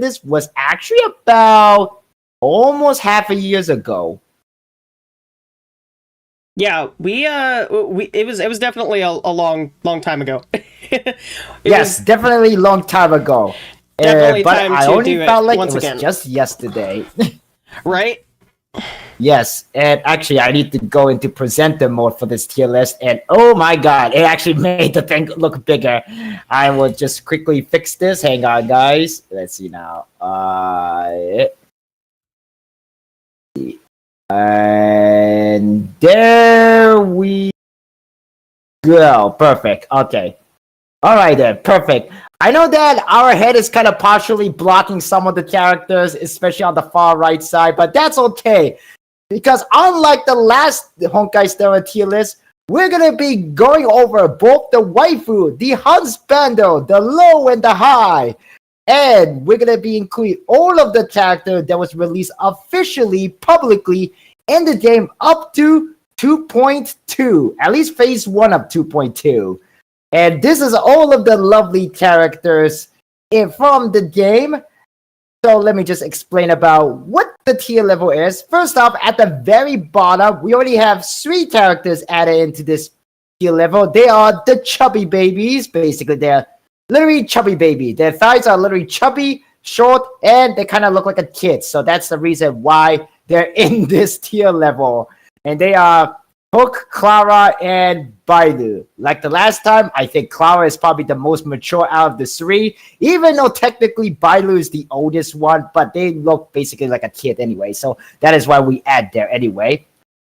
this was actually about almost half a years ago. Yeah, we it was definitely a long time ago. Yes, definitely long time ago. Definitely But time I to only do it felt like once it was again. just yesterday. Right? Yes, and actually I need to go into presenter mode for this tier list, and oh my god, it actually made the thing look bigger. I will just quickly fix this. Hang on, guys. Let's see now. And there we go. Perfect. Okay. All right then. Perfect. I know that our head is kind of partially blocking some of the characters, especially on the far right side, but that's okay. Because unlike the last Honkai Star tier list, we're going to be going over both the waifu, the husbando, the low and the high. And we're going to be including all of the characters that was released officially, publicly in the game up to 2.2. At least phase 1 of 2.2. And this is all of the lovely characters from the game. So let me just explain about what the tier level is. First off, at the very bottom, we already have 3 characters added into this tier level. They are the chubby babies. Basically, they're literally chubby baby. Their thighs are literally chubby, short, and they kind of look like a kid. So that's the reason why they're in this tier level. And they are Hook, Clara, and Baidu. Like the last time, I think Clara is probably the most mature out of the 3, even though technically Baidu is the oldest one, but they look basically like a kid anyway, so that is why we add there anyway.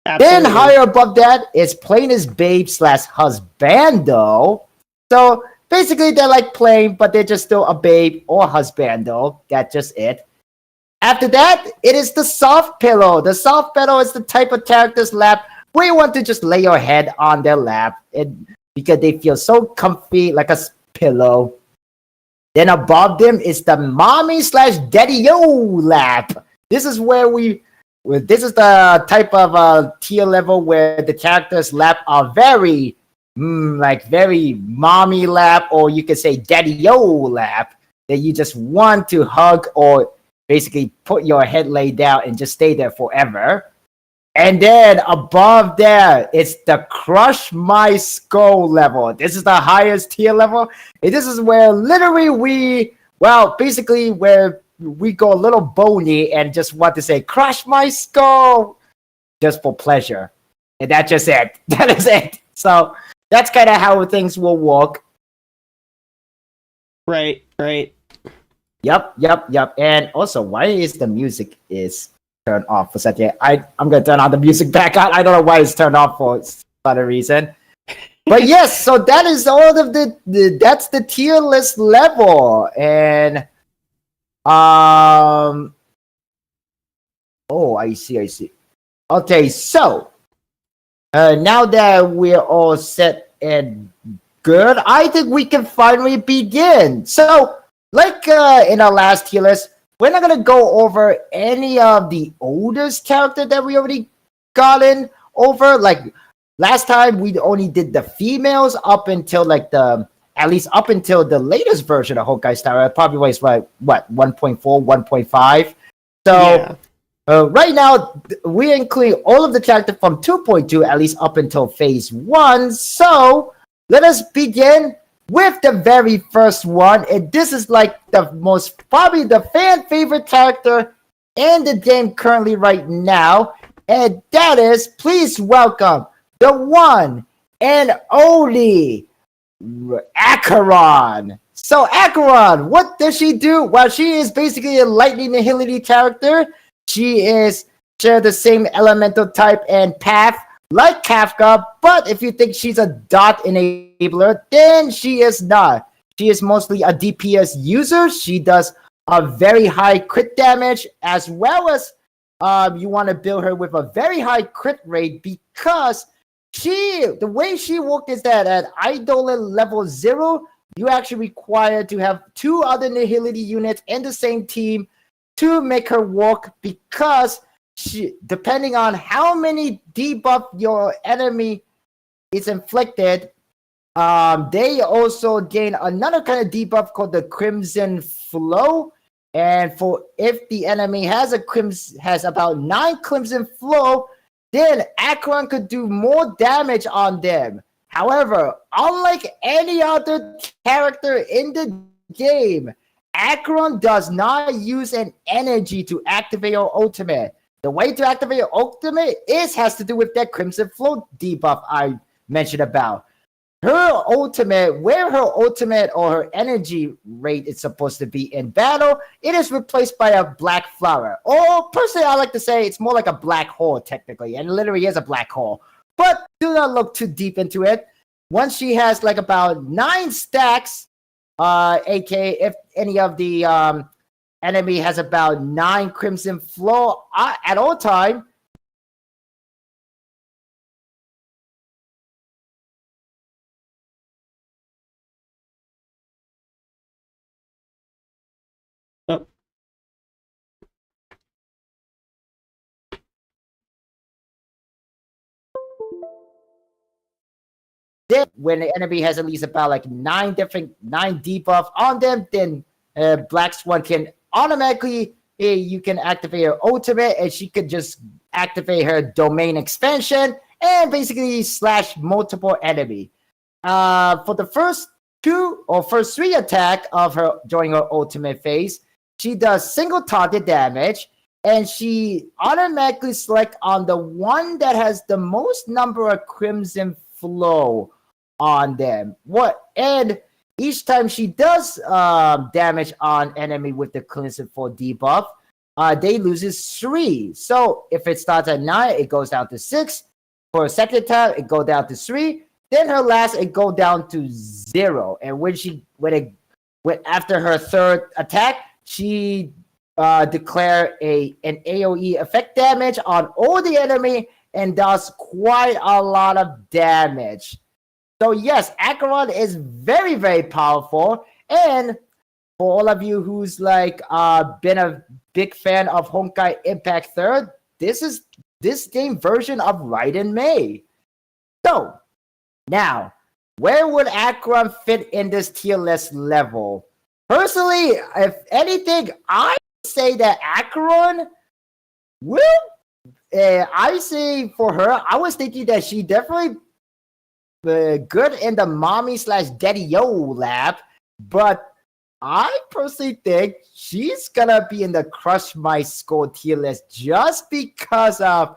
Absolutely. Then higher above that is plain as babe / husbando. So basically they're like plain, but they're just still a babe or husbando. That's just it. After that, it is the soft pillow. The soft pillow is the type of character's lap where you want to just lay your head on their lap because they feel so comfy like a pillow. Then above them is the mommy / daddy-o lap. This is where this is the type of tier level where the characters' lap are very, very mommy lap, or you could say daddy-o lap, that you just want to hug or basically put your head laid down and just stay there forever. And then above there, it's the Crush My Skull level. This is the highest tier level. And this is where literally basically where we go a little bony and just want to say, crush my skull, just for pleasure. And that's just it. That is it. So that's kind of how things will work. Right. Yep. And also, why is the music turned off for such a... I'm going to turn on the music back on. I don't know why it's turned off for some reason. But yes, so that is all of that's the tier list level. And I see. Okay, so now that we're all set and good, I think we can finally begin. So, like in our last tier list, we're not going to go over any of the oldest character that we already gotten over. Like last time, we only did the females up until at least up until the latest version of Honkai Star. It probably was like, 1.4, 1.5. So right now, we include all of the characters from 2.2, at least up until phase 1. So let us begin with the very first one, and this is like probably the fan favorite character in the game currently right now, and that is, please welcome the one and only Acheron. So Acheron, what does she do? Well, she is basically a lightning agility character. She share the same elemental type and path like Kafka, but if you think she's a dot enabler, then she is not. She is mostly a DPS user. She does a very high crit damage, as well as you want to build her with a very high crit rate, because the way she worked is that at Eidolon level 0, you actually require to have 2 other Nihility units in the same team to make her work, because depending on how many debuff your enemy is inflicted, they also gain another kind of debuff called the Crimson Flow. And for if the enemy has about 9 crimson flow, then Acheron could do more damage on them. However, unlike any other character in the game, Acheron does not use an energy to activate her ultimate. The way to activate her ultimate has to do with that Crimson Flow debuff I mentioned about. Her ultimate, where her ultimate or her energy rate is supposed to be in battle, it is replaced by a black flower. Or personally, I like to say it's more like a black hole technically, and it literally is a black hole. But do not look too deep into it. Once she has like about 9 stacks, aka if any of the enemy has about 9 crimson flow at all time, Oh. then when the enemy has at least about like 9 debuff on them, then Black Swan can automatically you can activate her ultimate, and she could just activate her domain expansion and basically slash multiple enemy. For the first 3 attack of her during her ultimate phase, she does single target damage, and she automatically select on the one that has the most number of crimson flow on them. And each time she does damage on enemy with the crimson flow debuff, they loses 3. So if it starts at 9, it goes down to 6. For a second time, it go down to 3. Then her last, it go down to 0. And when after her 3rd attack, she declare an AoE effect damage on all the enemy and does quite a lot of damage. So yes, Acheron is very, very powerful. And for all of you who's like been a big fan of Honkai Impact 3rd, this is this game version of Raiden Mei. So now, where would Acheron fit in this tier list level? Personally, if anything, I say that Acheron will. I say for her, I was thinking that she definitely good in the mommy / daddy yo lab, but I personally think she's gonna be in the Crush My Skull tier list just because of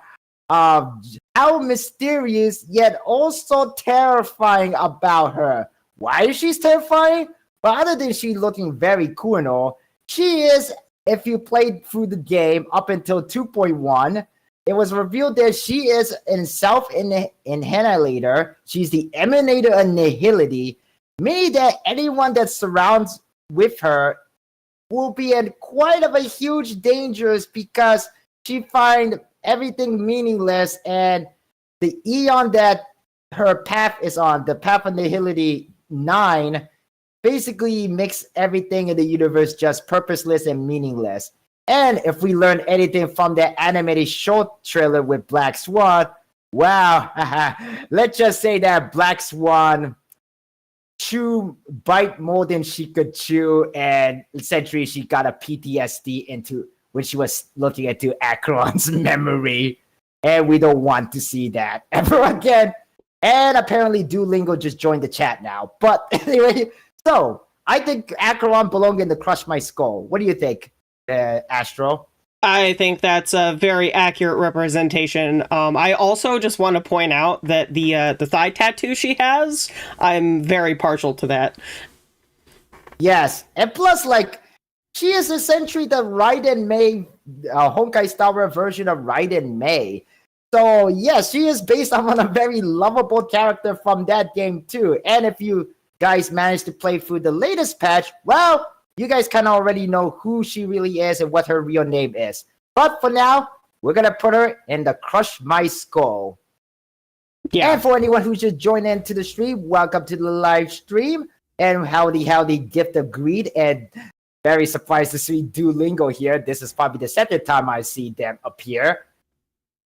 how mysterious yet also terrifying about her. Why is she terrifying? But other than she looking very cool and all, she is, if you played through the game up until 2.1, it was revealed that she is in self-inhalator. She's the emanator of nihility, meaning that anyone that surrounds with her will be in quite of a huge danger because she find everything meaningless, and the eon that her path is on, the path of nihility 9, basically makes everything in the universe just purposeless and meaningless. And if we learn anything from that animated short trailer with Black Swan, wow, let's just say that Black Swan bite more than she could chew, and essentially she got a PTSD into when she was looking into Acheron's memory, and we don't want to see that ever again. And apparently Duolingo just joined the chat now. But anyway, so I think Acheron belongs in the Crush My Skull. What do you think, Astro? I think that's a very accurate representation. I also just want to point out that the thigh tattoo she has, I'm very partial to that. Yes, and plus, like, she is essentially the Raiden Mei, Honkai Star version of Raiden Mei. So yes, she is based on a very lovable character from that game too. And if you guys managed to play through the latest patch, well, you guys kind of already know who she really is and what her real name is. But for now, we're going to put her in the Crush My Skull. Yeah. And for anyone who's just joined into the stream, welcome to the live stream. And howdy, gift of greed. And very surprised to see Duolingo here. This is probably the second time I see them appear.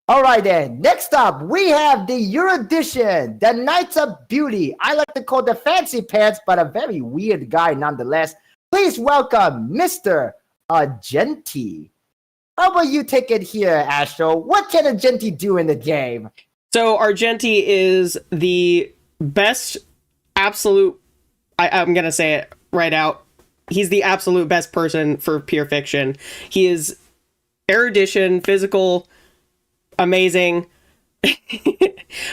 All right, then. Next up, we have the Erudition, the Knights of Beauty. I like to call the fancy pants, but a very weird guy nonetheless. Please welcome Mr. Argenti. How about you take it here, Astro? What can Argenti do in the game? So Argenti is the best absolute. I'm gonna say it right out. He's the absolute best person for pure fiction. He is erudition, physical, amazing.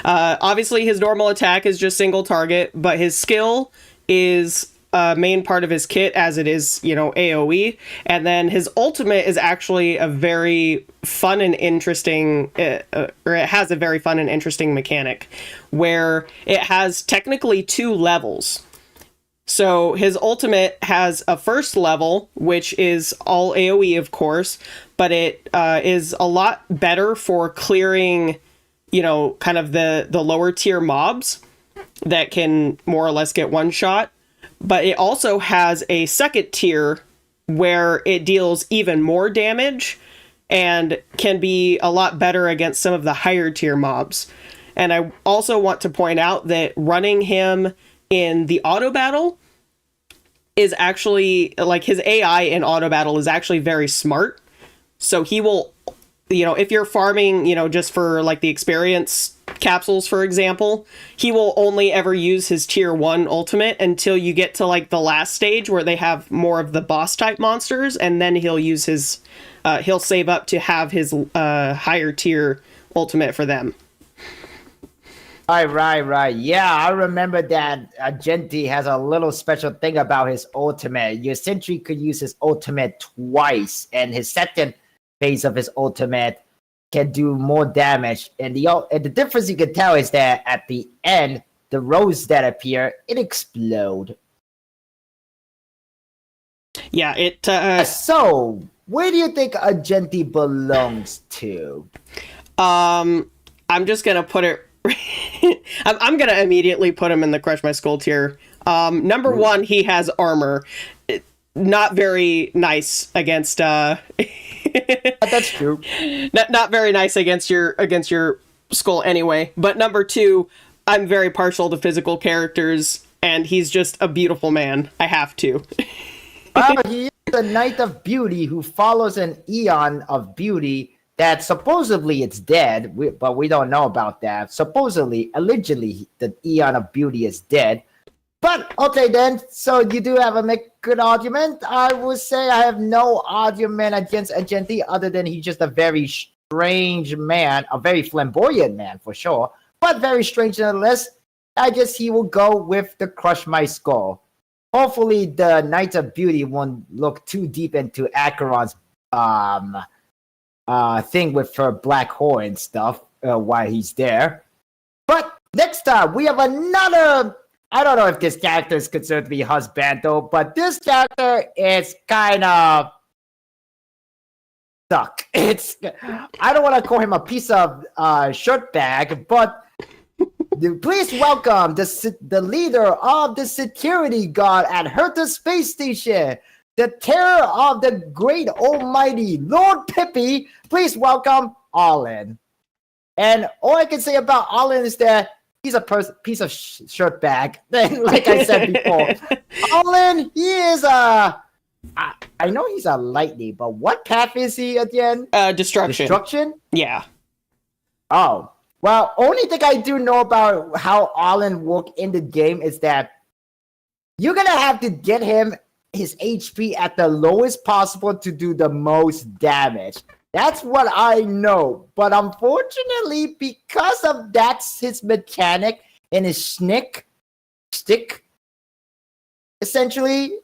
Obviously, his normal attack is just single target, but his skill is a main part of his kit, as it is, AoE. And then his ultimate is actually a very fun and interesting, or it has a very fun and interesting mechanic, where it has technically 2 levels. So his ultimate has a first level, which is all AoE, of course, but it is a lot better for clearing, kind of the lower tier mobs that can more or less get one shot. But it also has a second tier where it deals even more damage and can be a lot better against some of the higher tier mobs. And I also want to point out that running him in the auto battle is actually, like, his AI in auto battle is actually very smart. So he will, if you're farming, just for like the experience capsules, for example, he will only ever use his tier 1 ultimate until you get to like the last stage where they have more of the boss type monsters, and then he'll use his he'll save up to have his higher tier ultimate for them. Right. Yeah, I remember that Argenti has a little special thing about his ultimate. Your sentry could use his ultimate twice, and his second phase of his ultimate can do more damage. And the difference you can tell is that at the end, the rows that appear, it explode. Yeah, it. So, where do you think Argenti belongs to? I'm just gonna put it. I'm gonna immediately put him in the Crush My Skull tier. Number 1, he has armor. Not very nice against. That's true. Not very nice against your skull anyway. But number 2, I'm very partial to physical characters, and he's just a beautiful man. I have to. He is a Knight of Beauty who follows an Eon of Beauty that supposedly it's dead, but we don't know about that. Supposedly, allegedly, the Eon of Beauty is dead. But, okay then, so you do have a good argument. I would say I have no argument against Argenti other than he's just a very strange man, a very flamboyant man for sure, but very strange nonetheless. I guess he will go with the Crush My Skull. Hopefully the Knight of Beauty won't look too deep into Acheron's thing with her black hole and stuff while he's there. But next time we have another. I don't know if this character is considered to be husbando, but this character is kind of stuck. I don't want to call him a piece of shirt bag, but please welcome the leader of the security guard at Herta Space Station, the terror of the great almighty Lord Pippi. Please welcome Arlen. And all I can say about Arlen is that he's a piece of shirt bag. Like I said before, Arlen, he is I know he's a lightning, but what path is he at the end? Destruction. Destruction? Yeah. Oh. Well, only thing I do know about how Arlen work in the game is that you're gonna have to get him his HP at the lowest possible to do the most damage. That's what I know. But unfortunately, because of that's his mechanic and his stick, essentially,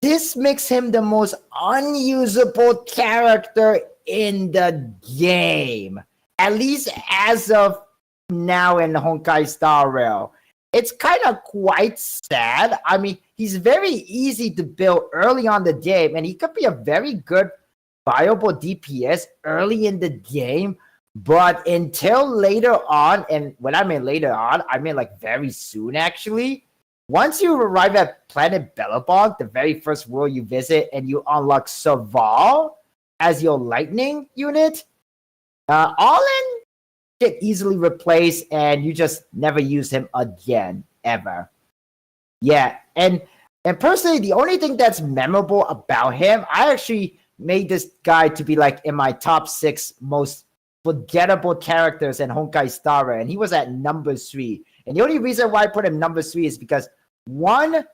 this makes him the most unusable character in the game. At least as of now in Honkai Star Rail. It's kind of quite sad. I mean, he's very easy to build early on the game, and he could be a very good viable DPS early in the game, but until later on, and when I mean later on, I mean like very soon actually, once you arrive at Planet Bellabog, the very first world you visit, and you unlock Saval as your lightning unit, Arlen get easily replaced, and you just never use him again, ever. Yeah, and And personally, the only thing that's memorable about him, I actually made this guy to be like in my top 6 most forgettable characters in Honkai Star Rail, and he was at number 3. And the only reason why I put him number 3 is because one,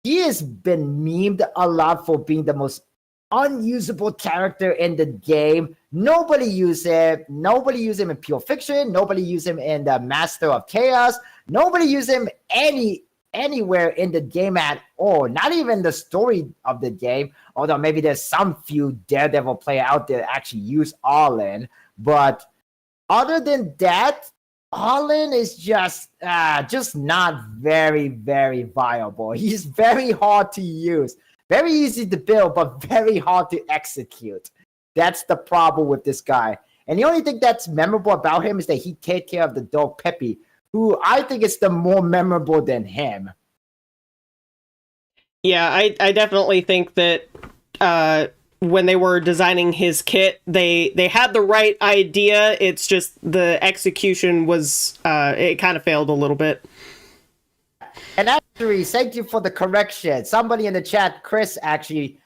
he has been memed a lot for being the most unusable character in the game. Nobody used him. Nobody used him in Pure Fiction. Nobody used him in the Master of Chaos. Nobody used him anywhere in the game at all. Not even the story of the game. Although maybe there's some few Daredevil player out there that actually use All-In. But other than that, All-In is just not very, very viable. He's very hard to use. Very easy to build, but very hard to execute. That's the problem with this guy. And the only thing that's memorable about him is that he take care of the dog Peppy, who I think is the more memorable than him. Yeah, I definitely think that when they were designing his kit, they had the right idea. It's just the execution was it kind of failed a little bit. And actually, thank you for the correction. Somebody in the chat, Chris, actually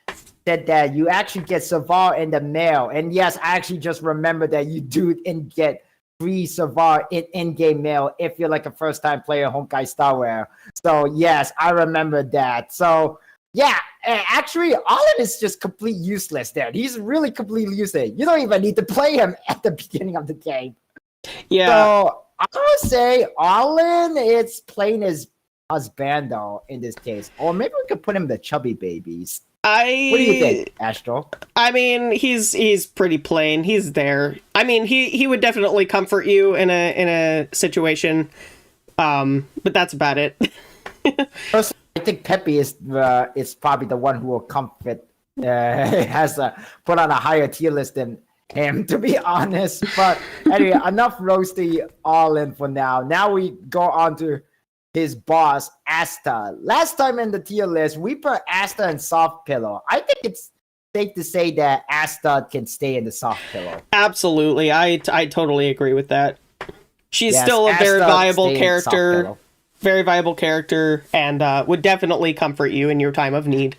said that you actually get Savar in the mail. And yes, I actually just remember that you do get free Savar in-game mail if you're like a first-time player Honkai Star Rail. So yes, I remember that. So yeah, actually, Allen is just completely useless there. He's really completely useless. You don't even need to play him at the beginning of the game. Yeah. So I would say Allen is playing as husbando in this case. Or maybe we could put him the chubby babies. What do you think, Astro? I mean, he's pretty plain. He's there. I mean, he would definitely comfort you in a situation, but that's about it. Personally, I think Peppy is probably the one who will comfort. Has put on a higher tier list than him, to be honest. But anyway, enough roasty all in for now. Now we go on to his boss, Asta. Last time in the tier list, we put Asta in soft pillow. I think it's safe to say that Asta can stay in the soft pillow. Absolutely. I totally agree with that. She's still a very viable character. Very viable character, and would definitely comfort you in your time of need.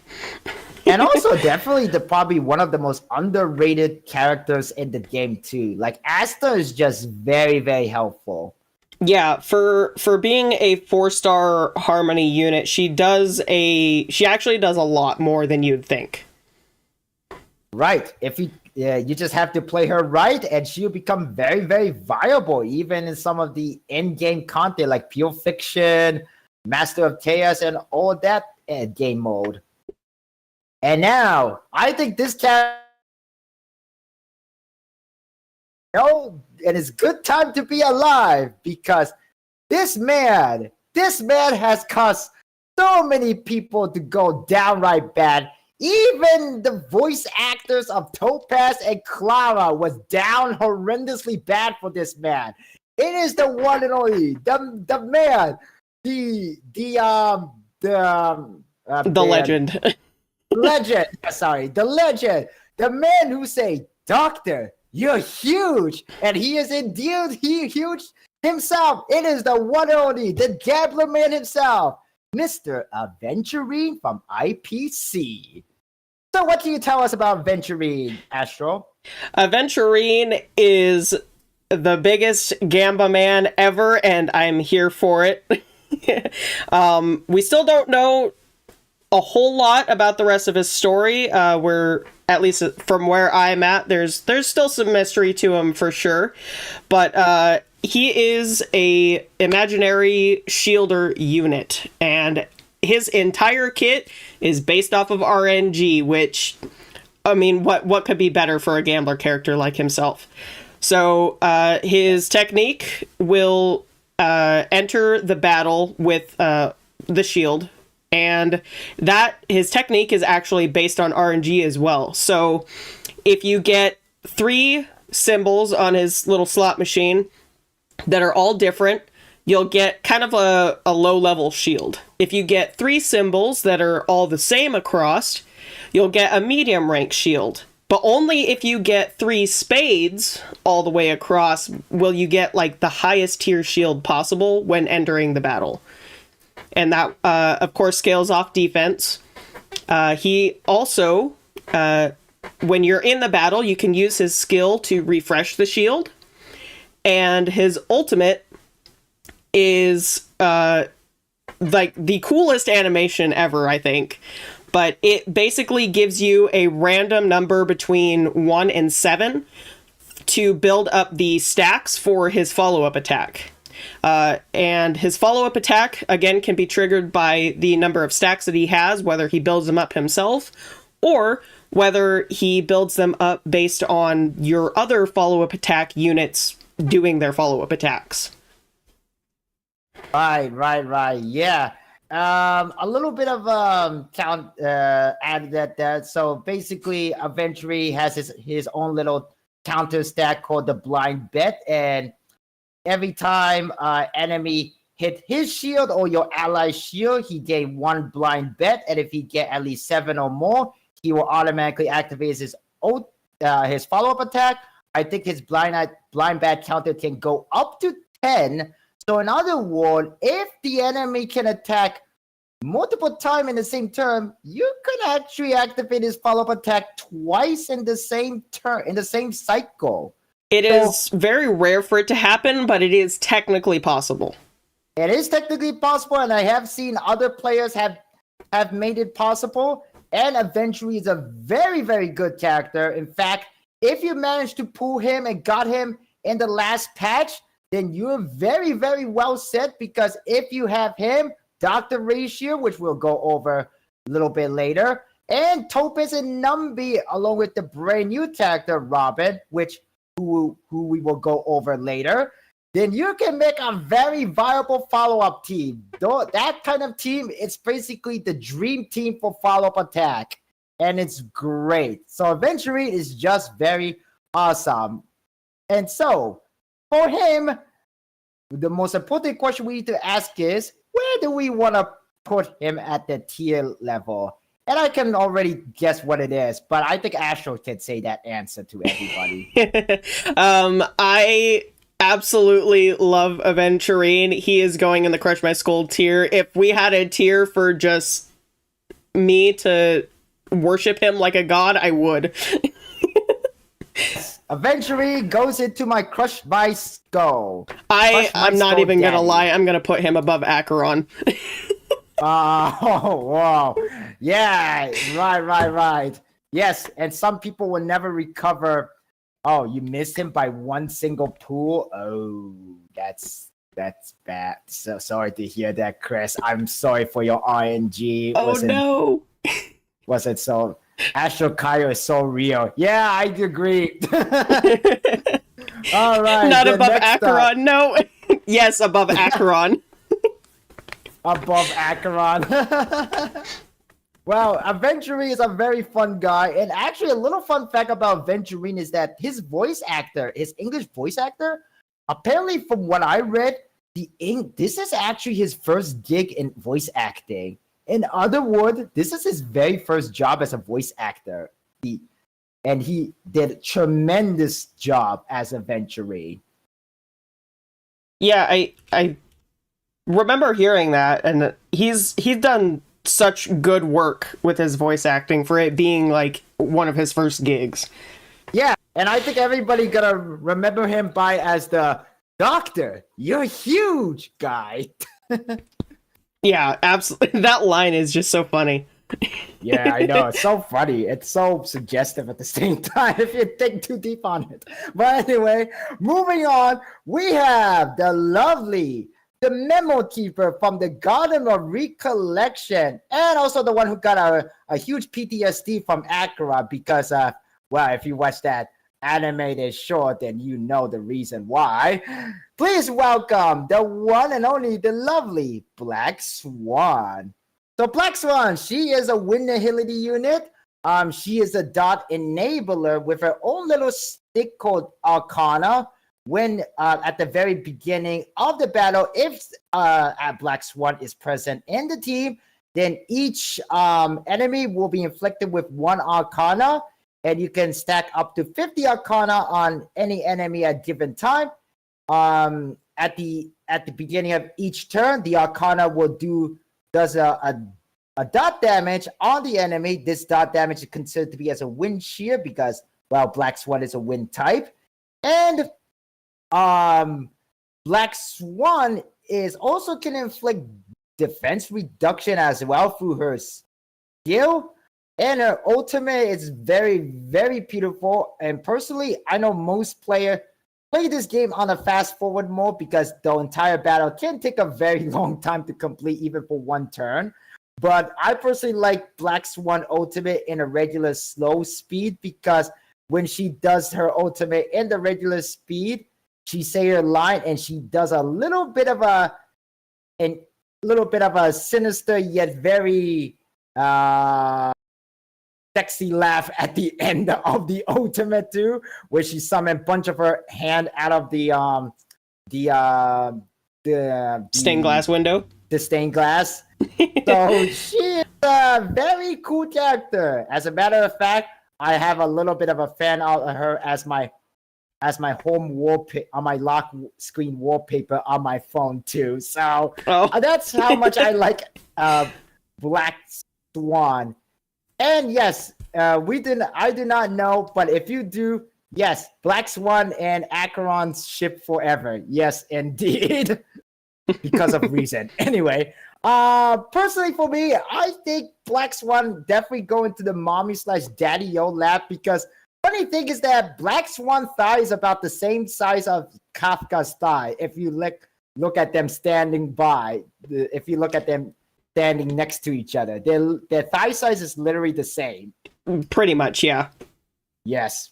And also definitely probably one of the most underrated characters in the game too. Like Asta is just very, very helpful. Yeah, for being a 4-star Harmony unit, she actually does a lot more than you'd think. Right. If you just have to play her right, and she'll become very, very viable, even in some of the in-game content like Pure Fiction, Master of Chaos, and all that game mode. And now, I think this character... and it's good time to be alive, because this man has caused so many people to go downright bad. Even the voice actors of Topaz and Clara was down horrendously bad for this man. It is the one and only, the man, the legend. Legend. Sorry, the legend. The man who say, "Doctor, you're huge," and he is indeed huge himself. It is the one and only, the gambler man himself, Mr. Aventurine from IPC. So what can you tell us about Aventurine, Astro? Aventurine is the biggest Gamba man ever, and I'm here for it. We still don't know a whole lot about the rest of his story. At least from where I'm at, there's still some mystery to him for sure. But he is a imaginary shielder unit, and his entire kit is based off of RNG, which, I mean, what could be better for a gambler character like himself? So his technique will enter the battle with the shield, and that his technique is actually based on RNG as well. So if you get 3 symbols on his little slot machine that are all different, you'll get kind of a low-level shield. If you get 3 symbols that are all the same across, you'll get a medium-rank shield. But only if you get 3 spades all the way across will you get, like, the highest tier shield possible when entering the battle. and that, of course, scales off defense. He also, when you're in the battle, you can use his skill to refresh the shield. And his ultimate is like the coolest animation ever, I think. But it basically gives you a random number between 1 and 7 to build up the stacks for his follow-up attack. And his follow-up attack, again, can be triggered by the number of stacks that he has, whether he builds them up himself, or whether he builds them up based on your other follow-up attack units doing their follow-up attacks. Right. Yeah. A little bit of count added that. So basically, Aventry has his own little counter stack called the Blind Bet, and every time enemy hit his shield or your ally's shield, he gain 1 blind bet, and if he get at least 7 or more, he will automatically activate his follow-up attack. I think his blind bet counter can go up to 10. So in other words, if the enemy can attack multiple times in the same turn, you can actually activate his follow-up attack twice in the same turn, in the same cycle. It is very rare for it to happen, but it is technically possible. It is technically possible, and I have seen other players have made it possible. And Aventry is a very, very good character. In fact, if you manage to pull him and got him in the last patch, then you're very, very well set, because if you have him, Dr. Ratio, which we'll go over a little bit later, and Topaz and Numby, along with the brand new character Robin, who we will go over later, then you can make a very viable follow-up team. That kind of team is basically the dream team for follow-up attack, and it's great. So Aventry is just very awesome. And so, for him, the most important question we need to ask is, where do we want to put him at the tier level? And I can already guess what it is, but I think Astro can say that answer to everybody. I absolutely love Aventurine. He is going in the Crush My Skull tier. If we had a tier for just me to worship him like a god, I would. Aventurine goes into my Crush My Skull. I'm not even going to lie. I'm going to put him above Acheron. Oh, wow. Yeah, right. Yes, and some people will never recover. Oh, you missed him by 1 single pool? Oh, that's bad. So sorry to hear that, Chris. I'm sorry for your RNG. No. Was it so? Astro Kaio is so real. Yeah, I agree. All right. Not above Acheron, no. Yes, above Acheron. Above Acheron. Well, Aventurine is a very fun guy. And actually, a little fun fact about Aventurine is that his English voice actor, apparently from what I read, this is actually his first gig in voice acting. In other words, this is his very first job as a voice actor. He did a tremendous job as Aventurine. Yeah, I remember hearing that, and he's done such good work with his voice acting for it being like one of his first gigs. Yeah, and I think everybody gonna remember him as the Doctor. You're huge, guy. Yeah, absolutely. That line is just so funny. Yeah, I know. It's so funny. It's so suggestive at the same time if you think too deep on it. But anyway, moving on, we have the Memo Keeper from the Garden of Recollection, and also the one who got a huge PTSD from Akira because, if you watch that animated short, then you know the reason why. Please welcome the one and only, the lovely Black Swan. So Black Swan, she is a wind agility unit. She is a dot enabler with her own little stick called Arcana. When at the very beginning of the battle, if a Black Swan is present in the team, then each enemy will be inflicted with 1 Arcana, and you can stack up to 50 Arcana on any enemy at given time. At the beginning of each turn, the Arcana will do does a dot damage on the enemy. This dot damage is considered to be as a wind shear because, well, Black Swan is a wind type. And Black Swan is also can inflict defense reduction as well through her skill. And her ultimate is very, very beautiful. And personally, I know most players play this game on a fast forward mode because the entire battle can take a very long time to complete, even for one turn. But I personally like Black Swan ultimate in a regular slow speed because when she does her ultimate in the regular speed, she say her line and she does a little bit of a sinister yet very sexy laugh at the end of the ultimate too, where she summoned a bunch of her hand out of the stained glass window. The stained glass. So she is a very cool character. As a matter of fact, I have a little bit of a fan out of her as my home wallpaper on my lock screen wallpaper on my phone too. So that's how much I like Black Swan. And yes, I do not know, but if you do, yes, Black Swan and Acheron ship forever. Yes, indeed. Because of reason. Anyway, personally for me, I think Black Swan definitely go into the mommy/daddy-o lap because funny thing is that Black Swan thigh is about the same size of Kafka's thigh. If you look at them standing by, if you look at them standing next to each other, their thigh size is literally the same. Pretty much, yeah. Yes.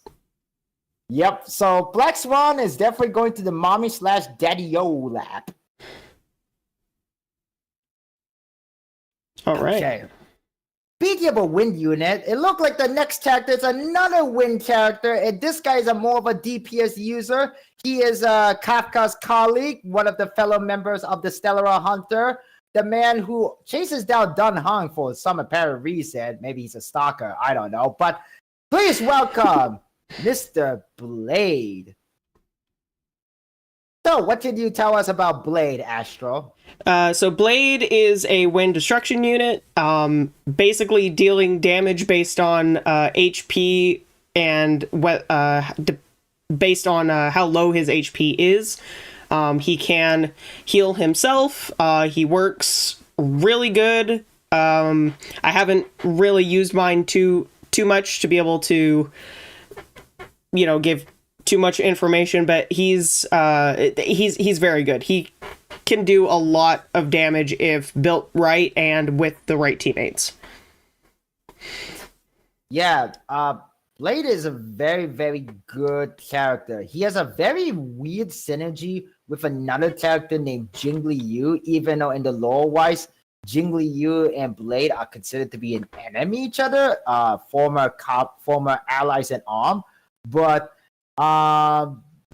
Yep. So Black Swan is definitely going to the mommy/daddy-o lap. All right. Okay. Speaking of a wind unit, it looked like the next character is another wind character, and this guy is more of a DPS user. He is Kafka's colleague, one of the fellow members of the Stellar Hunter, the man who chases down Dun Hong for some apparent reason. Maybe he's a stalker, I don't know. But please welcome Mr. Blade. So, what can you tell us about Blade, Astro? So Blade is a wind destruction unit, basically dealing damage based on HP and based on how low his HP is. He can heal himself. He works really good. I haven't really used mine too much to be able to, give too much information, but he's very good. He can do a lot of damage if built right and with the right teammates. Yeah, Blade is a very, very good character. He has a very weird synergy with another character named Jingli Yu, even though in the lore-wise, Jingli Yu and Blade are considered to be an enemy each other, former allies in arm. But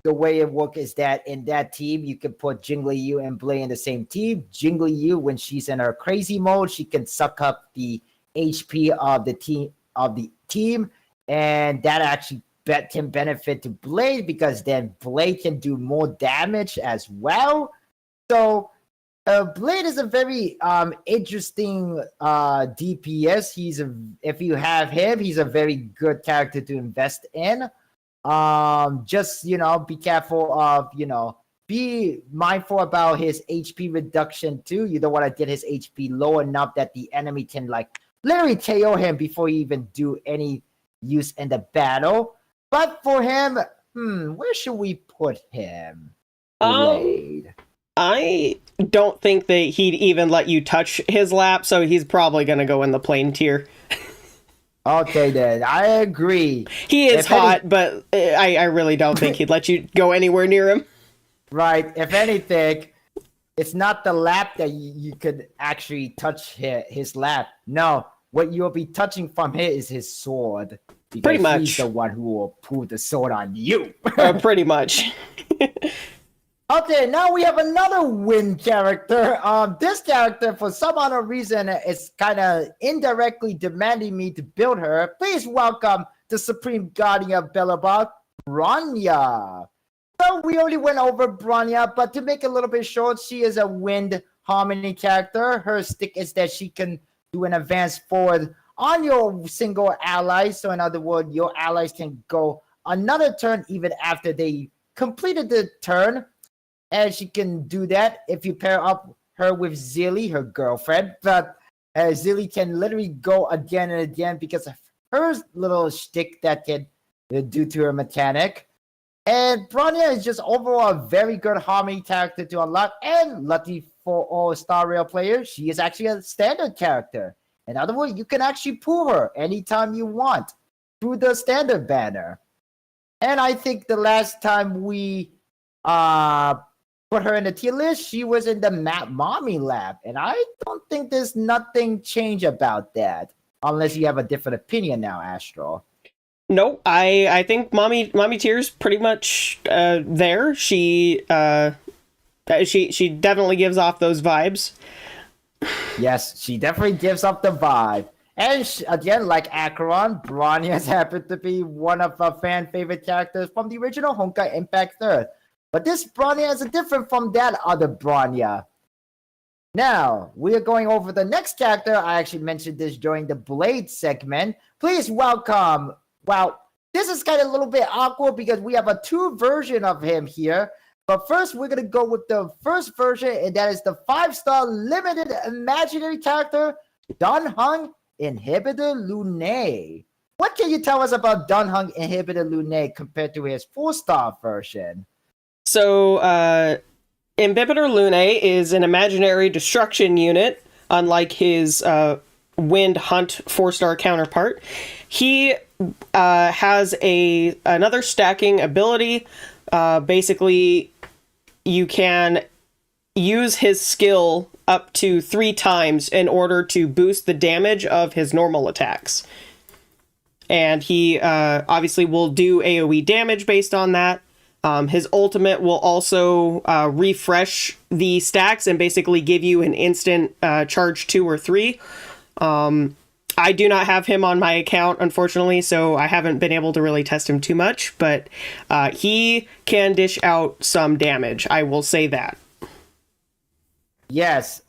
the way it works is that in that team, you can put Jingli Yu and Blade in the same team. Jingli Yu, when she's in her crazy mode, she can suck up the HP of the team, and that actually can benefit to Blade because then Blade can do more damage as well. So Blade is a very interesting DPS. If you have him, he's a very good character to invest in. Just be careful of be mindful about his HP reduction too. You don't want to get his HP low enough that the enemy can literally KO him before he even do any use in the battle. But for him, where should we put him? Blade. I don't think that he'd even let you touch his lap, so he's probably gonna go in the plain tier. Okay, then. I agree. He is hot, but I really don't think he'd let you go anywhere near him. Right. If anything, it's not the lap that you could actually touch his lap. No, what you'll be touching from here is his sword. Pretty much. He's the one who will pull the sword on you. Pretty much. Okay, now we have another wind character. This character, for some other reason, is kind of indirectly demanding me to build her. Please welcome the Supreme Guardian of Belobog, Bronya. So we already went over Bronya, but to make it a little bit short, she is a wind Harmony character. Her stick is that she can do an advance forward on your single allies. So in other words, your allies can go another turn even after they completed the turn. And she can do that if you pair up her with Zilly, her girlfriend. But Zilly can literally go again and again because of her little shtick that can do to her mechanic. And Bronya is just overall a very good Harmony character to unlock. And lucky for all Star Rail players, she is actually a standard character. In other words, you can actually pull her anytime you want through the standard banner. And I think the last time we put her in the tier list, she was in the Mommy Lab. And I don't think there's nothing changed about that. Unless you have a different opinion now, Astro. No, I think mommy tier's pretty much there. She definitely gives off those vibes. Yes, she definitely gives up the vibe. And again, like Acheron, Bronya has happened to be one of our fan favorite characters from the original Honkai Impact Earth. But this Bronya is different from that other Bronya. Now, we are going over the next character. I actually mentioned this during the Blade segment. Please welcome. Well, this is kind of a little bit awkward because we have a 2 version of him here. But first, we're going to go with the first version, and that is the 5-star limited imaginary character, Dunhung Inhibitor Lune. What can you tell us about Dunhung Inhibitor Lune compared to his 4-star version? So, Inhibitor Lune is an imaginary destruction unit, unlike his Wind Hunt 4-star counterpart. He has another stacking ability. Basically, you can use his skill up to 3 times in order to boost the damage of his normal attacks. And he obviously will do AoE damage based on that. His ultimate will also refresh the stacks and basically give you an instant charge 2 or 3. I do not have him on my account, unfortunately, so I haven't been able to really test him too much, but he can dish out some damage, I will say that. Yes,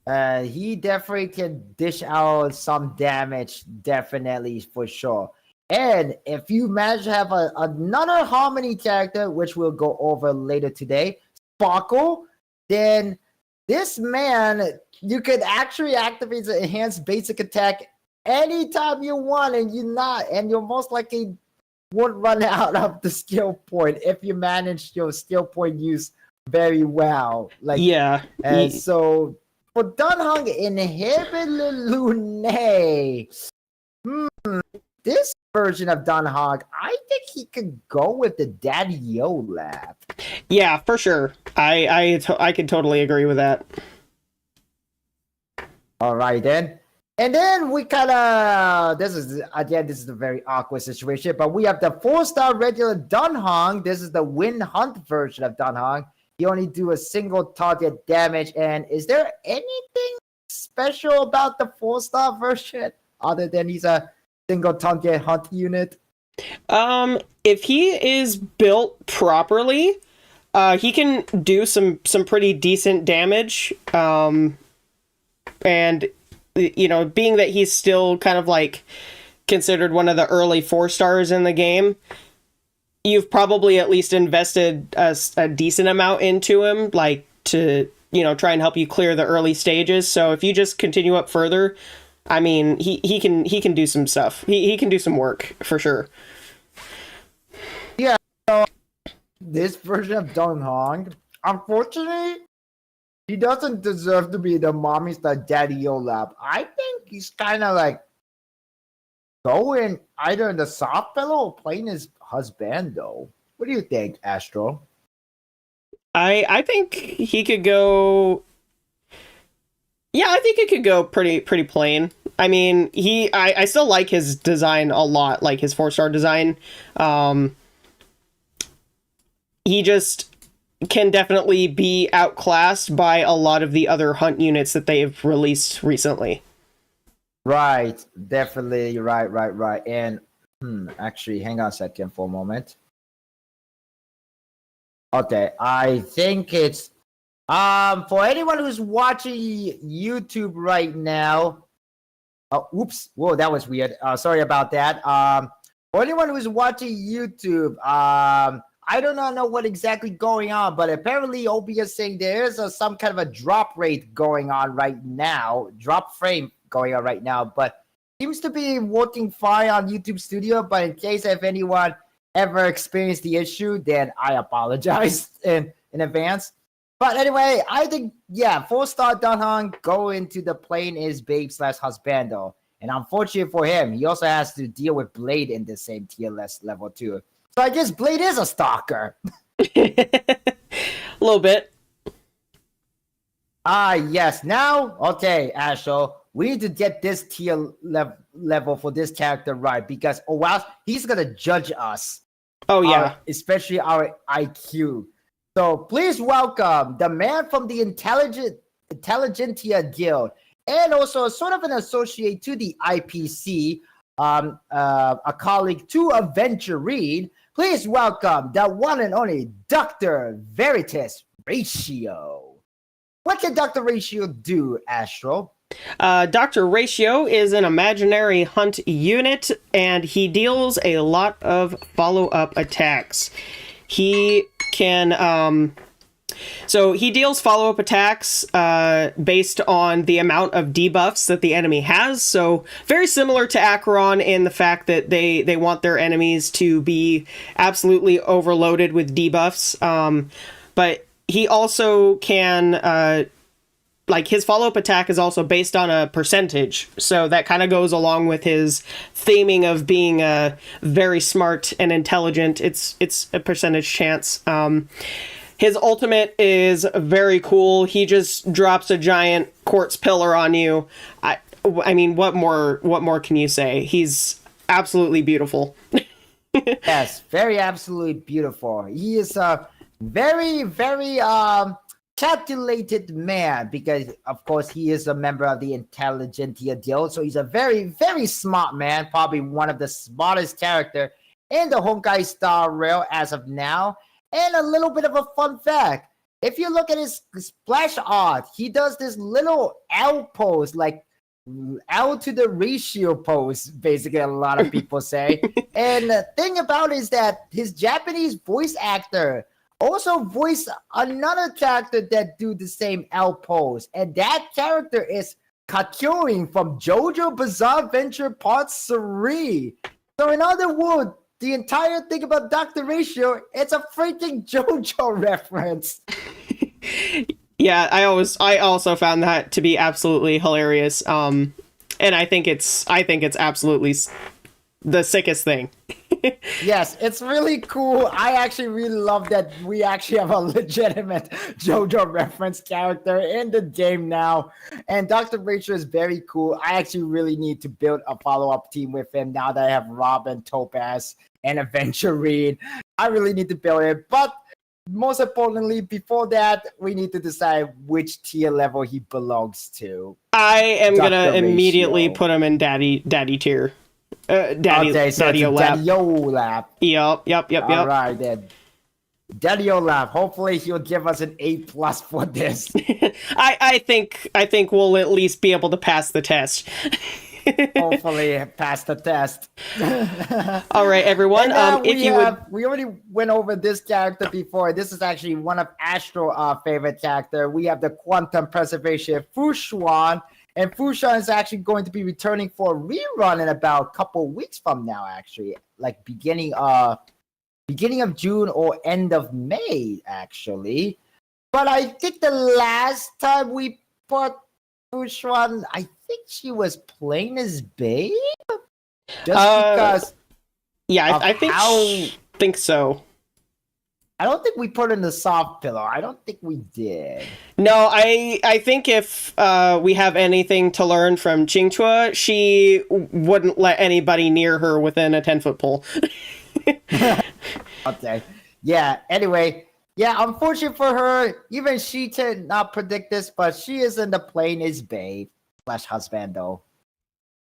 he definitely can dish out some damage, definitely, for sure. And if you manage to have another Harmony character, which we'll go over later today, Sparkle, then this man, you could actually activate the enhanced basic attack anytime you want, and you're most likely won't run out of the skill point if you manage your skill point use very well. And so for Dunhung Inhibitor Lune, this version of Dunhog, I think he could go with the Daddy Yo Lab. Yeah, for sure. I can totally agree with that. All right, then. And then we kind of, this is a very awkward situation, but we have the 4-star regular Dunhong. This is the Wind Hunt version of Dunhong. You only do a single target damage. And is there anything special about the 4-star version other than he's a single target hunt unit? If he is built properly, he can do some pretty decent damage. And being that he's still kind of like considered one of the early 4-stars in the game, you've probably at least invested a decent amount into him, like to try and help you clear the early stages. So if you just continue up further, I mean, he can do some stuff. He can do some work for sure. Yeah, so this version of Dunhong, unfortunately, he doesn't deserve to be the Mommy Star Daddy Yo Lab. I think he's kind of like going either in the soft fellow or playing his husbando. What do you think, Astro? I think he could go. Yeah, I think it could go pretty plain. I mean, I still like his design a lot, like his 4-star design. He just can definitely be outclassed by a lot of the other hunt units that they've released recently. Right, definitely, right. And actually, hang on a second for a moment. Okay, I think it's For anyone who's watching YouTube right now, oh, oops, whoa, that was weird. Sorry about that. For anyone who's watching YouTube, I do not know what exactly going on, but apparently Obi is saying there is some kind of a drop rate going on right now, drop frame going on right now, but seems to be working fine on YouTube Studio. But in case if anyone ever experienced the issue, then I apologize in advance. But anyway, I think, yeah, 4-star Dunhong going to the plane is babe / husbando. And unfortunately for him, he also has to deal with Blade in the same tier list level too. So I guess Blade is a stalker. A little bit. Yes. Now, okay, Asho, we need to get this tier level for this character right, because, oh wow, he's going to judge us. Oh, yeah. Especially our IQ. So please welcome the man from the Intelligentsia Guild, and also sort of an associate to the IPC, a colleague to Aventurine. Please welcome the one and only Dr. Veritas Ratio. What can Dr. Ratio do, Astro? Dr. Ratio is an imaginary hunt unit, and he deals a lot of follow-up attacks. He can, so he deals follow-up attacks based on the amount of debuffs that the enemy has. So very similar to Acheron in the fact that they want their enemies to be absolutely overloaded with debuffs. But he also can, like, his follow-up attack is also based on a percentage. So that kind of goes along with his theming of being very smart and intelligent. It's a percentage chance. His ultimate is very cool. He just drops a giant quartz pillar on you. I mean, what more can you say? He's absolutely beautiful. Yes, very absolutely beautiful. He is a very, very calculated man, because of course he is a member of the Intelligentsia Guild, so he's a very, very smart man, probably one of the smartest character in the Honkai Star Rail as of now. And a little bit of a fun fact, if you look at his splash art, he does this little L pose, like L to the ratio pose, basically, a lot of people say. And the thing about it is that his Japanese voice actor also voiced another character that do the same L pose, and that character is Kakyoin from JoJo Bizarre Adventure Part 3. So in other words, the entire thing about Dr. Ratio, it's a freaking JoJo reference. Yeah, I also found that to be absolutely hilarious. And I think it's absolutely the sickest thing. Yes, it's really cool. I actually really love that we actually have a legitimate JoJo reference character in the game now. And Dr. Rachel is very cool. I actually really need to build a follow-up team with him now that I have Robin, Topaz, and Aventurine. I really need to build it. But most importantly, before that, we need to decide which tier level he belongs to. I am Dr. gonna immediately Ratio. put him in daddy tier. Okay, so Daddy it's Olap. Daddy Olap. Yep. All right, then. Daddy Olaf. Hopefully, he'll give us an A+ for this. I think we'll at least be able to pass the test. Hopefully, pass the test. All right, everyone. We already went over this character before. This is actually one of Astro's favorite character. We have the Quantum Preservation Fushuan. And Fushan is actually going to be returning for a rerun in about a couple weeks from now, actually. Like beginning of June or end of May, actually. But I think the last time we put Fushan, I think she was plain as babe? Just because... Yeah, I think so. I don't think we put in the soft pillow. I don't think we did. No, I think if we have anything to learn from Qingchua, she wouldn't let anybody near her within a 10-foot pole. Okay. Yeah, anyway. Yeah, unfortunate for her, even she did not predict this, but she is in the plane is babe / husbando.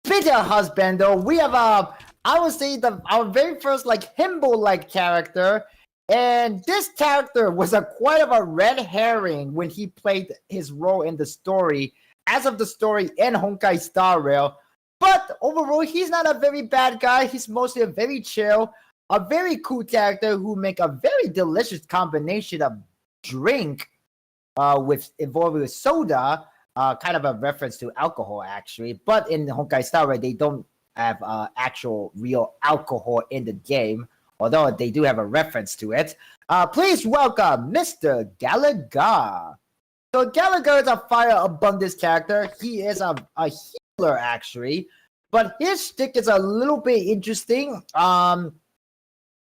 Speaking of husbando, we have I would say our very first like himbo like character. And this character was a quite of a red herring when he played his role in the story, as of the story in Honkai Star Rail. But overall, he's not a very bad guy. He's mostly a very chill, a very cool character who make a very delicious combination of drink with involved with soda, kind of a reference to alcohol actually. But in Honkai Star Rail, they don't have actual real alcohol in the game, although they do have a reference to it. Please welcome Mr. Gallagher. So Gallagher is a fire abundance character. He is a healer actually, but his stick is a little bit interesting.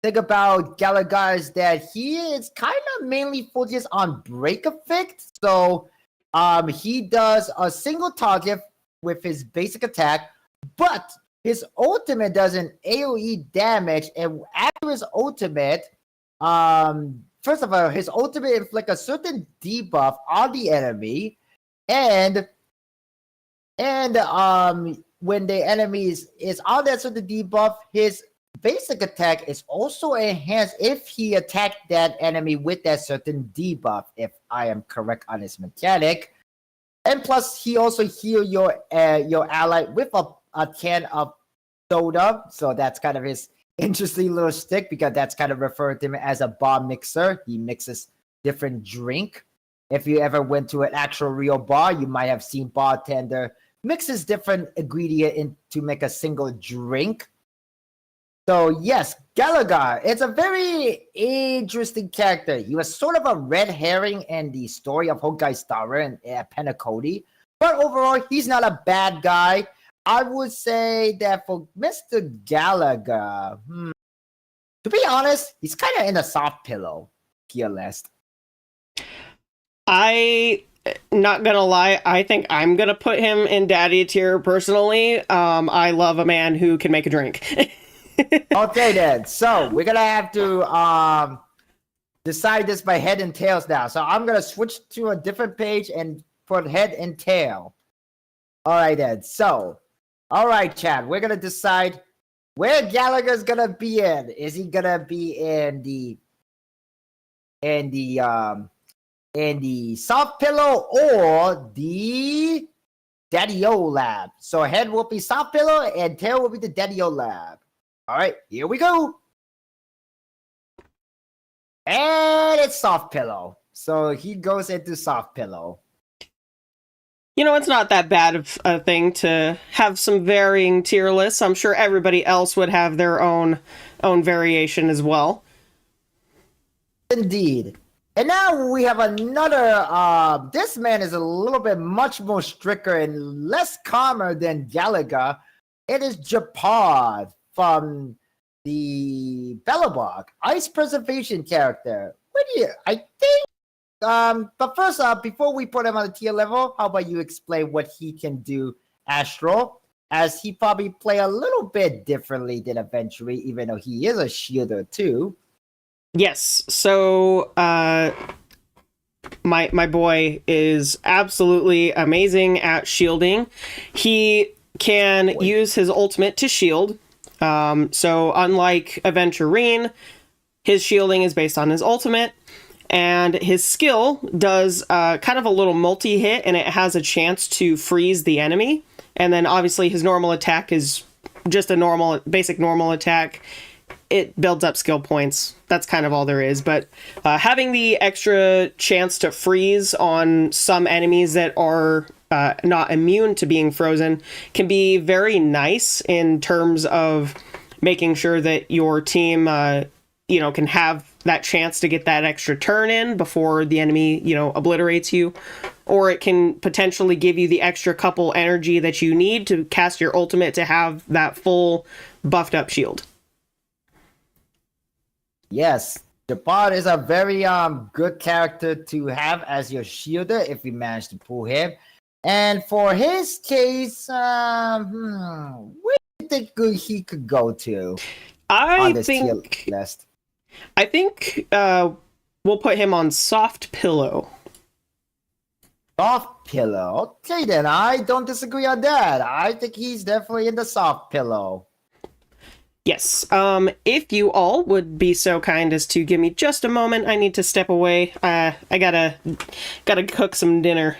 Thing about Gallagher is that he is kind of mainly focused on break effect. So he does a single target with his basic attack, but his ultimate does an AoE damage, and after his ultimate, first of all, his ultimate inflicts a certain debuff on the enemy, and when the enemy is on that certain debuff, his basic attack is also enhanced if he attacked that enemy with that certain debuff, if I am correct on his mechanic. And plus, he also heal your ally with a can of soda. So that's kind of his interesting little stick, because that's kind of referred to him as a bar mixer. He mixes different drink. If you ever went to an actual real bar, you might have seen bartender mixes different ingredient in to make a single drink. So yes, Gallagher, it's a very interesting character. He was sort of a red herring in the story of Honkai Star Rail and Penacody, but overall, he's not a bad guy. I would say that for Mr. Gallagher, to be honest, he's kind of in a soft pillow tier list. Not gonna lie, I think I'm gonna put him in daddy tier personally. I love a man who can make a drink. Okay then, so we're gonna have to decide this by head and tails now. So I'm gonna switch to a different page and put head and tail. All right then, so all right, Chad, we're gonna decide where Gallagher's gonna be in. Is he gonna be in the soft pillow or the Daddy-O lab? So head will be soft pillow and tail will be the Daddy-O lab. All right, here we go. And it's soft pillow. So he goes into soft pillow. You know, it's not that bad of a thing to have some varying tier lists. I'm sure everybody else would have their own variation as well. Indeed. And now we have another, this man is a little bit much more stricter and less calmer than Gallagher. It is Japad from the Belobog, Ice Preservation character. I think, but first, before we put him on the tier level, how about you explain what he can do, Astral, as he probably play a little bit differently than Adventure, even though he is a shielder too. Yes, so my boy is absolutely amazing at shielding. He can use his ultimate to shield. So unlike Aventurine, his shielding is based on his ultimate, and his skill does kind of a little multi-hit, and it has a chance to freeze the enemy. And then obviously his normal attack is just a basic normal attack. It builds up skill points. That's kind of all there is. But having the extra chance to freeze on some enemies that are not immune to being frozen can be very nice in terms of making sure that your team, can have that chance to get that extra turn in before the enemy, obliterates you. Or it can potentially give you the extra couple energy that you need to cast your ultimate to have that full buffed up shield. Yes, Japad is a very good character to have as your shielder if you manage to pull him. And for his case, where do you think he could go to on this tier list? I think we'll put him on soft pillow. Soft pillow. Okay, then I don't disagree on that. I think he's definitely in the soft pillow. Yes. If you all would be so kind as to give me just a moment, I need to step away. I gotta cook some dinner.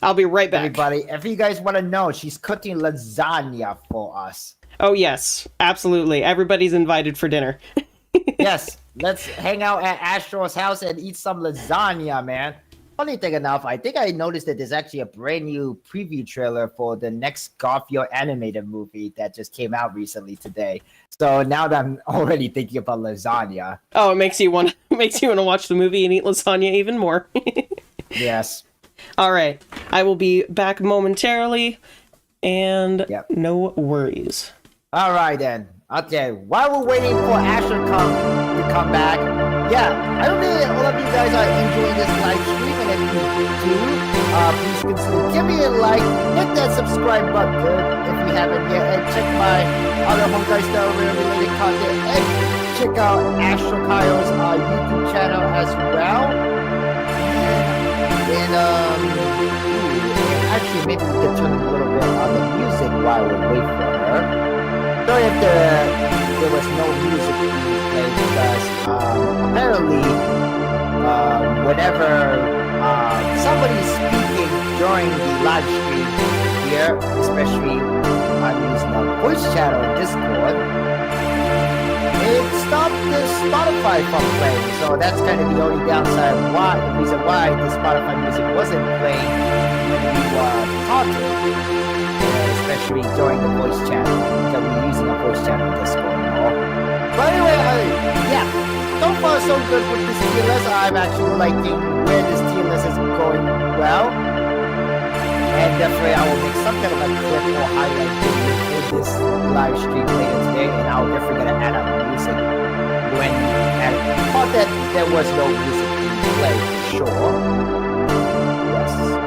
I'll be right back. Everybody, if you guys want to know, she's cooking lasagna for us. Oh yes, absolutely. Everybody's invited for dinner. Yes, let's hang out at Astro's house and eat some lasagna, man. Funny thing enough, I think I noticed that there's actually a brand new preview trailer for the next Garfield animated movie that just came out recently today. So now that I'm already thinking about lasagna. Oh, it makes you want to watch the movie and eat lasagna even more. Yes. All right, I will be back momentarily, and Yep. no worries. All right then. Okay, while we're waiting for Asher to come back, yeah, I hope that all of you guys are enjoying this live stream, and if you do, please consider giving it a like, hit that subscribe button if you haven't yet, and check my other Honkai Star Rail related content, and check out Astro Kyle's YouTube channel as well. And actually, maybe we could turn a little bit on the music while we wait for her. Sorry if there was no music being played because apparently whenever somebody's speaking during the live stream here, especially I'm using a voice channel in Discord, it stopped the Spotify from playing. So that's kind of the only downside. The reason why the Spotify music wasn't playing when we were talking. Especially during the voice channel, because we're using a voice channel in Discord and all. But anyway, yeah, so far so good with this tier list. I'm actually liking where this tier list is going well. And definitely I will make some kind of a clip or highlight video for this live stream later today, and I'm definitely going to add up music when I thought that there was no music being played for sure.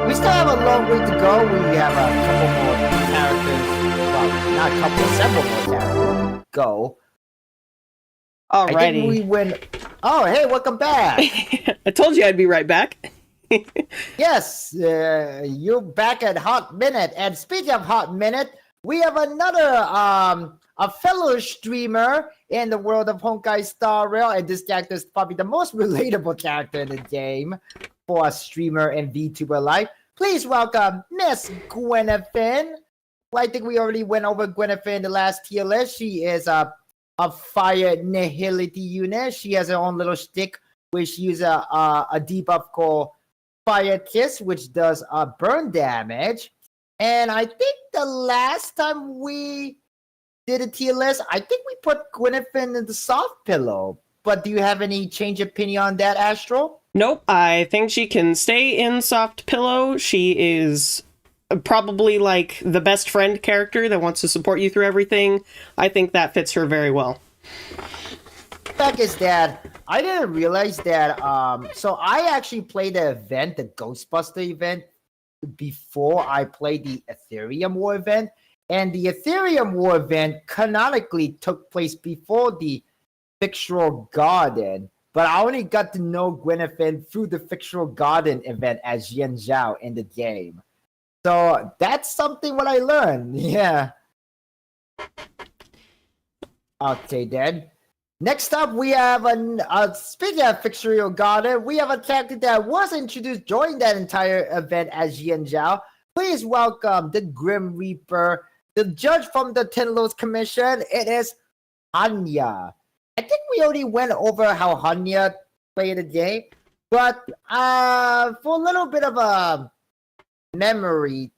We still have a long way to go. We have a couple more characters. Well, not a couple, several more characters to go. Alrighty. I think we win. Oh, hey, welcome back. I told you I'd be right back. Yes, you're back at Hot Minute. And speaking of Hot Minute, we have another a fellow streamer in the world of Honkai Star Rail, and this character is probably the most relatable character in the game for a streamer and VTuber life. Please welcome Miss Gwenevin. Well, I think we already went over Gwenevin in the last tier list. She is a fire nihility unit. She has her own little stick, which uses a debuff called Fire Kiss, which does burn damage. And I think the last time we did a tier list, I think we put Gwenevin in the soft pillow. But do you have any change of opinion on that, Astro? Nope, I think she can stay in Soft Pillow. She is probably like the best friend character that wants to support you through everything. I think that fits her very well. The fact is that I didn't realize that. So I actually played the event, the Ghostbuster event, before I played the Ethereum War event. And the Ethereum War event canonically took place before the Fictional Garden. But I only got to know Gwenevin through the Fictional Garden event as Yen Zhao in the game. So that's something what I learned. Yeah. Okay, then. Next up, we have speaking of Fictional Garden, we have a character that was introduced during that entire event as Yen Zhao. Please welcome the Grim Reaper, the judge from the Tenlos Commission. It is Hanya. I think we already went over how Hanya played the game, but for a little bit of a memory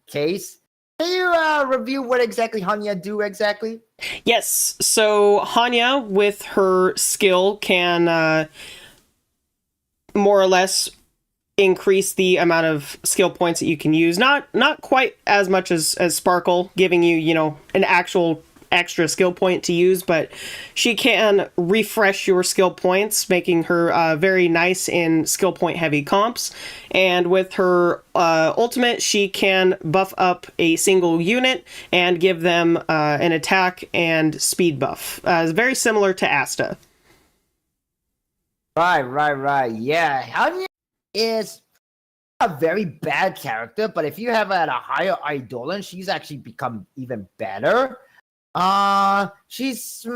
case, can you review what exactly Hanya do exactly? Yes, so Hanya, with her skill, can more or less increase the amount of skill points that you can use. Not quite as much as Sparkle, giving you, an actual extra skill point to use, but she can refresh your skill points, making her very nice in skill point heavy comps. And with her ultimate, she can buff up a single unit and give them an attack and speed buff. Very similar to Asta. Right. Yeah, Hanya is a very bad character, but if you have her at a higher Eidolon, she's actually become even better. She's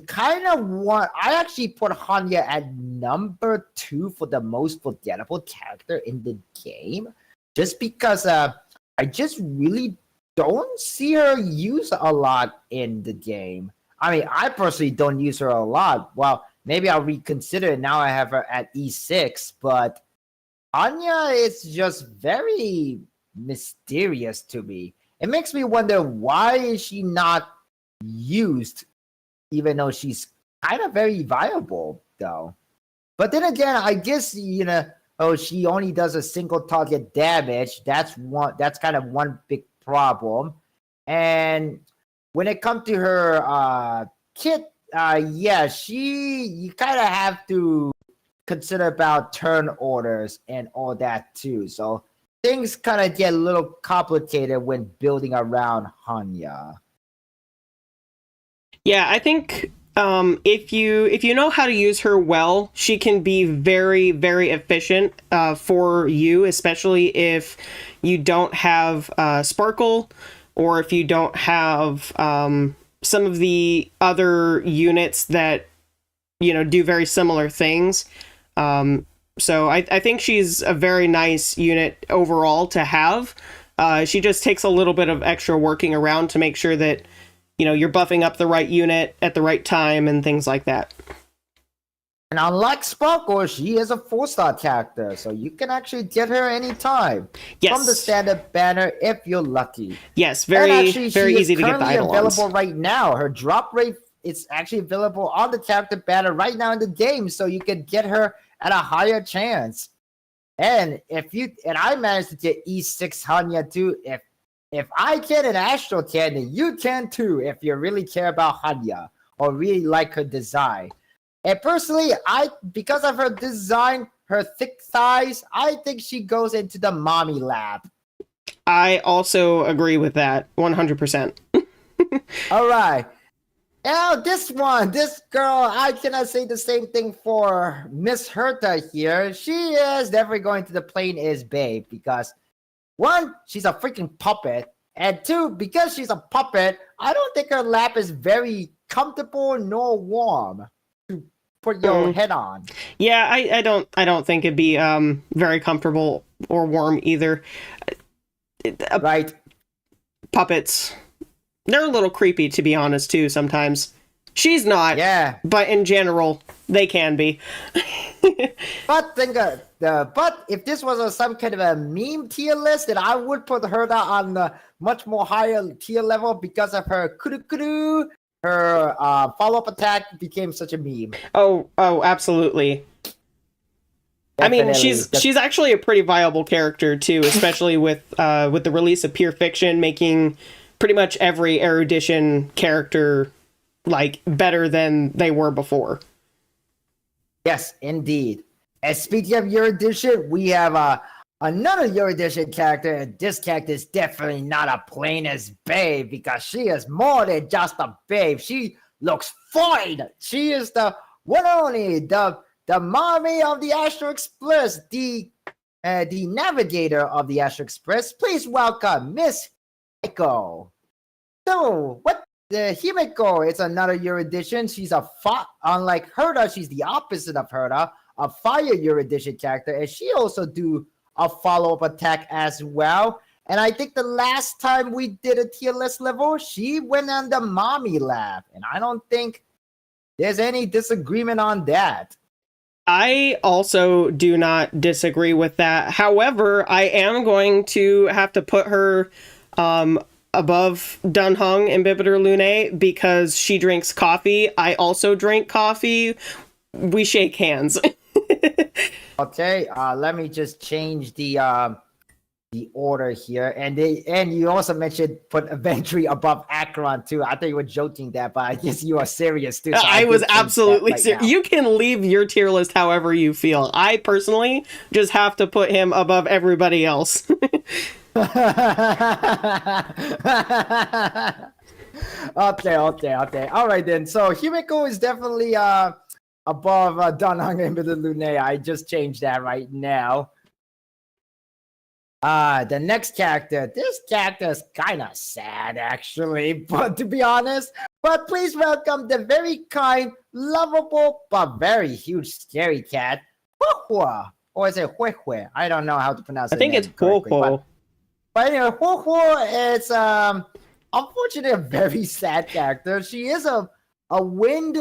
kind of one. I actually put Hanya at number 2 for the most forgettable character in the game, just because I just really don't see her used a lot in the game. I mean, I personally don't use her a lot. Well, maybe I'll reconsider it now. I have her at E6, but Anya is just very mysterious to me. It makes me wonder, why is she not used, even though she's kind of very viable, though. But then again, I guess, oh, she only does a single target damage. That's kind of one big problem. And when it comes to her kit, yeah, you kind of have to consider about turn orders and all that too. So things kind of get a little complicated when building around Hanya. Yeah, I think if you know how to use her well, she can be very, very efficient for you, especially if you don't have Sparkle, or if you don't have some of the other units that do very similar things. So I think she's a very nice unit overall to have. She just takes a little bit of extra working around to make sure that you're buffing up the right unit at the right time and things like that. And unlike Sparkle, she is a 4-star character, so you can actually get her anytime. Yes. From the standard banner if you're lucky. Yes, very easy to get the idle ones. Available right now. Her drop rate is actually available on the character banner right now in the game, so you can get her at a higher chance. And I managed to get E6 Hanya too. If I can and Astro can, then you can too, if you really care about Hanya or really like her design. And personally, because of her design, her thick thighs, I think she goes into the mommy lab. I also agree with that 100%. All right. Now, this girl, I cannot say the same thing for Miss Herta here. She is definitely going to the plane is babe, because 1, she's a freaking puppet, and 2, because she's a puppet, I don't think her lap is very comfortable nor warm to put your head on. Yeah, I don't think it'd be very comfortable or warm either. Right. Puppets, they're a little creepy, to be honest, too, sometimes. She's not. Yeah. But in general, they can be. But but if this was some kind of a meme tier list, then I would put her on the much more higher tier level because of her kudu. Her follow-up attack became such a meme. Oh, absolutely. Definitely. I mean, she's actually a pretty viable character too, especially with the release of Pure Fiction, making pretty much every erudition character like better than they were before. Yes, indeed. And speaking of erudition, we have another erudition character, and this character is definitely not a plain as babe, because she is more than just a babe. She looks fine. She is the one and only, the mommy of the Astro Express, the navigator of the Astro Express. Please welcome Miss Himeko. So, what the Himeko is another erudition. She's unlike Herta, she's the opposite of Herta, a fire erudition character, and she also do a follow-up attack as well. And I think the last time we did a tier list level, she went on the mommy lab, and I don't think there's any disagreement on that. I also do not disagree with that. However, I am going to have to put her above Dunhung and Bibiter Lune because she drinks coffee. I also drink coffee. We shake hands. Okay, let me just change the order here, and you also mentioned put Aventry above Akron too. I thought you were joking that, but I guess you are serious too. So I was absolutely serious. You can leave your tier list however you feel. I personally just have to put him above everybody else. Okay. All right then. So Himeko is definitely above Dunhung and Bibiter Lune. I just changed that right now. The next character. This character is kind of sad, actually. But to be honest, But please welcome the very kind, lovable, but very huge scary cat, Huahua. Or is it Huehue? I don't know how to pronounce I the think it's name correctly. Popo. But anyway, Huahua is unfortunately a very sad character. She is a wind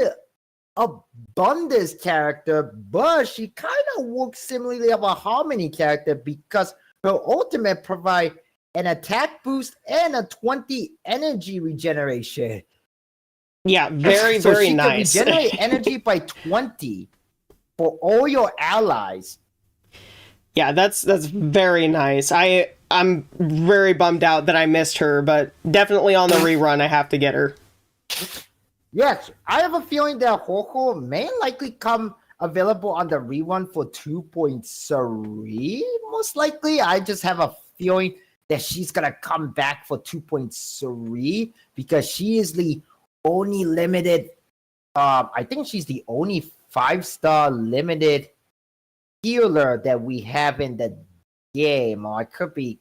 abundance character, but she kind of works similarly of a harmony character because her ultimate provide an attack boost and a 20 energy regeneration. Yeah, very, So very she nice. can regenerate energy by 20 for all your allies. Yeah, that's very nice. I'm very bummed out that I missed her, but definitely on the rerun I have to get her. Yes, I have a feeling that Hoko may likely come available on the rerun for 2.3. Most likely, I just have a feeling that she's gonna come back for 2.3 because she is the only limited. I think she's the only 5-star limited healer that we have in the game. Or I could be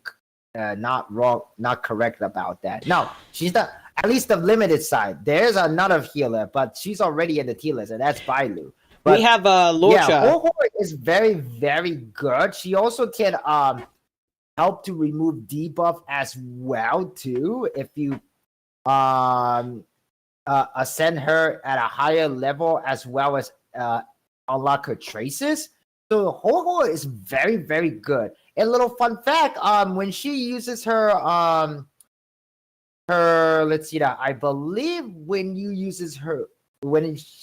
not wrong, not correct about that. No, she's the at least the limited side. There's another healer, but she's already in the tier list, and that's Bailu. But We have Locha. yeah, Ho-Ho is very, very good. She also can help to remove debuff as well too if you ascend her at a higher level as well as unlock her traces. So Ho-Ho is very, very good. And a little fun fact, when she uses her let's see that I believe when you uses her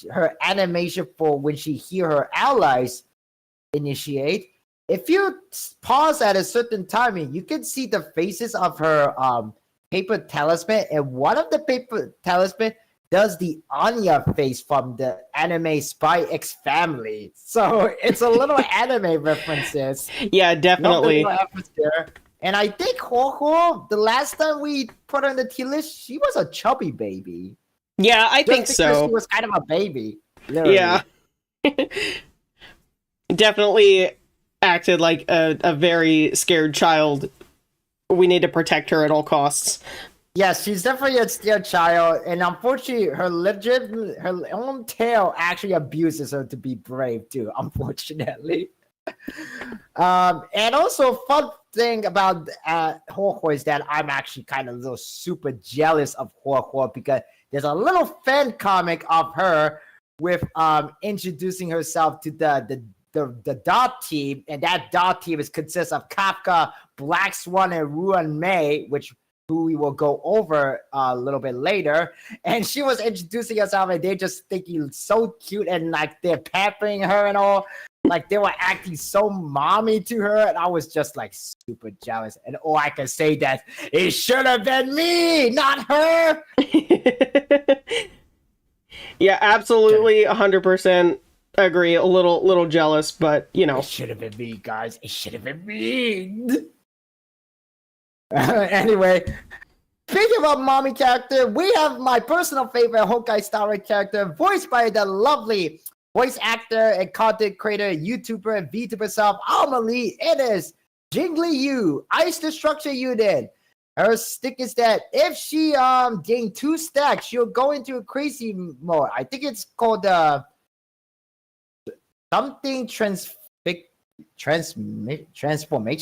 her animation for when she heal her allies initiate, if you pause at a certain timing, you can see the faces of her paper talisman, and one of the paper talisman does the Anya face from the anime Spy X Family. So it's a little anime references. Yeah, definitely. And I think Ho-Ho, the last time we put her in the tier list, she was a chubby baby. Yeah, I think so. She was kind of a baby. Literally. Yeah. Definitely acted like a very scared child. We need to protect her at all costs. Yes, she's definitely a scared child, and unfortunately, her own tail actually abuses her to be brave too. Unfortunately, and also fun thing about Ho-Ho is that I'm actually kind of a little super jealous of Ho-Ho because there's a little fan comic of her with introducing herself to the dot team, and that dot team consists of Kafka, Black Swan, and Ruan Mei, who we will go over a little bit later. And she was introducing herself, and they just thinking so cute, and like they're pampering her and all. Like they were acting so mommy to her, and I was just like super jealous. And all I can say that it should have been me, not her. Yeah, absolutely, 100% agree. A little jealous, but you know, it should have been me, guys. It should have been me. Anyway, speaking about mommy character, we have my personal favorite Honkai Star Rail character, voiced by the lovely voice actor and content creator, YouTuber, and VTuber self, Amelie. It is Jingli Yu, Ice Destruction Unit. Her stick is that if she gain 2 stacks, she'll go into a crazy mode. I think it's called something transformation.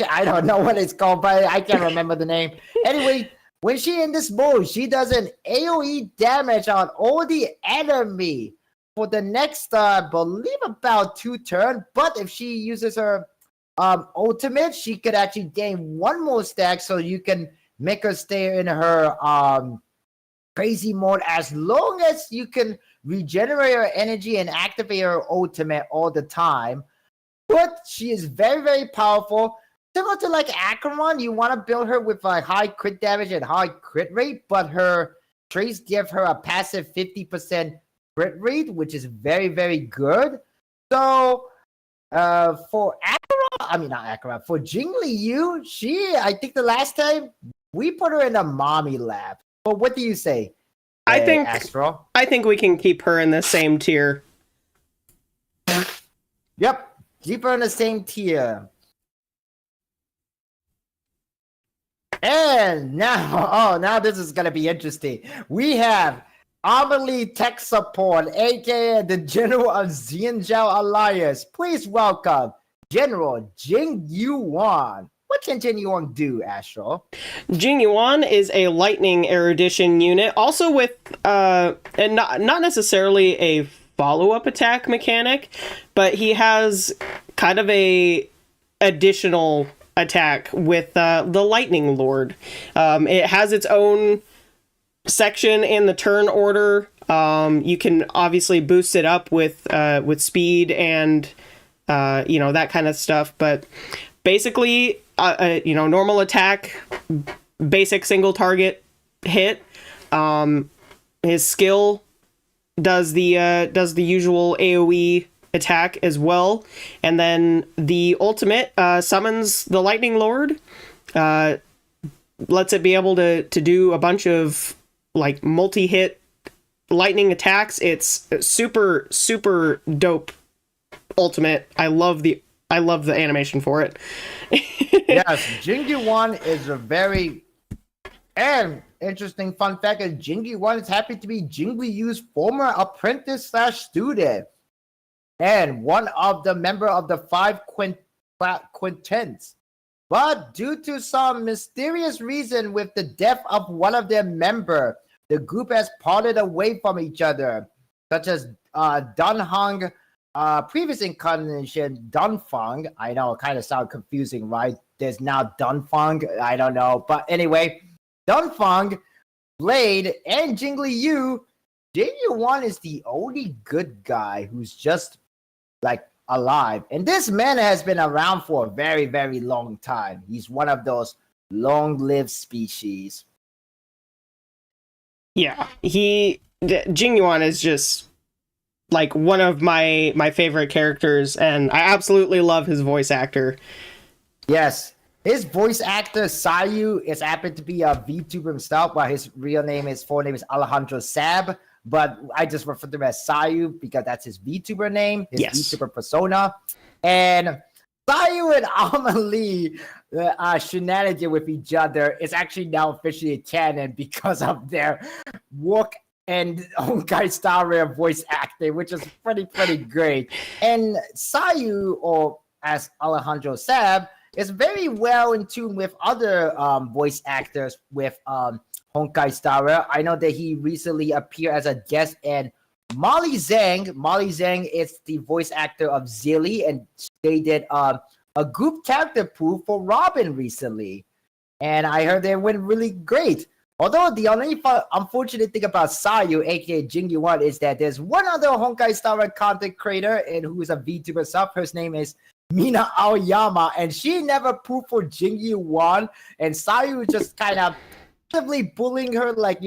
I don't know what it's called, but I can't remember the name. Anyway, when she in this mode, she does an AoE damage on all the enemy for the next, I believe about 2 turns. But if she uses her ultimate, she could actually gain 1 more stack, so you can make her stay in her crazy mode as long as you can regenerate her energy and activate her ultimate all the time. But she is very, very powerful. Similar to like Acheron, you want to build her with a high crit damage and high crit rate, but her traits give her a passive 50% crit rate, which is very, very good. So for for Jingli Yu, I think the last time we put her in a mommy lab. But what do you say? I think Astro? I think we can keep her in the same tier. Yep. Keep her in the same tier. And now this is gonna be interesting. We have Amelie Tech Support, aka the General of Xianzhou Alliance. Please welcome General Jing Yuan. What can Jing Yuan do, Astro? Jing Yuan is a lightning erudition unit, also with and not necessarily a follow-up attack mechanic, but he has kind of a additional attack with the Lightning Lord. It has its own section in the turn order. You can obviously boost it up with speed and that kind of stuff, but basically normal attack, basic single target hit. His skill does the usual AoE attack as well, and then the ultimate summons the Lightning Lord, lets it be able to do a bunch of like multi-hit lightning attacks. It's super dope ultimate. I love the animation for it. Yes, Jing Yuan is a very interesting fun fact is Jing Yuan is happy to be Jing Liyu's former apprentice / student and one of the member of the five quintets. But due to some mysterious reason with the death of one of their member, the group has parted away from each other, such as Dunhong, previous incarnation Dunfeng. I know it kind of sounds confusing, right? There's now Dunfeng. I don't know. But anyway, Dunfeng, Blade, and Jing Liu. Jing Yuan is the only good guy who's just like alive. And this man has been around for a very, very long time. He's one of those long-lived species. Yeah, Jing Yuan is just like one of my favorite characters, and I absolutely love his voice actor. Yes, his voice actor Sayu is happened to be a VTuber himself, while his full name is Alejandro Sab. But I just refer to him as Sayu because that's his VTuber name, his VTuber persona. And Sayu and Amelie shenanigan with each other is actually now officially canon because of their work and Honkai Star Rail voice acting, which is pretty great. And Sayu, or as Alejandro Sab, is very well in tune with other voice actors with Honkai Star Rail. I know that he recently appeared as a guest in Molly Zhang. Molly Zhang is the voice actor of Zilly, and they did a group character pool for Robin recently. And I heard they went really great. Although the only unfortunate thing about Sayu, aka Jing Yuan, is that there's one other Honkai Star Rail content creator and who's a VTuber herself. Her name is Mina Aoyama, and she never pooped for Jing Yuan, and Sayu just kind of bullying her, like,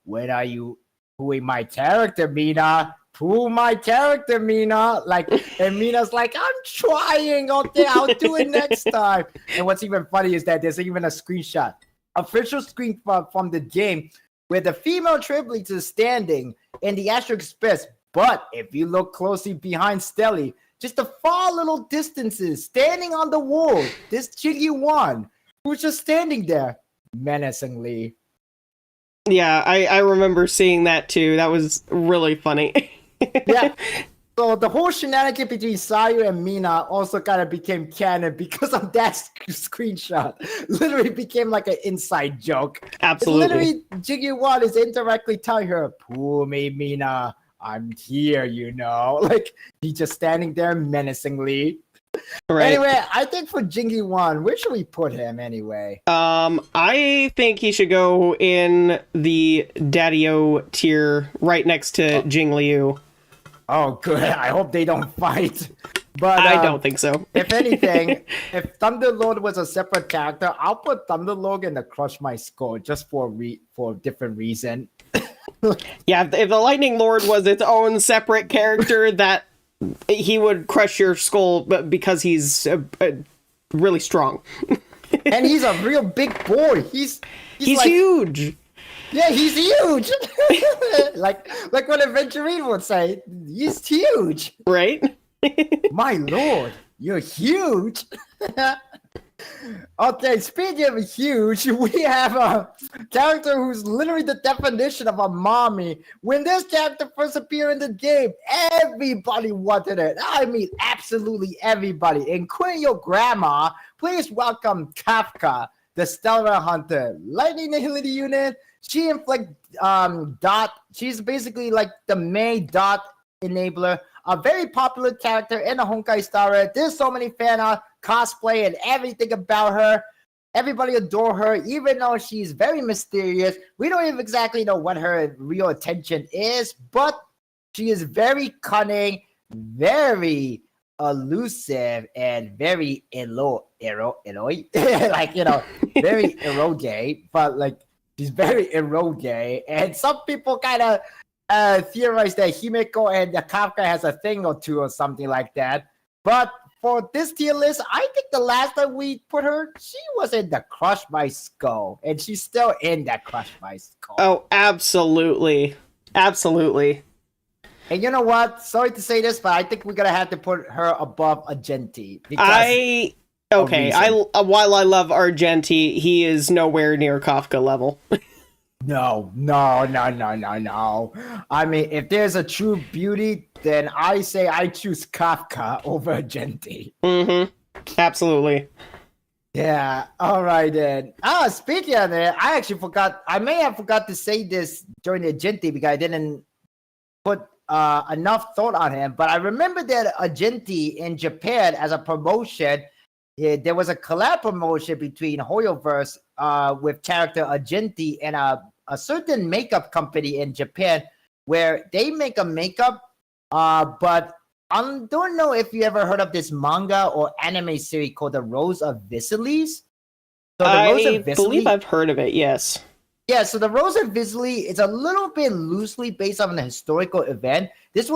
when are you pooing my character, Mina? Poo my character, Mina. Like, and Mina's like, I'm trying, okay, I'll do it next time. And what's even funny is that there's even a screenshot, official screen from the game, where the female triplets is standing in the Astro Express. But if you look closely behind Stelly, just the far little distances, standing on the wall, this Jing Yuan, who's just standing there menacingly. Yeah, I remember seeing that too. That was really funny. Yeah. So the whole shenanigan between Sayu and Mina also kind of became canon because of that screenshot. Literally became like an inside joke. Absolutely. Literally, Jing Yuan is indirectly telling her, "Pull me, Mina. I'm here, Like, he's just standing there menacingly. Right. Anyway, I think for Jing Yuan, where should we put him anyway? I think he should go in the Daddy-O tier right next to Jing Liu. Oh, good. I hope they don't fight. But I don't think so. If anything, if Thunderlord was a separate character, I'll put Thunderlord in the Crush My Skull just for a different reason. Yeah, if the Lightning Lord was its own separate character, that he would crush your skull, but because he's really strong. And he's a real big boy. He's like, huge. Yeah, he's huge. like what Adventurine would say. He's huge. Right? My lord, you're huge. Okay, speaking of huge, we have a character who's literally the definition of a mommy. When this character first appeared in the game, everybody wanted it. I mean, absolutely everybody, including your grandma. Please welcome Kafka, the Stellar Hunter. Lightning Agility Unit. She inflicts dot. She's basically like the main dot enabler. A very popular character in the Honkai Star Rail. There's so many fan art, cosplay, and everything about her. Everybody adore her, even though she's very mysterious. We don't even exactly know what her real intention is, but she is very cunning, very elusive, and very like, very eroge, but like she's very eroge. And some people kind of theorize that Himeko and Kafka has a thing or two or something like that. But for this tier list, I think the last time we put her, she was in the Crush My Skull. And she's still in that Crush My Skull. Oh, absolutely. Absolutely. And you know what? Sorry to say this, but I think we're going to have to put her above Argenti. While I love Argenti, he is nowhere near Kafka level. No. I mean, if there's a true beauty, then I say I choose Kafka over Argenti. Mm-hmm. Absolutely. Yeah. All right then. Speaking of that, I actually forgot. I may have forgot to say this during the Argenti because I didn't put enough thought on him. But I remember that Argenti in Japan as a promotion. Yeah, there was a collab promotion between Hoyoverse with character Argenti and a certain makeup company in Japan where they make a makeup, but I don't know if you ever heard of this manga or anime series called The Rose of Visilis. So I believe I've heard of it, yes. Yeah, so The Rose of Visilis is a little bit loosely based on a historical event. This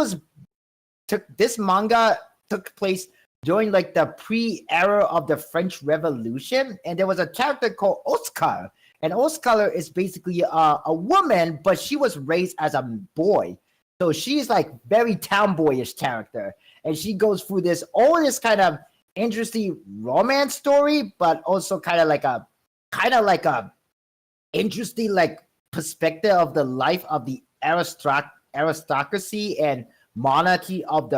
manga took place during like the pre-era of the French Revolution, and there was a character called Oscar, and Oscar is basically a woman, but she was raised as a boy, so she's like very tomboyish character, and she goes through all this kind of interesting romance story, but also kind of like a interesting like perspective of the life of the aristocracy and monarchy of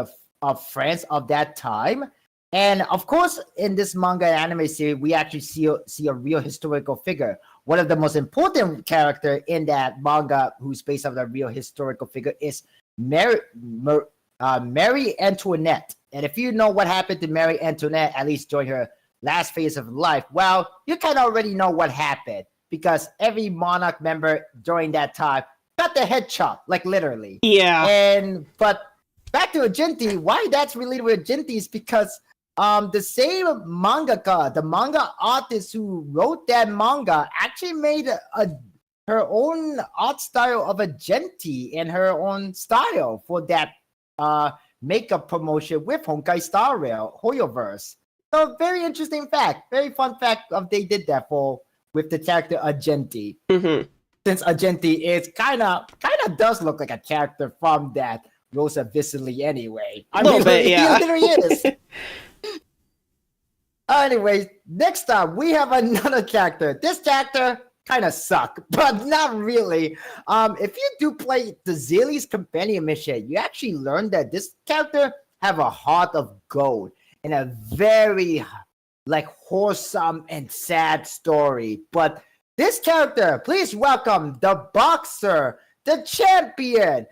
France of that time. And of course, in this manga and anime series, we actually see a real historical figure. One of the most important character in that manga, who's based on the real historical figure, is Marie Antoinette. And if you know what happened to Marie Antoinette, at least during her last phase of life, well, you kind of already know what happened because every monarch member during that time got their head chopped, like literally. Yeah. But back to Argenti, why that's related with Argenti is because the same mangaka, the manga artist who wrote that manga, actually made her own art style of Argenti in her own style for that makeup promotion with Honkai Star Rail, Hoyoverse. So very interesting fact, very fun fact of they did that with the character Argenti. Mm-hmm. Since Argenti is kind of does look like a character from that Rosa Visili anyway. I mean, bit, yeah. He literally is. Anyways, next up we have another character. This character kind of suck, but not really. If you do play the Zillie's Companion mission, you actually learn that this character have a heart of gold and a very like wholesome and sad story. But this character, please welcome the boxer, the champion,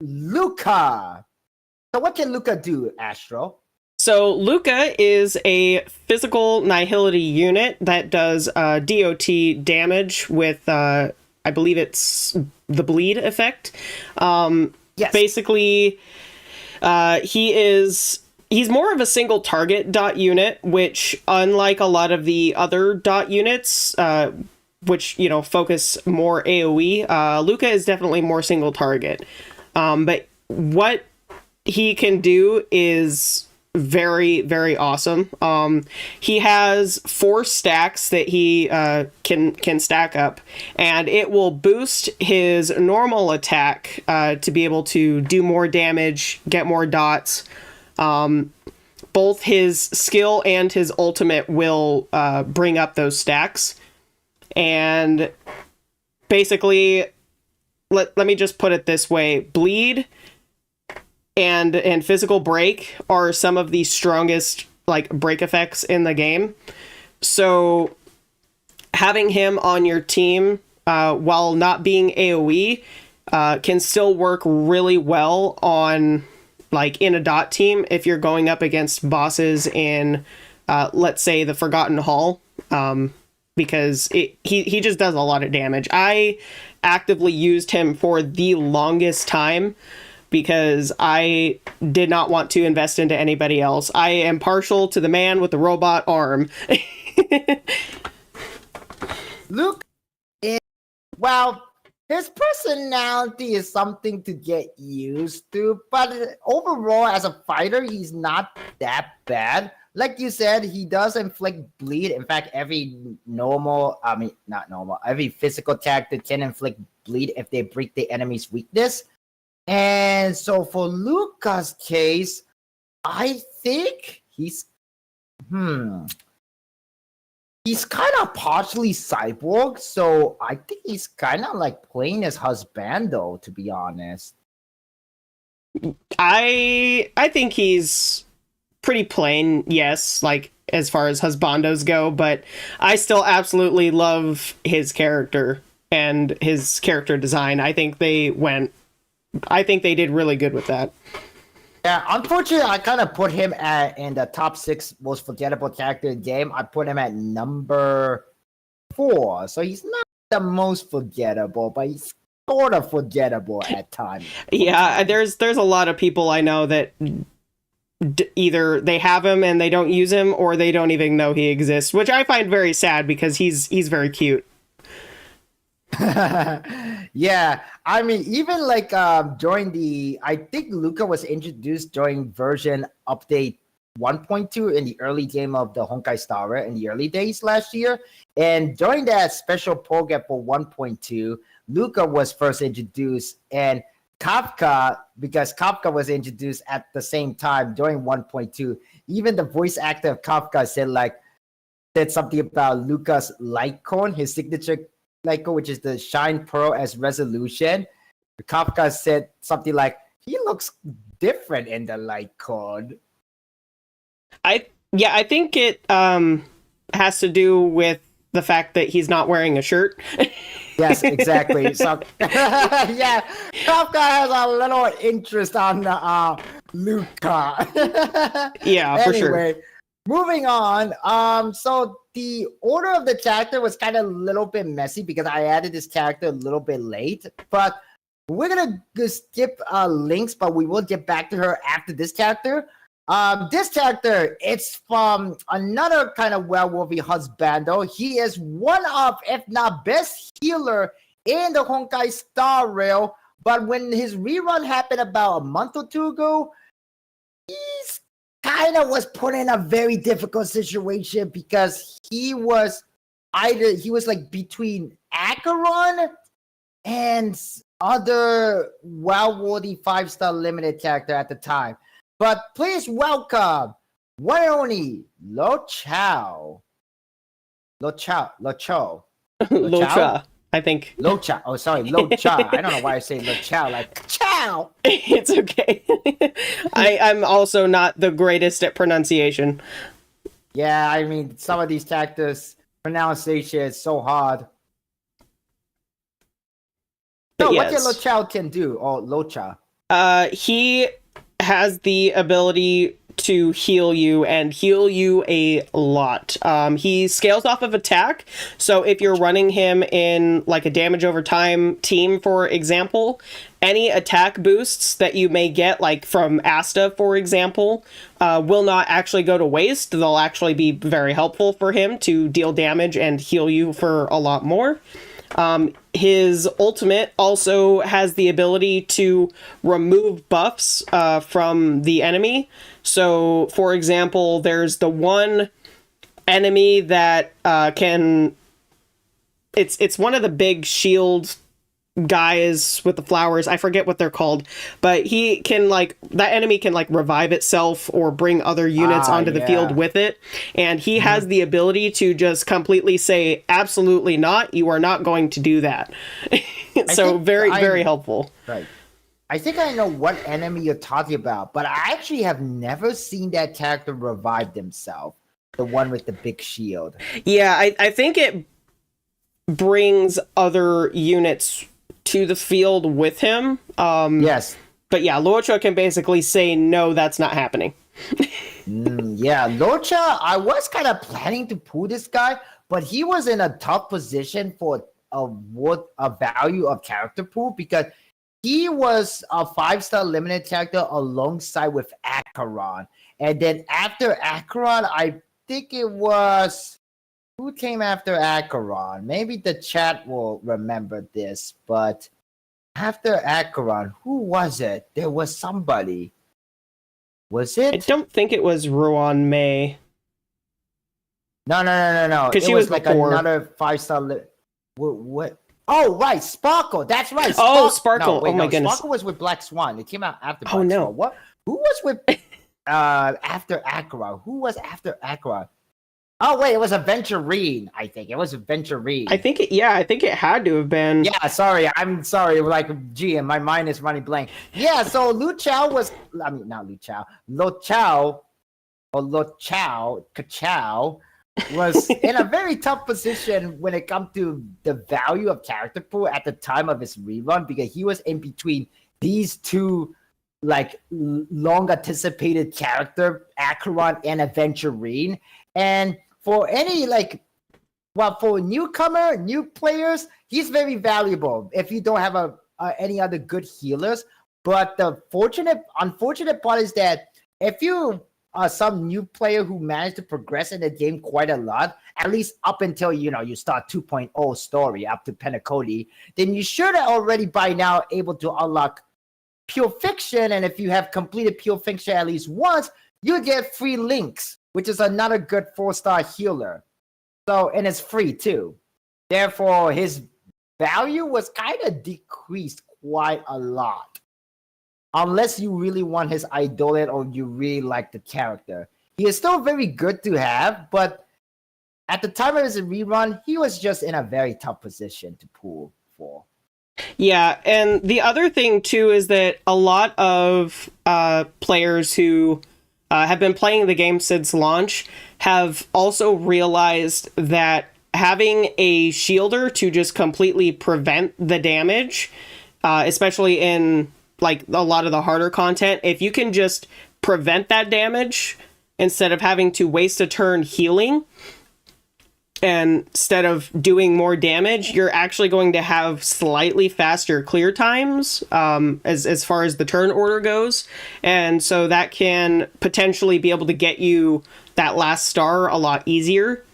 Luca. So what can Luca do, Astro? So Luca is a physical nihility unit that does DOT damage with, I believe it's the bleed effect. Yes. Basically, he's more of a single target dot unit, which unlike a lot of the other dot units, which, focus more AoE, Luca is definitely more single target. But what he can do is very, very awesome. He has 4 stacks that he can stack up, and it will boost his normal attack to be able to do more damage, get more dots. both his skill and his ultimate will bring up those stacks. And basically, let me just put it this way. Bleed and physical break are some of the strongest like break effects in the game. So having him on your team while not being AoE can still work really well on like in a dot team if you're going up against bosses in let's say the Forgotten Hall, because he just does a lot of damage. I actively used him for the longest time because I did not want to invest into anybody else. I am partial to the man with the robot arm. Luke, well, his personality is something to get used to, but overall, as a fighter, he's not that bad. Like you said, he does inflict bleed. In fact, every every physical attack that can inflict bleed if they break the enemy's weakness. And so for Luca's case, I think he's kind of partially cyborg, so I think he's kind of like playing as husbando, to be honest. I think he's pretty plain, yes, like as far as husbandos go, but I still absolutely love his character and his character design. I think they did really good with that. Yeah, unfortunately, I kind of put him in the top 6 most forgettable character in the game. I put him at number 4, so he's not the most forgettable, but he's sort of forgettable at times. Yeah, there's a lot of people I know that either they have him and they don't use him, or they don't even know he exists, which I find very sad because he's very cute. Yeah, I mean, even like during I think Luca was introduced during version update 1.2 in the early game of the Honkai Star Rail in the early days last year, and during that special program for 1.2, Luca was first introduced, and Kafka, because Kafka was introduced at the same time during 1.2, even the voice actor of Kafka said something about Luca's light cone, his signature light cone, which is the Shine Pearl as resolution. Kafka said something like, he looks different in the light cone. I think it has to do with the fact that he's not wearing a shirt. Yes, exactly. So, yeah, Kafka has a little interest on Luca. Yeah, for sure. Anyway, moving on. So the order of the character was kind of a little bit messy because I added this character a little bit late. But we're gonna skip Lynx, but we will get back to her after this character. This character, it's from another kind of werewolfy husbando. He is one of, if not best healer in the Honkai Star Rail. But when his rerun happened about a month or 2 ago, he's kind of was put in a very difficult situation because he was like between Acheron and other werewolfy 5-star limited character at the time. But please welcome one and only Lo Chao. Lo Chao. I think. Lo Chao. Oh, sorry, Lo Cha. I don't know why I say Lo Chao. Like Chow. It's okay. I'm also not the greatest at pronunciation. Yeah, I mean, some of these characters' pronunciation is so hard. No, yes. What Lo Chao can do? Oh, Lo Cha. He has the ability to heal you and heal you a lot. He scales off of attack, so if you're running him in like a damage over time team, for example, any attack boosts that you may get, like from Asta, for example, will not actually go to waste. They'll actually be very helpful for him to deal damage and heal you for a lot more. His ultimate also has the ability to remove buffs from the enemy. So, for example, there's the one enemy that can... It's one of the big shield guys with the flowers. I forget what they're called, but he can like that enemy can like revive itself or bring other units onto the field with it, and he has the ability to just completely say absolutely not, you are not going to do that. So very helpful. Right. I think I know what enemy you're talking about, but I actually have never seen that character revive themselves. The one with the big shield. Yeah, I think it brings other units to the field with him. Yes. But yeah, Luocha can basically say, no, that's not happening. Yeah, Luocha, I was kind of planning to pull this guy, but he was in a tough position for a value of character pool because he was a 5-star limited character alongside with Acheron. And then after Acheron, I think it was... Who came after Acheron? Maybe the chat will remember this, but after Acheron, who was it? There was somebody. Was it? I don't think it was Ruan Mei. No. Because it she was was like before. another 5-star. What? Oh, right, Sparkle. That's right. Oh, Sparkle. No, wait, oh my goodness. Sparkle was with Black Swan. It came out after Black Oh no. Swan. What? Who was with after Acheron? Who was after Acheron? Oh wait, it was Aventurine. I think it was Aventurine. I think it had to have been. Yeah, sorry. I'm sorry. Like, gee, and my mind is running blank. Yeah, so Lu Chao was... I mean, not Lu Chao. Lo Chao, or Lo Chao, Ka-Chao, was in a very tough position when it comes to the value of character pool at the time of his rerun, because he was in between these two, like, long-anticipated character, Acheron and Aventurine. And for any, like... Well, for newcomer, new players, he's very valuable if you don't have any other good healers. But the unfortunate part is that if you are some new player who managed to progress in the game quite a lot, at least up until, you start 2.0 story up to Pentacoli, then you should already by now able to unlock Pure Fiction. And if you have completed Pure Fiction at least once, you get free links, which is another good 4-star healer. So, and it's free too. Therefore, his value was kind of decreased quite a lot. Unless you really want his idolate or you really like the character. He is still very good to have, but at the time of his rerun, he was just in a very tough position to pull for. Yeah, and the other thing too is that a lot of players who have been playing the game since launch have also realized that having a shielder to just completely prevent the damage, especially in like a lot of the harder content, if you can just prevent that damage instead of having to waste a turn healing, and instead of doing more damage, you're actually going to have slightly faster clear times as far as the turn order goes. And so that can potentially be able to get you that last star a lot easier.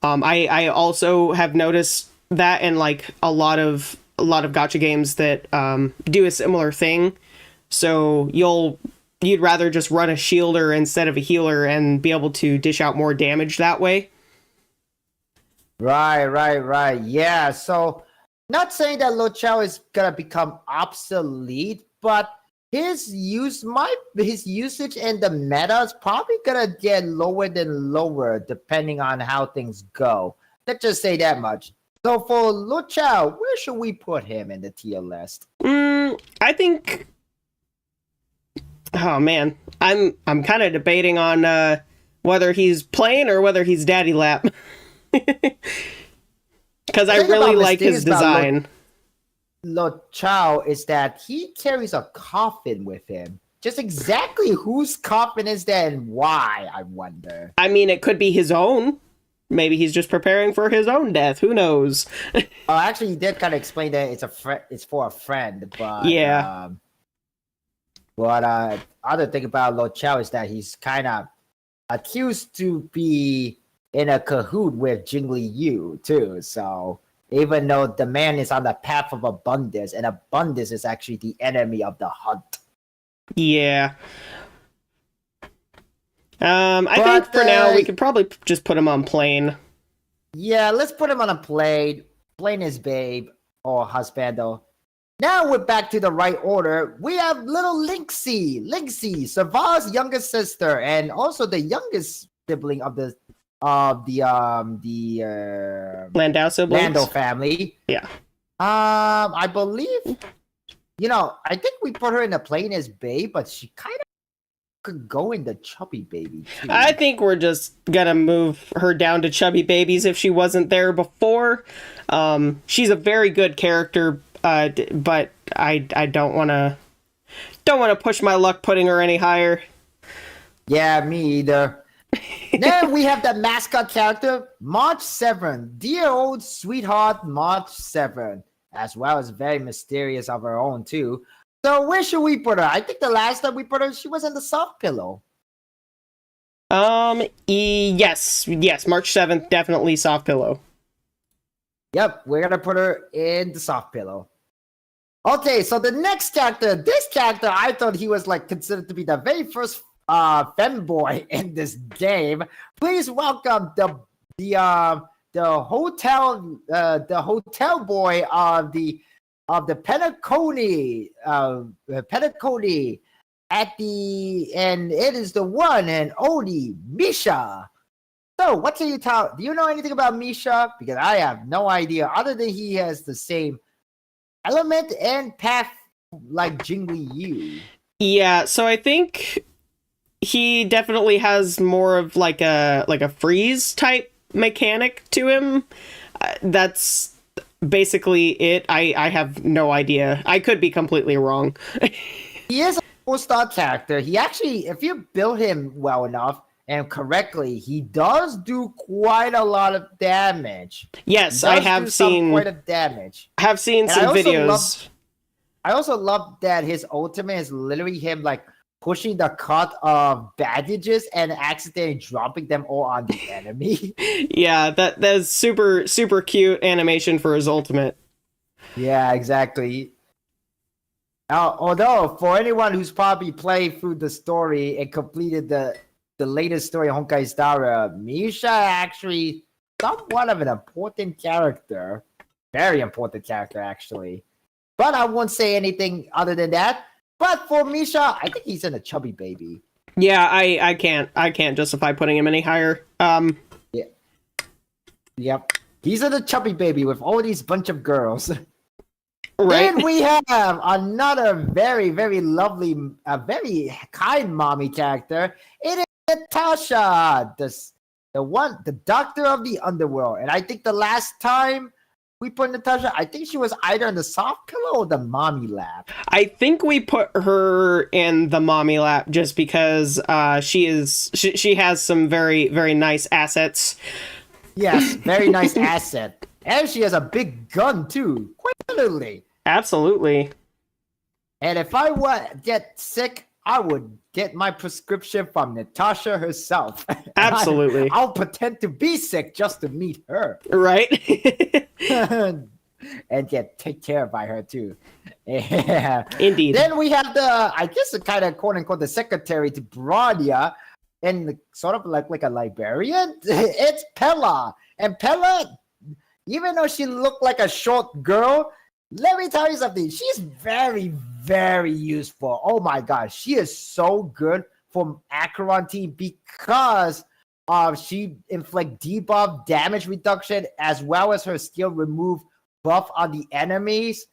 I also have noticed that in like a lot of gacha games that do a similar thing. So you'd rather just run a shielder instead of a healer and be able to dish out more damage that way. Right. Yeah, so not saying that Lo Chao is gonna become obsolete, but his usage and the meta is probably gonna get lower than lower depending on how things go. Let's just say that much. So for Lo Chao, where should we put him in the tier list? I think... Oh man, I'm kind of debating on whether he's plain or whether he's daddy lap. Because I really like his design. Lo Chao is that he carries a coffin with him. Just exactly whose coffin is that and why, I wonder. I mean, it could be his own. Maybe he's just preparing for his own death. Who knows? Actually, he did kind of explain that it's for a friend, but yeah. Other thing about Lo Chao is that he's kind of accused to be in a cahoot with Jingli Yu too. So even though the man is on the path of abundance, and abundance is actually the enemy of the hunt. Yeah. I think for now we could probably just put him on plain. Yeah, let's put him on a plain. Plain is babe or husbando. Now we're back to the right order. We have little Linksy, Savard's youngest sister, and also the youngest sibling of the Landau siblings. Lando family. Yeah. I believe, I think we put her in the plain as babe, but she kind of could go in the chubby baby too. I think we're just gonna move her down to chubby babies if she wasn't there before. She's a very good character, but I don't want to push my luck putting her any higher. Yeah, me either. Then we have the mascot character, March 7. Dear old sweetheart March 7. As well as very mysterious of her own too. So where should we put her? I think the last time we put her, she was in the soft pillow. Yes, March 7th, definitely soft pillow. Yep, we're gonna put her in the soft pillow. Okay, so the next character, this character, I thought he was like considered to be the very first femboy in this game. Please welcome the hotel boy of the Penacony, and it is the one and only Misha. So, what can you tell? Do you know anything about Misha? Because I have no idea, other than he has the same element and path like Jingli Yu. Yeah, so I think he definitely has more of like a freeze type mechanic to him. That's basically it. I have no idea. I could be completely wrong. He is a 4-star character. He actually, if you build him well enough and correctly, he does do quite a lot of damage. Yes, I have seen quite a damage. I have seen some videos. I also love that his ultimate is literally him like pushing the cart of bandages and accidentally dropping them all on the enemy. Yeah, that's super super cute animation for his ultimate. Yeah, exactly. Although for anyone who's probably played through the story and completed the latest story, Honkai Star, Misha actually somewhat of an important character, very important character actually. But I won't say anything other than that. But for Misha, I think he's in a chubby baby. Yeah, I can't justify putting him any higher. Yeah. Yep. He's in a chubby baby with all these bunch of girls. Right. Then we have another very, very lovely, very kind mommy character. It is Natasha, the doctor of the underworld. And I think the last time we put Natasha, I think she was either in the soft pillow or the mommy lap. I think we put her in the mommy lap just because she has some very, very nice assets. Yes, very nice asset. And she has a big gun too, quite literally. Absolutely. And if I get sick, I would get my prescription from Natasha herself. Absolutely. I'll pretend to be sick just to meet her. Right. And get taken care of by her too. Yeah. Indeed. Then we have the kind of quote unquote the secretary to Bronya, and sort of like a librarian. It's Pella. And Pella, even though she looked like a short girl, let me tell you something. She's very, very useful. Oh my gosh, she is so good for Acheron team because she inflict debuff, damage reduction, as well as her skill remove buff on the enemies.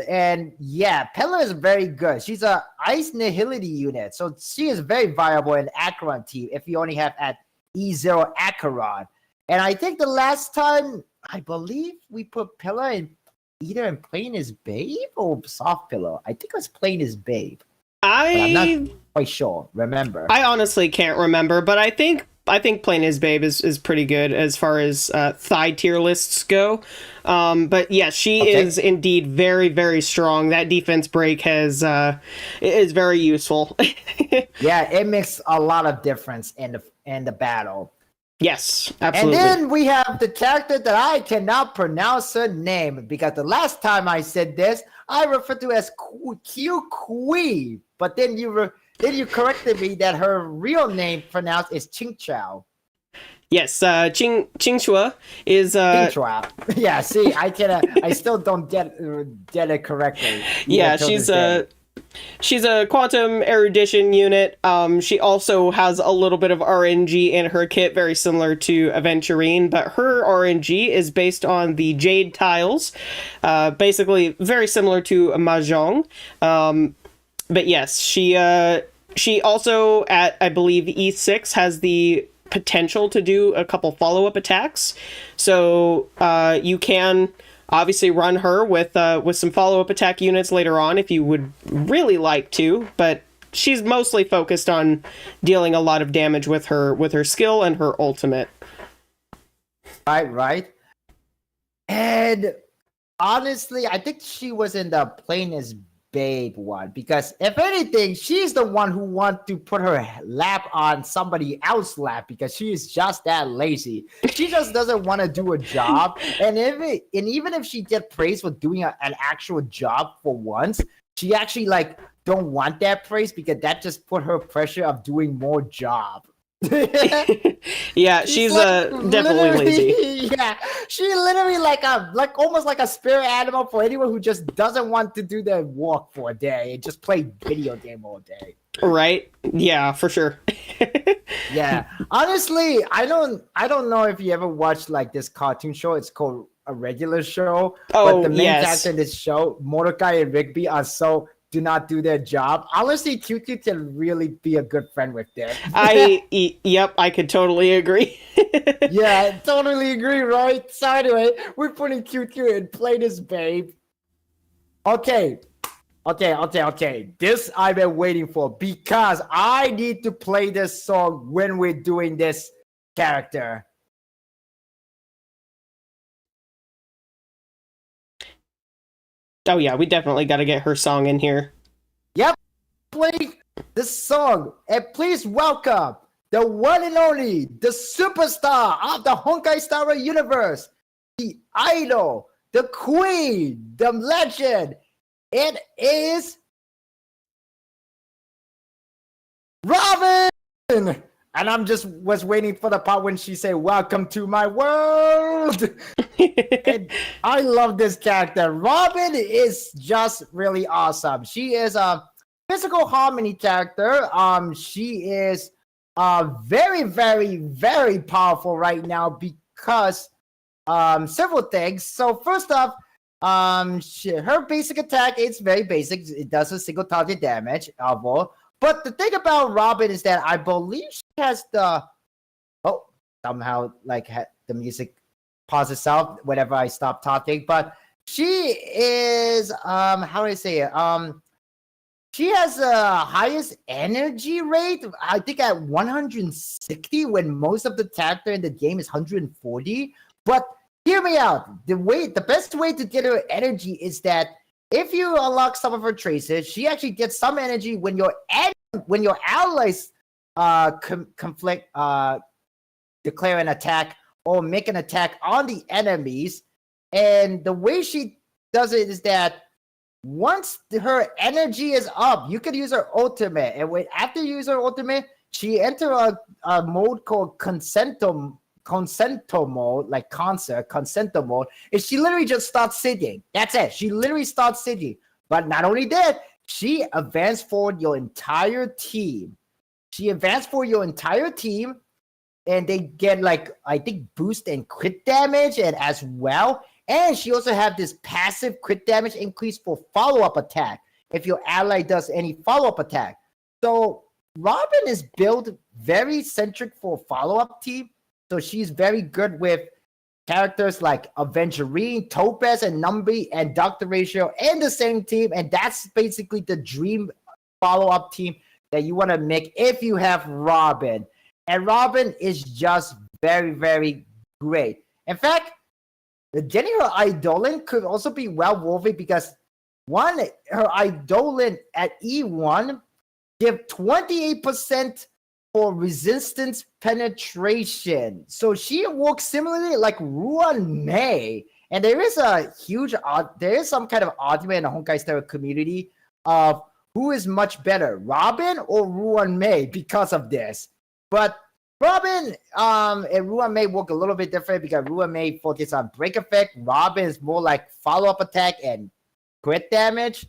And yeah, Pella is very good. She's a ice nihility unit, so she is very viable in Acheron team if you only have at E0 Acheron. And I think the last time, I believe we put Pella in either in plain as babe or soft pillow. I think it was plain as babe. I'm not quite sure. Remember? I honestly can't remember, but I think plain as babe is pretty good as far as thigh tier lists go. But yes, she is indeed very, very strong. That defense break is very useful. Yeah, it makes a lot of difference in the battle. Yes, absolutely. And then we have the character that I cannot pronounce her name because the last time I said this, I referred to as Q Kui, but then you corrected me that her real name pronounced is Ching Chao. Yes, Qingxue is Trap. Yeah, see, I still don't get it correctly. yeah, Until this day. she's a quantum erudition unit. She also has a little bit of RNG in her kit, very similar to Aventurine, but her RNG is based on the Jade tiles, basically very similar to Mahjong. But yes, she also at I believe E6 has the potential to do a couple follow-up attacks. So you can obviously run her with some follow-up attack units later on if you would really like to, but she's mostly focused on dealing a lot of damage with her skill and her ultimate. Right. And honestly, I think she was in the plainest babe one because if anything, she's the one who wants to put her lap on somebody else's lap because she is just that lazy. She just doesn't want to do a job, and even if she get praise for doing an actual job for once, she actually like don't want that praise because that just put her pressure of doing more job. Yeah, she's like, definitely lazy. Yeah, she literally like almost like a spirit animal for anyone who just doesn't want to do their walk for a day and just play video game all day. Right? Yeah, for sure. Yeah, honestly, I don't know if you ever watched like this cartoon show. It's called A Regular Show. Oh, but the main yes. character in this show, Mordecai and Rigby, are so do not do their job. Honestly, QQ can really be a good friend with them. Yep, I could totally agree. Yeah, totally agree, right? So anyway, we're putting QQ in Play This Babe. Okay. This I've been waiting for because I need to play this song when we're doing this character. Oh yeah, we definitely got to get her song in here. Yep, play this song and please welcome the one and only, the superstar of the Honkai Star universe, the idol, the queen, the legend. It is Robin! And I'm just was waiting for the part when she say, "Welcome to my world." And I love this character. Robin is just really awesome. She is a physical harmony character. She is very, very, very powerful right now because several things. So first off, her basic attack is very basic. It does a single target damage, but the thing about Robin is that I believe she has the somehow like the music pauses itself whenever I stop talking. But she is how do I say it? She has the highest energy rate, I think at 160, when most of the character in the game is 140. But hear me out. The best way to get her energy is that if you unlock some of her traces, she actually gets some energy when your allies declare an attack or make an attack on the enemies. And the way she does it is that once her energy is up, you can use her ultimate. And after you use her ultimate, she enter a mode called consento mode, like consento mode, and she literally just starts singing. That's it. She literally starts singing. But not only that, she advanced for your entire team. And they get like I think boost and crit damage and as well. And she also have this passive crit damage increase for follow-up attack if your ally does any follow-up attack. So Robin is built very centric for follow-up team. So she's very good with characters like Aventurine, Topaz, and Numby, and Dr. Ratio in the same team. And that's basically the dream follow-up team that you want to make if you have Robin. And Robin is just very, very great. In fact, getting her Eidolon could also be well woven because her Eidolon at E1 give 28% for resistance penetration. So she works similarly like Ruan Mei. And there is some kind of argument in the Honkai Star community of who is much better, Robin or Ruan Mei, because of this. But Robin, and Ruan may work a little bit different because Ruan may focus on break effect. Robin is more like follow-up attack and crit damage.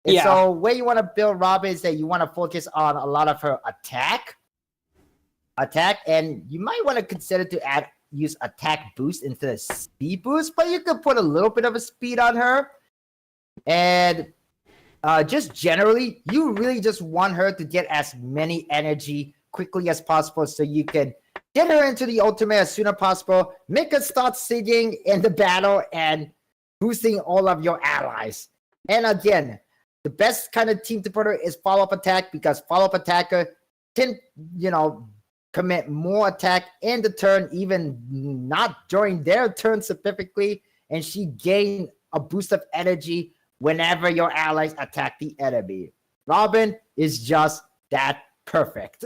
And Yeah. so where you want to build Robin is that you want to focus on a lot of her attack, and you might want to consider to use attack boost instead of speed boost, but you could put a little bit of a speed on her. And just generally, you really just want her to get as many energy quickly as possible so you can get her into the ultimate as soon as possible, make her start singing in the battle and boosting all of your allies. And again, the best kind of team to put her is follow-up attack, because follow-up attacker can, commit more attack in the turn, even not during their turn specifically, and she gain a boost of energy whenever your allies attack the enemy. Robin is just that perfect.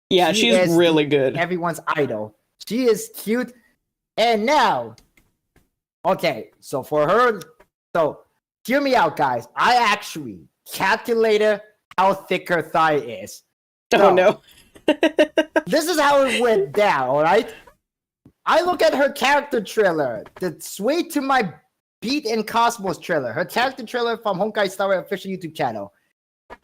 Yeah, she's really good. Everyone's idol. She is cute. And now, okay, so for her, so hear me out, guys. I actually calculated how thick her thigh is. Oh, no. This is how it went down, all right? I look at her character trailer, the Sway to My Beat in Cosmos trailer, her character trailer from Honkai Star Rail official YouTube channel.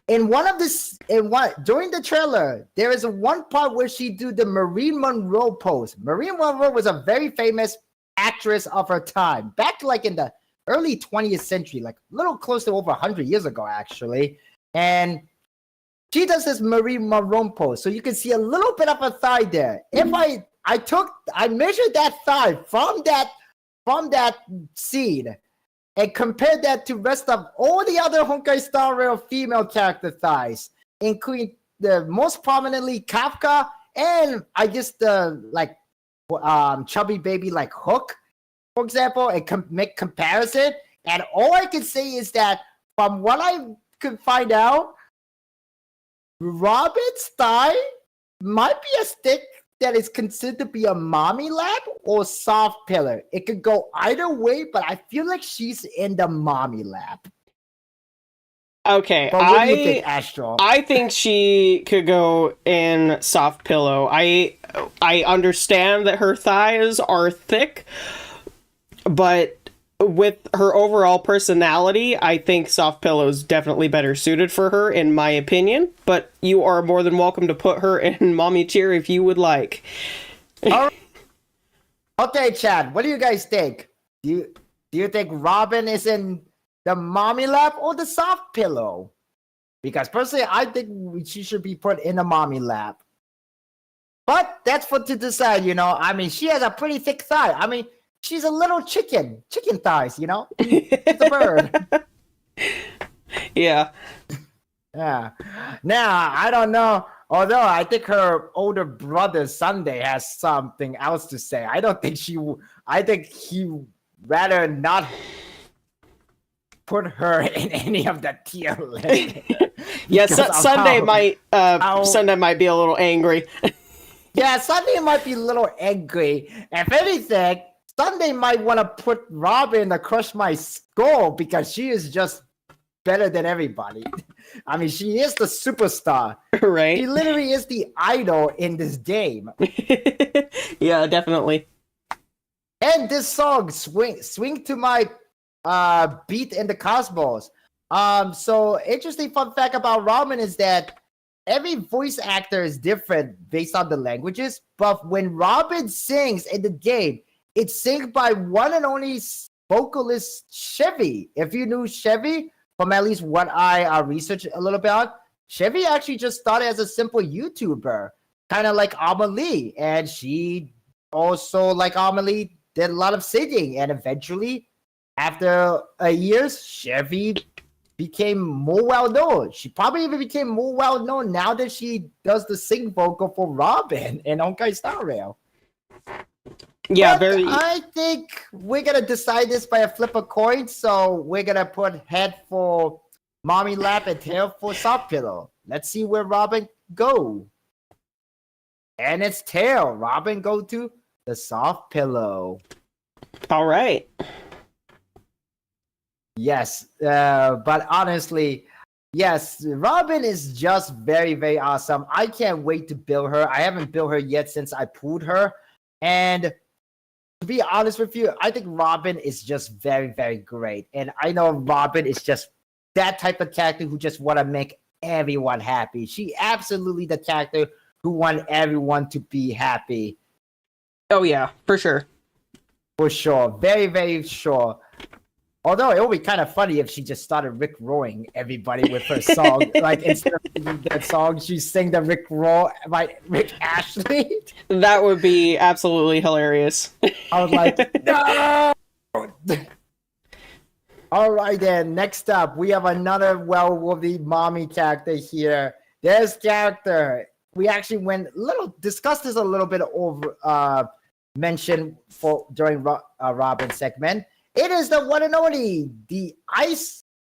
During the trailer, there is one part where she do the Marilyn Monroe pose. Marilyn Monroe was a very famous actress of her time, back like in the early 20th century, like a little close to over 100 years ago, actually. And she does this Marilyn Monroe pose, so you can see a little bit of her thigh there. If I measured that thigh from that scene and compared that to rest of all the other Honkai Star Rail female character thighs, including the most prominently Kafka and I guess the chubby baby like Hook, for example, and make comparison. And all I can say is that from what I could find out, Robin's thigh might be a stick that is considered to be a mommy lap or soft pillar. It could go either way, but I feel like she's in the mommy lap. Okay, but what do you think, Astro? I think she could go in soft pillow. I understand that her thighs are thick, but with her overall personality, I think soft pillow is definitely better suited for her, in my opinion. But you are more than welcome to put her in mommy cheer if you would like. Okay, Chad, what do you guys think? Do you think Robin is in the mommy lap or the soft pillow? Because personally, I think she should be put in the mommy lap. But that's for to decide, I mean, she has a pretty thick thigh. I mean, she's a little chicken thighs, It's a bird. Yeah. Yeah. Now, I don't know. Although I think her older brother Sunday has something else to say. I think he rather not put her in any of the tier list. Yeah, Sunday might be a little angry. Yeah, Sunday might be a little angry. If anything, Sunday might want to put Robin to crush my skull because she is just better than everybody. I mean, she is the superstar. Right. She literally is the idol in this game. Yeah, definitely. And this song, Swing to My Beat in the Cosmos. So interesting fun fact about Robin is that every voice actor is different based on the languages, but when Robin sings in the game, it's sung by one and only vocalist Chevy. If you knew Chevy, from at least what I researched a little bit on, Chevy actually just started as a simple YouTuber, kind of like Amelie. And she also, like Amelie, did a lot of singing. And eventually, after years, Chevy became more well-known. She probably even became more well-known now that she does the sing vocal for Robin in Honkai Star Rail. Yeah, but I think we're gonna decide this by a flip a coin. So we're gonna put head for mommy lap and tail for soft pillow. Let's see where Robin go. And it's tail. Robin go to the soft pillow. All right. Yes, but honestly, Yes, Robin is just very, very awesome. I can't wait to build her. I haven't built her yet since I pulled her. And to be honest with you, I think Robin is just very, very great. And I know Robin is just that type of character who just want to make everyone happy. She absolutely the character who want everyone to be happy. Oh yeah, for sure. For sure. Very, very sure. Although it would be kind of funny if she just started Rick roaring everybody with her song. Like instead of singing that song, she sang the Rick Roll by Rick Ashley. That would be absolutely hilarious. I was like, no! All right, then. Next up, we have another well-worthy mommy character here. This character, we actually discussed this a little bit over, mentioned during Robin's segment. It is the one and only,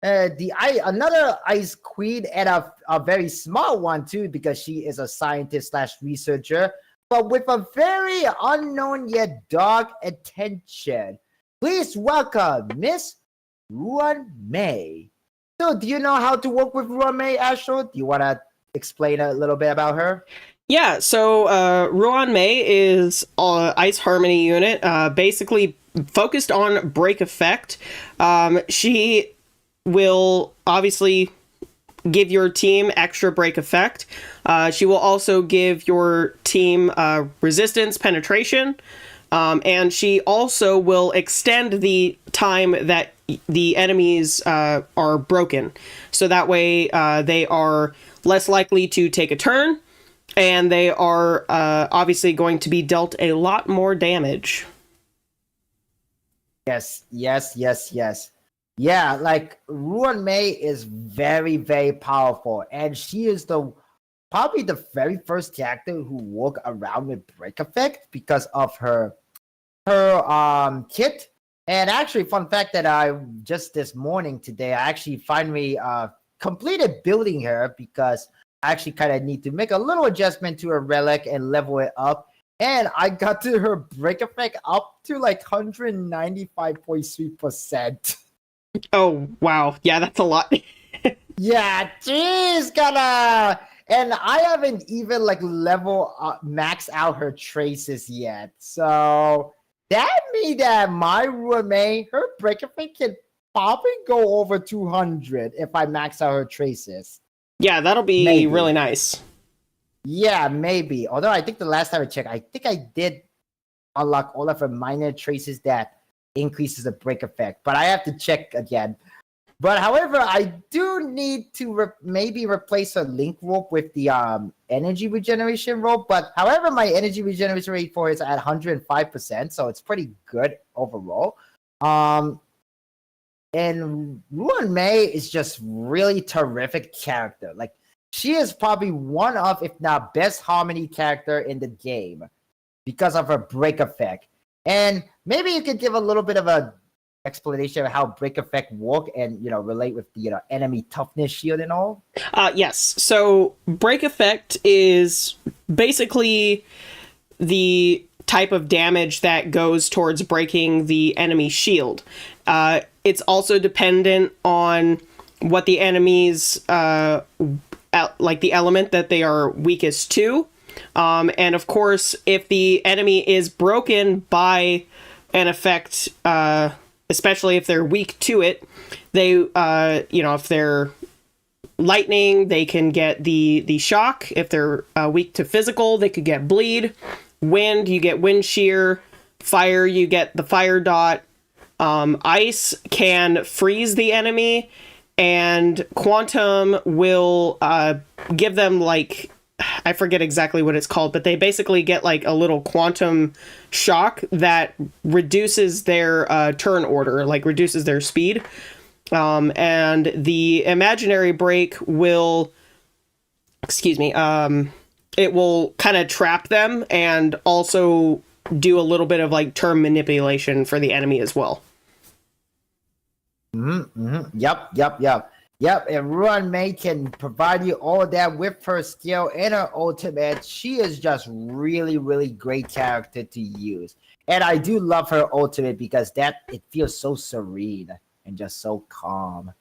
another ice queen, and a very smart one too, because she is a scientist slash researcher, but with a very unknown yet dark attention. Please welcome Miss Ruan May. So, do you know how to work with Ruan May, Astro? Do you want to explain a little bit about her? Yeah, so Ruan May is Ice Harmony unit, basically focused on break effect. She will obviously give your team extra break effect. She will also give your team resistance, penetration, and she also will extend the time that the enemies are broken. So that way they are less likely to take a turn, and they are obviously going to be dealt a lot more damage. Yes. Yeah, like Ruan May is very, very powerful, and she is probably the very first character who worked around with break effect because of her kit. And actually, fun fact that I just this morning today, I actually finally completed building her because I actually kind of need to make a little adjustment to her relic and level it up. And I got to her break effect up to like 195.3%. Oh, wow. Yeah, that's a lot. Yeah, she's gonna. And I haven't even like max out her traces yet. So that means that my roommate, her break effect can probably go over 200 if I max out her traces. Yeah, that'll be Maybe. really nice. Yeah, maybe. Although I think the last time I checked, I think I did unlock all of her minor traces that increases the break effect. But I have to check again. But however, I do need to maybe replace her link rope with the energy regeneration rope. But however, my energy regeneration rate for it is at 105%, so it's pretty good overall. And Ruan May is just really terrific character. Like, she is probably one of, if not best harmony character in the game because of her break effect. And maybe you could give a little bit of a explanation of how break effect work and relate with the enemy toughness shield and all. Yes. So break effect is basically the type of damage that goes towards breaking the enemy shield. It's also dependent on what the enemies like the element that they are weakest to. And of course, if the enemy is broken by an effect, especially if they're weak to it, they, if they're lightning, they can get the shock. If they're weak to physical, they could get bleed. Wind, you get wind shear. Fire, you get the fire dot. Ice can freeze the enemy, and quantum will give them like, I forget exactly what it's called, but they basically get like a little quantum shock that reduces their turn order, like reduces their speed. And the imaginary break will, it will kind of trap them and also do a little bit of like turn manipulation for the enemy as well. Yep, and Ruan May can provide you all that with her skill and her ultimate. She is just really, really great character to use. And I do love her ultimate because it feels so serene and just so calm.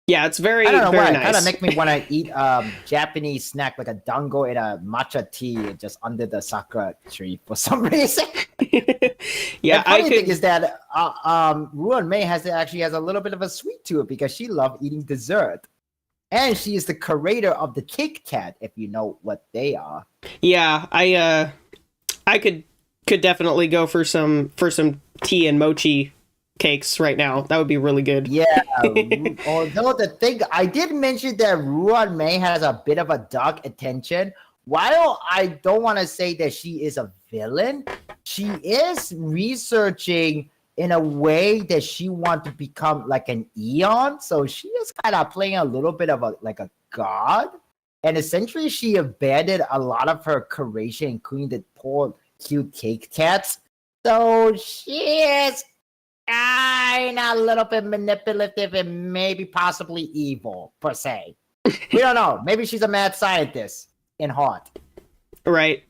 Yeah, it's very, I don't know very why. It nice. kind of make me want to eat Japanese snack like a dango and a matcha tea just under the sakura tree for some reason. Yeah, The funny thing is that Ruan Mei actually has a little bit of a sweet to it because she loves eating dessert. And she is the curator of the Cake Cat, if you know what they are. Yeah, I could definitely go for some tea and mochi cakes right now. That would be really good. Yeah, although the thing I did mention that Ruan Mei has a bit of a dark attention. While I don't want to say that she is a villain, she is researching in a way that she wants to become like an Eon. So she is kind of playing a little bit of a god, and essentially she abandoned a lot of her curation, including the poor cute cake cats. So she is kind of a little bit manipulative and maybe possibly evil, per se. We don't know. Maybe she's a mad scientist in heart. Right.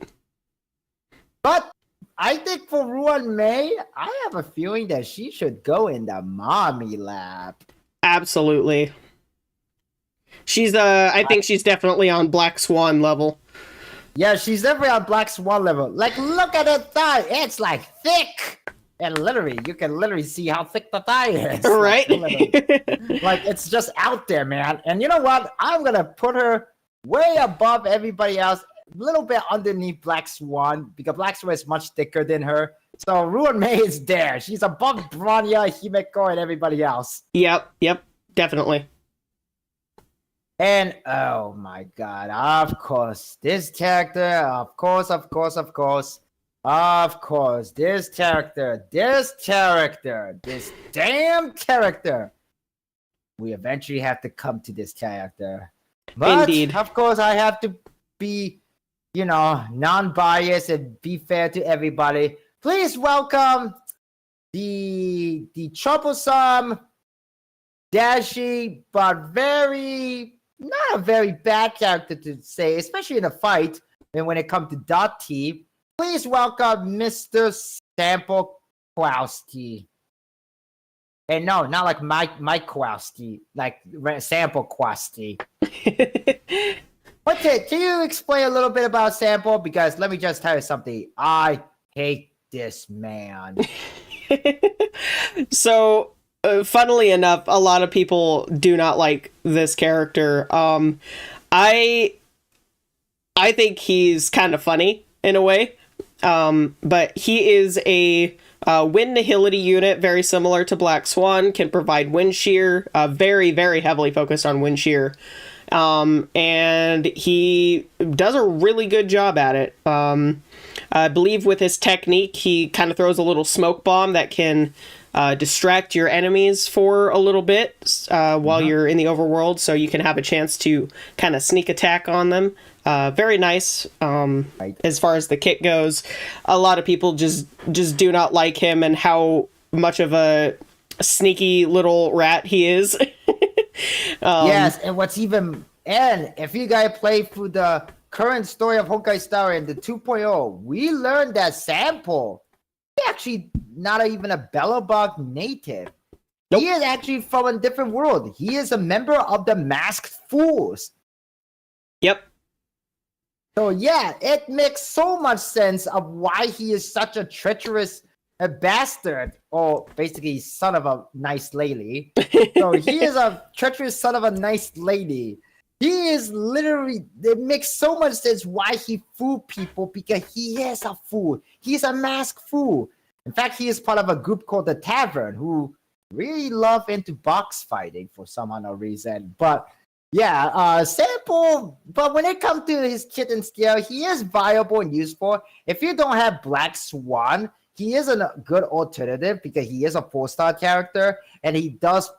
But I think for Ruan Mei, I have a feeling that she should go in the mommy lab. Absolutely. She's I think she's definitely on Black Swan level. Yeah, she's definitely on Black Swan level. Like, look at her thigh. It's like thick. And literally, you can literally see how thick the thigh is. Right? Like, it's just out there, man. And you know what? I'm going to put her way above everybody else, a little bit underneath Black Swan, because Black Swan is much thicker than her. So Ruan Mei is there. She's above Bronya, Himeko, and everybody else. Yep, definitely. And oh my god, of course, this character, of course, this damn character. We eventually have to come to this character. But Indeed. Of course, I have to be, non-biased and be fair to everybody. Please welcome the troublesome, dashy, but not a very bad character to say, especially in a fight. And when it comes to Dot T, please welcome Mr. Sample Kowalski. And no, not like Mike Kowalski, like Sample Kowalski. Can you explain a little bit about Sample? Because let me just tell you something. I hate this man. So, funnily enough, a lot of people do not like this character. I think he's kind of funny in a way. But he is a wind nihility unit, very similar to Black Swan, can provide wind shear, very, very heavily focused on wind shear. And he does a really good job at it. I believe with his technique, he kind of throws a little smoke bomb that can distract your enemies for a little bit while you're in the overworld, so you can have a chance to kind of sneak attack on them. Very nice. As far as the kit goes, a lot of people just do not like him and how much of a sneaky little rat he is. Yes, and if you guys play through the current story of Honkai Star in the 2.0, we learned that Sample is actually not even a Belobog native. Nope. He is actually from a different world. He is a member of the Masked Fools. Yep. So yeah, it makes so much sense of why he is such a treacherous bastard, or basically son of a nice lady. So he is a treacherous son of a nice lady. He is literally, it makes so much sense why he fooled people, because he is a fool. He's a masked fool. In fact, he is part of a group called the Tavern, who really love into box fighting for some unknown reason. But yeah, Sample, but when it comes to his kit and skill, he is viable and useful. If you don't have Black Swan, he is a good alternative because he is a 4-star character, and he does,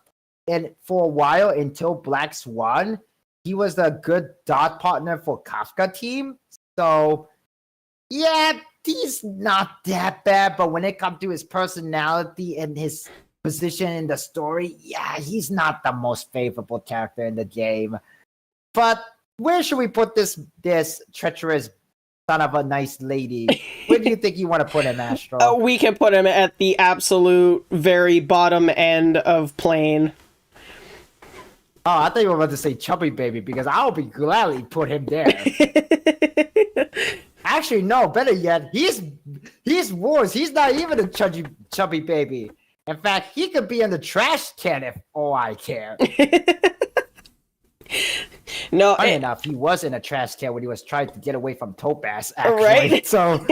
and for a while until Black Swan, he was the good dot partner for Kafka team. So yeah, he's not that bad, but when it comes to his personality and his position in the story, yeah, he's not the most favorable character in the game. But where should we put this treacherous son of a nice lady? Where do you think you want to put him, Astro? We can put him at the absolute very bottom end of plane. Oh, I thought you were about to say chubby baby because I'll be gladly put him there. Actually, no. Better yet, he's worse. He's not even a chubby baby. In fact, he could be in the trash can if I care. No, Funny enough, he was in a trash can when he was trying to get away from Topaz, actually. Right? So,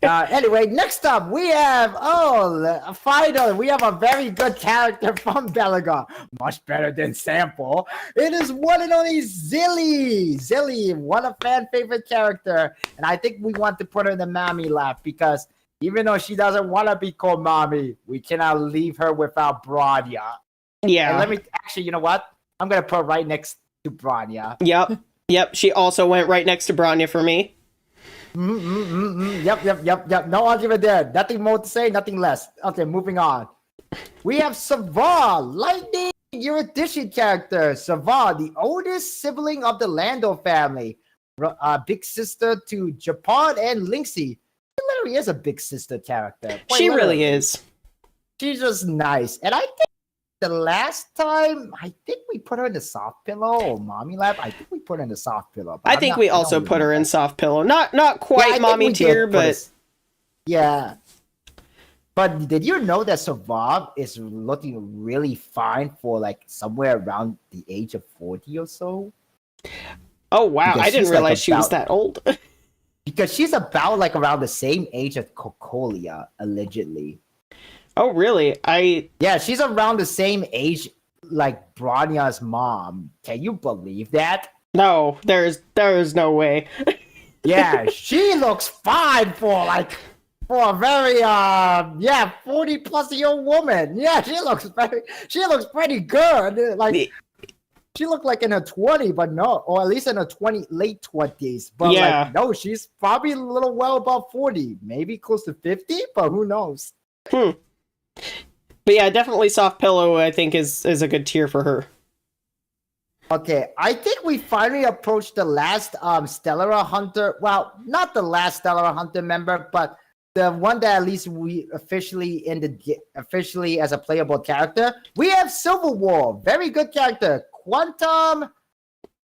anyway, next up, we have, finally, we have a very good character from Belagar. Much better than Sample. It is one and only Zilly. Zilly, one of fan favorite character. And I think we want to put her in the mommy lap because even though she doesn't want to be called mommy, we cannot leave her without Bronya. Yeah. And let me, actually, you know what? I'm going to put her right next to Bronya. Yep. She also went right next to Bronya for me. Yep. No argument there. Nothing more to say, nothing less. Okay, moving on. We have Savar, Lightning Erudition character. Savar, the oldest sibling of the Lando family. Big sister to Japan and Lynxie. She literally is a big sister character. She really is. She's just nice. And I think the last time, I think we put her in the soft pillow or mommy lap. I think we put her in the soft pillow. I think we also put her in soft pillow. Not quite mommy tier, but yeah. But did you know that Savar is looking really fine for like somewhere around the age of 40 or so? Oh wow, Because I didn't realize like she was that old. Because she's about like around the same age as Cocolia, allegedly. Oh, really? Yeah, she's around the same age like Bronya's mom. Can you believe that? No, there's no way. Yeah, she looks fine for a very 40 plus year old woman. Yeah, she looks pretty good. Like she looked like in her 20s, but no, or at least in her late 20s. But yeah. no, she's probably a little well above 40, maybe close to 50, but who knows? But yeah, definitely soft pillow, I think, is a good tier for her. Okay, I think we finally approached the last Stellar Hunter. Well, not the last Stellar Hunter member, but the one that at least we officially as a playable character. We have Silverwolf, very good character. Quantum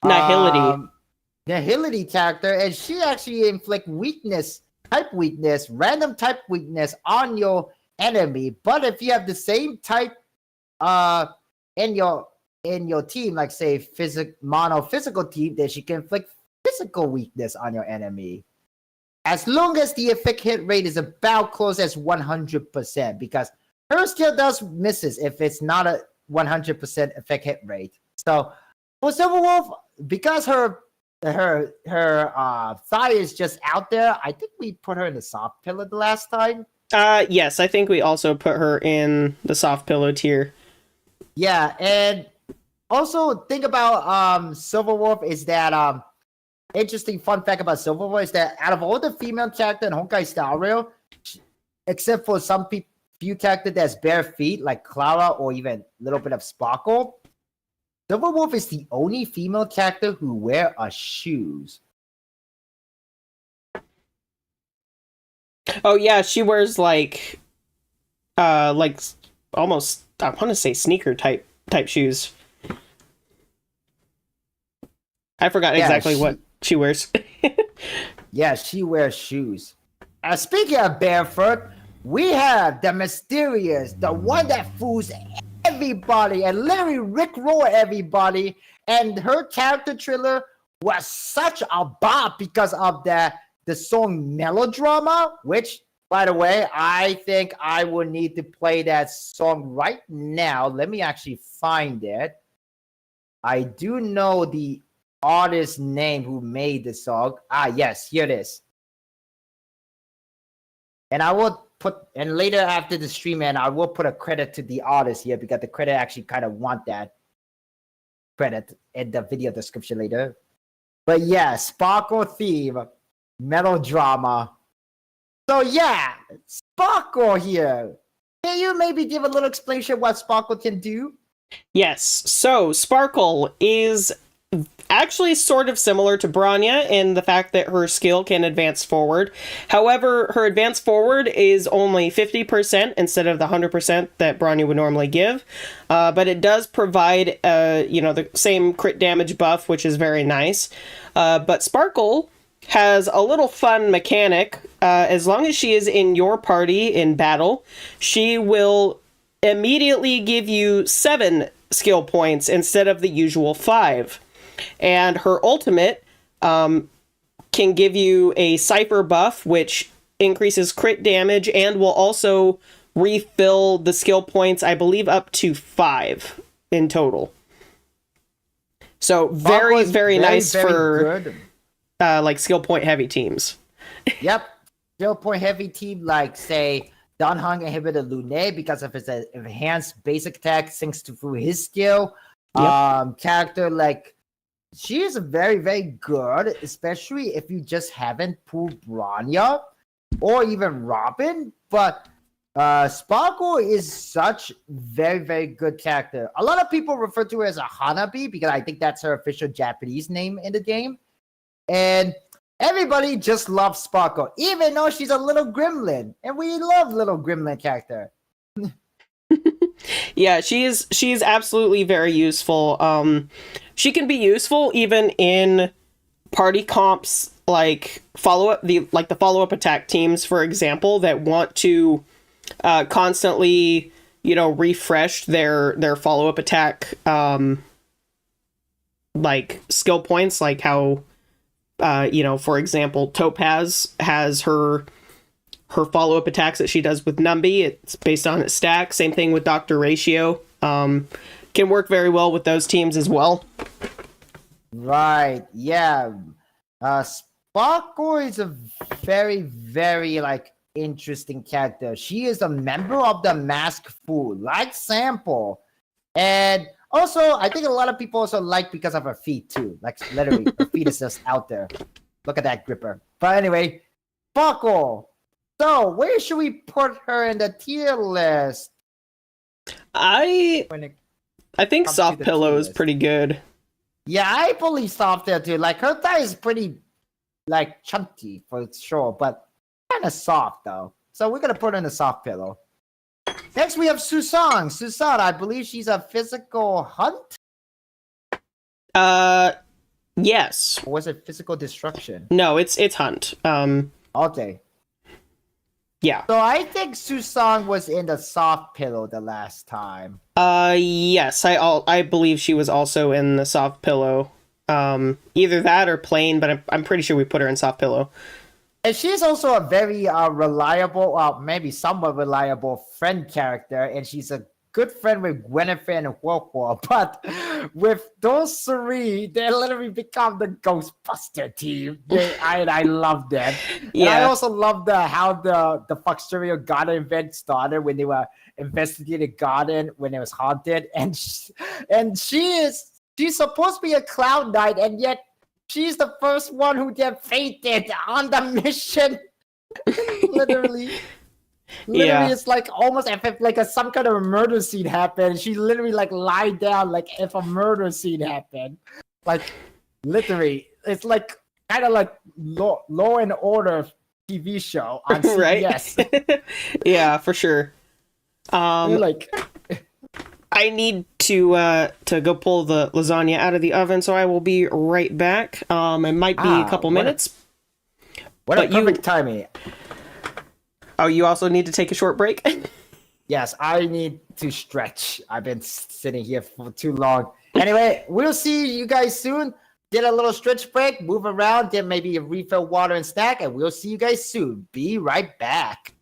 Nihility character, and she actually inflict random type weakness on your enemy. But if you have the same type in your team, like say physical team, then she can inflict physical weakness on your enemy. As long as the effect hit rate is about close as 100%, because her skill does misses if it's not a 100% effect hit rate. So for Silverwolf, because her thigh is just out there, I think we put her in the soft pillow the last time. Yes, I think we also put her in the soft pillow tier. Yeah, and also think about Silverwolf is that interesting fun fact about Silverwolf is that out of all the female characters in Honkai Star Rail, except for some few characters that's bare feet like Clara or even a little bit of Sparkle, Silverwolf is the only female character who wear shoes. Oh yeah, she wears like almost, I want to say sneaker type shoes. I forgot exactly what she wears. Yeah, she wears shoes. Speaking of barefoot, we have the mysterious, the one that fools everybody and literally rickroll everybody. And her character trailer was such a bop because of the song Melodrama, which, by the way, I think I will need to play that song right now. Let me actually find it. I do know the artist name who made the song. Yes, here it is. And I will and later after the stream, and I will put a credit to the artist here because the credit actually kind of want that credit in the video description later. But yeah, Sparkle theme, Melodrama. So yeah, Sparkle here. Can you maybe give a little explanation what Sparkle can do? Yes, so Sparkle is actually sort of similar to Branya in the fact that her skill can advance forward. However, her advance forward is only 50% instead of the 100% that Branya would normally give. But it does provide, the same crit damage buff, which is very nice. But Sparkle has a little fun mechanic. As long as she is in your party in battle, she will immediately give you 7 skill points instead of the usual 5. And her ultimate can give you a Cypher buff, which increases crit damage and will also refill the skill points, I believe, up to 5 in total. So very, very nice for like skill point heavy teams. Yep. Skill point heavy team, like, say, Danhong inhibitor Lune, because of his enhanced basic attack thanks to through his skill. Yep. Character like she is very, very good, especially if you just haven't pulled Branya or even Robin. But Sparkle is such very, very good character. A lot of people refer to her as a Hanabi because I think that's her official Japanese name in the game. And everybody just loves Sparkle, even though she's a little gremlin. And we love little gremlin character. Yeah, she's absolutely very useful. She can be useful even in party comps, like the follow-up attack teams, for example, that want to constantly, refresh their follow-up attack like skill points, like how for example, Topaz has her follow-up attacks that she does with Numby. It's based on its stack. Same thing with Dr. Ratio. Can work very well with those teams as well. Right. Yeah. Sparkle is a very, very interesting character. She is a member of the Mask Fool, like Sample. And also, I think a lot of people also like because of her feet too. Like literally, her feet is just out there. Look at that gripper. But anyway, Sparkle. So where should we put her in the tier list? I think Soft Pillow is pretty good. Yeah, I believe Soft there too. Like her thigh is pretty chunky for sure, but kind of soft though. So we're gonna put her in the Soft Pillow. Next we have Susang. Susang, I believe she's a physical hunt? Yes. Or was it physical destruction? No, it's hunt. Okay. Yeah. So I think Susang was in the Soft Pillow the last time. Yes, I believe she was also in the Soft Pillow. Either that or plain, but I'm pretty sure we put her in Soft Pillow. And she's also a very reliable, maybe somewhat reliable friend character, and she's a good friend with Guinevere and Huohuo. But with those three, they literally become the Ghostbuster team. I love them. Yeah. And I also love how the Foxterial Garden event started when they were investigating Garden when it was haunted, and she's supposed to be a Cloud Knight, and yet she's the first one who get fainted on the mission. Literally, yeah. It's like almost if some kind of a murder scene happened. She literally lied down like if a murder scene happened. Like literally, it's like kind of like Law and Order TV show on CBS. Right? Yeah, for sure. I need to go pull the lasagna out of the oven, so I will be right back. It might be a couple minutes. What a perfect timing. Oh, you also need to take a short break? Yes, I need to stretch. I've been sitting here for too long. Anyway, we'll see you guys soon. Did a little stretch break, move around, did maybe a refill water and snack, and we'll see you guys soon. Be right back.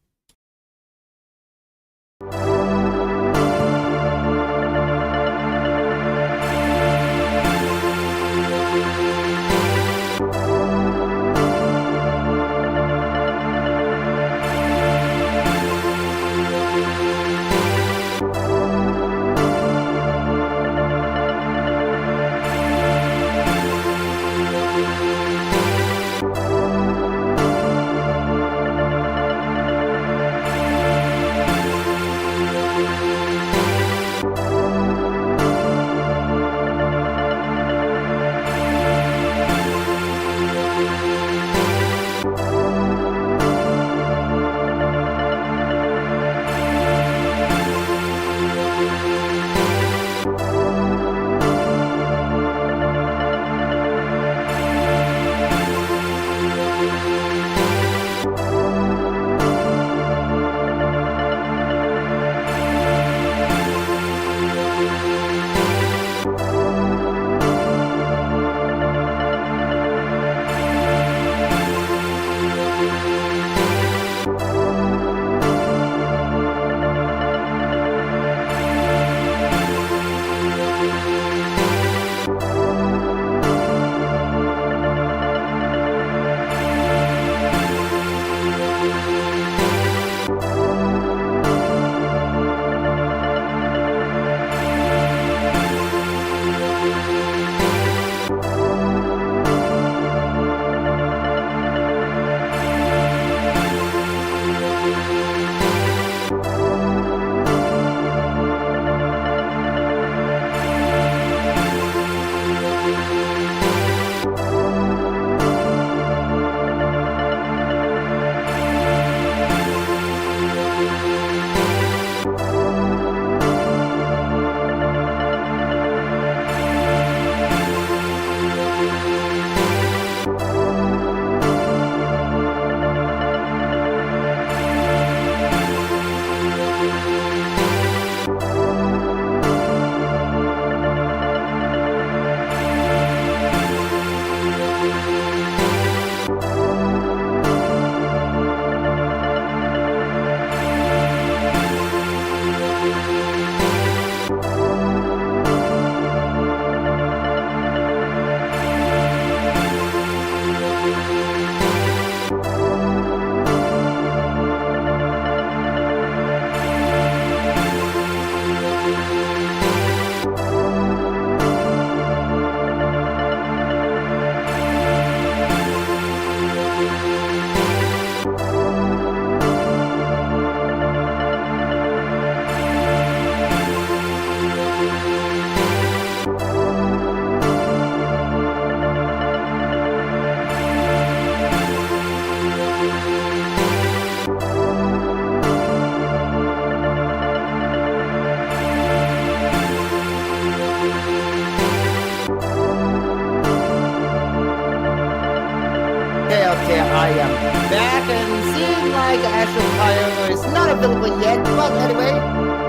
back and seems like Astro Fire is not available yet, but anyway.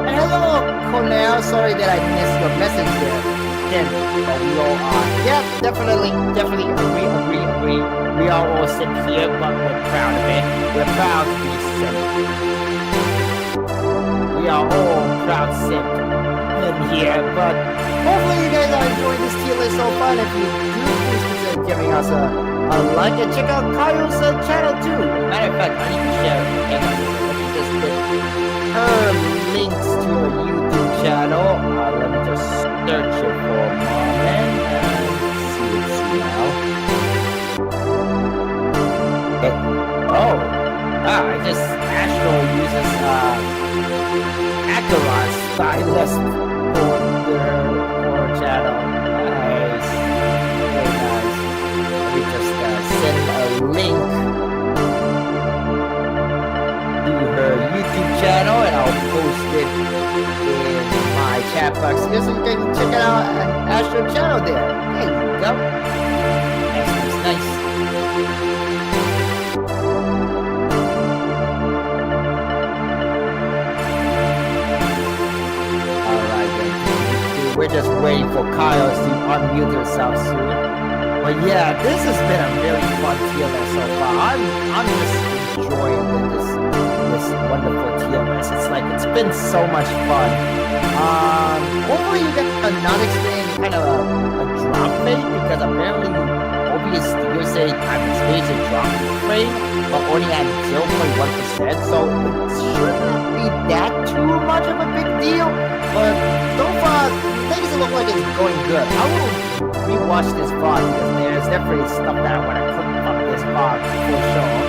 And hello, Cornell. Sorry that I missed your message there. Then, but we all are. Yeah, definitely agree. We are all Simp here, but we're proud of it. We're proud to be Simp. We are all proud Simp in here, but hopefully you guys are enjoying this tier list so far. If you do, please consider giving us a like and check out Kaio's channel too. Matter of fact, I need to share it. Hang on, let me just get her links to her YouTube channel. Let me just search it for a moment and see now. Oh, I just Astro uses Acheron stylist for her channel. Nice, very nice. Let me just send a link to her YouTube channel, and I'll post it in my chat box here, so you can check out Astro channel there. There you go. Nice. We're just waiting for Kyle to unmute herself soon. But yeah, this has been a really fun tier list so far. I'm just enjoying this wonderful tier list. It's been so much fun. Hopefully you get not experience kind of a drop rate, because apparently OBS Studio say I'm experiencing a drop rate, but only at 0.1%. So it shouldn't be that too much of a big deal. But so far, things look like it's going good. I will rewatch this VOD because there's definitely stuff that I want to click from this VOD for sure.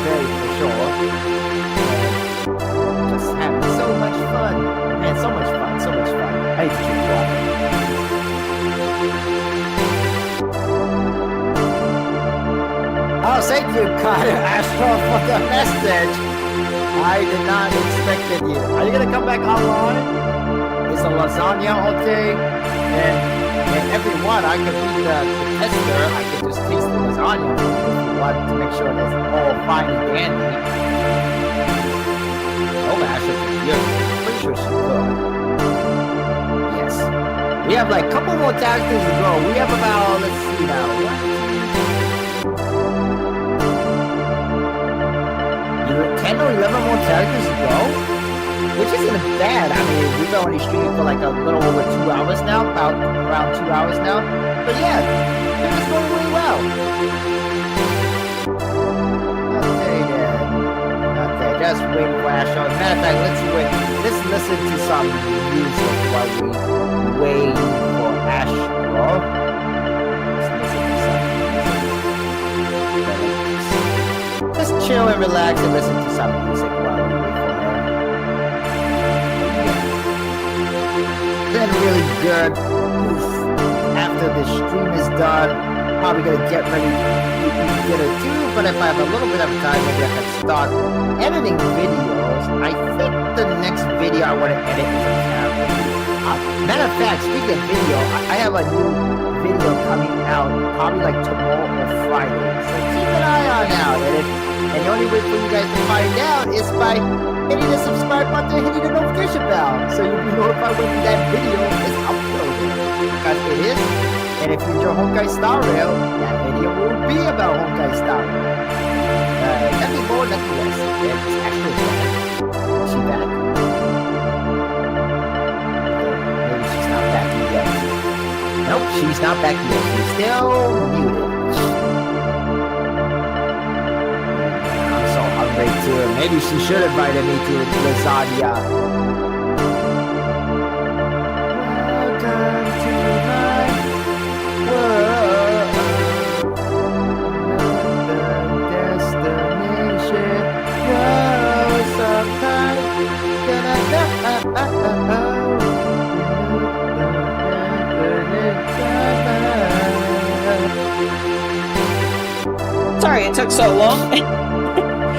Very for sure. And just having so much fun. Man, so much fun. I need to keep walking. Oh, thank you, Kyle Astro, for the message. I did not expect you. Are you gonna come back online? Is a lasagna okay? And everyone, I could be the tester. I could just taste the lasagna if you want to make sure it's all fine and dandy. Oh, Asher, you're pretty sure she could. Yes. We have like a couple more characters to go. We have about, let's see now. 10 or 11 more characters to go? Which isn't bad. I mean, we've been only streaming for like a little over 2 hours now, about around 2 hours now. But yeah, it's going really well. Okay then. Okay, just wait for Astro. Matter of fact, let's listen to some music while we wait for Astro. Let's listen to some music. Just chill and relax and listen to some music while we wait for her. Been really good. After the stream is done, probably gonna get ready to eat dinner too, but if I have a little bit of time, maybe I can start editing videos. I think the next video I want to edit is a character. Matter of fact, speaking of video, I have a new video coming out probably like tomorrow or Friday, so keep an eye on out. And the only way for you guys to find out is by hitting the subscribe button and hitting the notification bell, so you'll be notified when that video is uploaded. Because it is. And if you enjoy Honkai Star Rail, that video will be about Honkai Star Rail. Nothing more, nothing less. It's actually back. Is she back? Maybe she's not back yet. Nope, she's not back yet. She's still muted. I'm so hungry too. Maybe she should have invited me to lasagna. Welcome to my world. Another destination. Whoa, sometimes Sorry it took so long.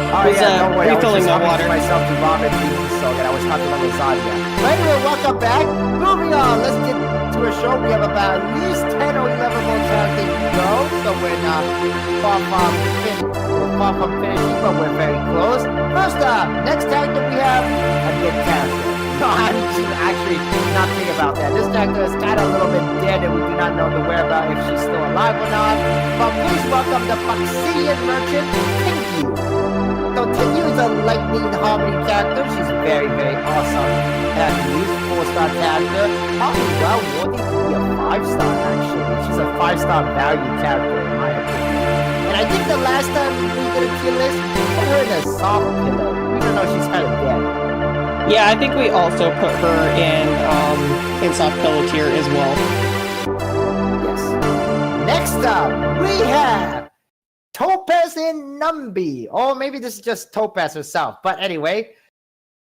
Oh Was, yeah, don't worry. I was refilling just my humming water. to myself to ramen beans, so that I was talking about lasagna. But anyway, welcome back. Moving on, let's get to a show. We have about at least 10 or 11 more characters to go, so we're not far from finishing, but we're very close. First up, next character we have a dead character. No, I'm actually not thinking about that. This character is kind of a little bit dead, and we do not know the whereabouts if she's still alive or not. But please welcome the Foxian merchant, Tengu. So Tenyu is a lightning harmony character. She's very, very awesome. And she's a 4-star character. Probably well worthy to be a 5-star, actually. She's a 5-star value character, in my opinion. And I think the last time we did a tier list, we put her in a soft pillow, even though she's kind of dead. Yeah, I think we also put her in soft pillow tier as well. Yes. Next up, we have Topaz and Numby. Or maybe this is just Topaz herself. But anyway,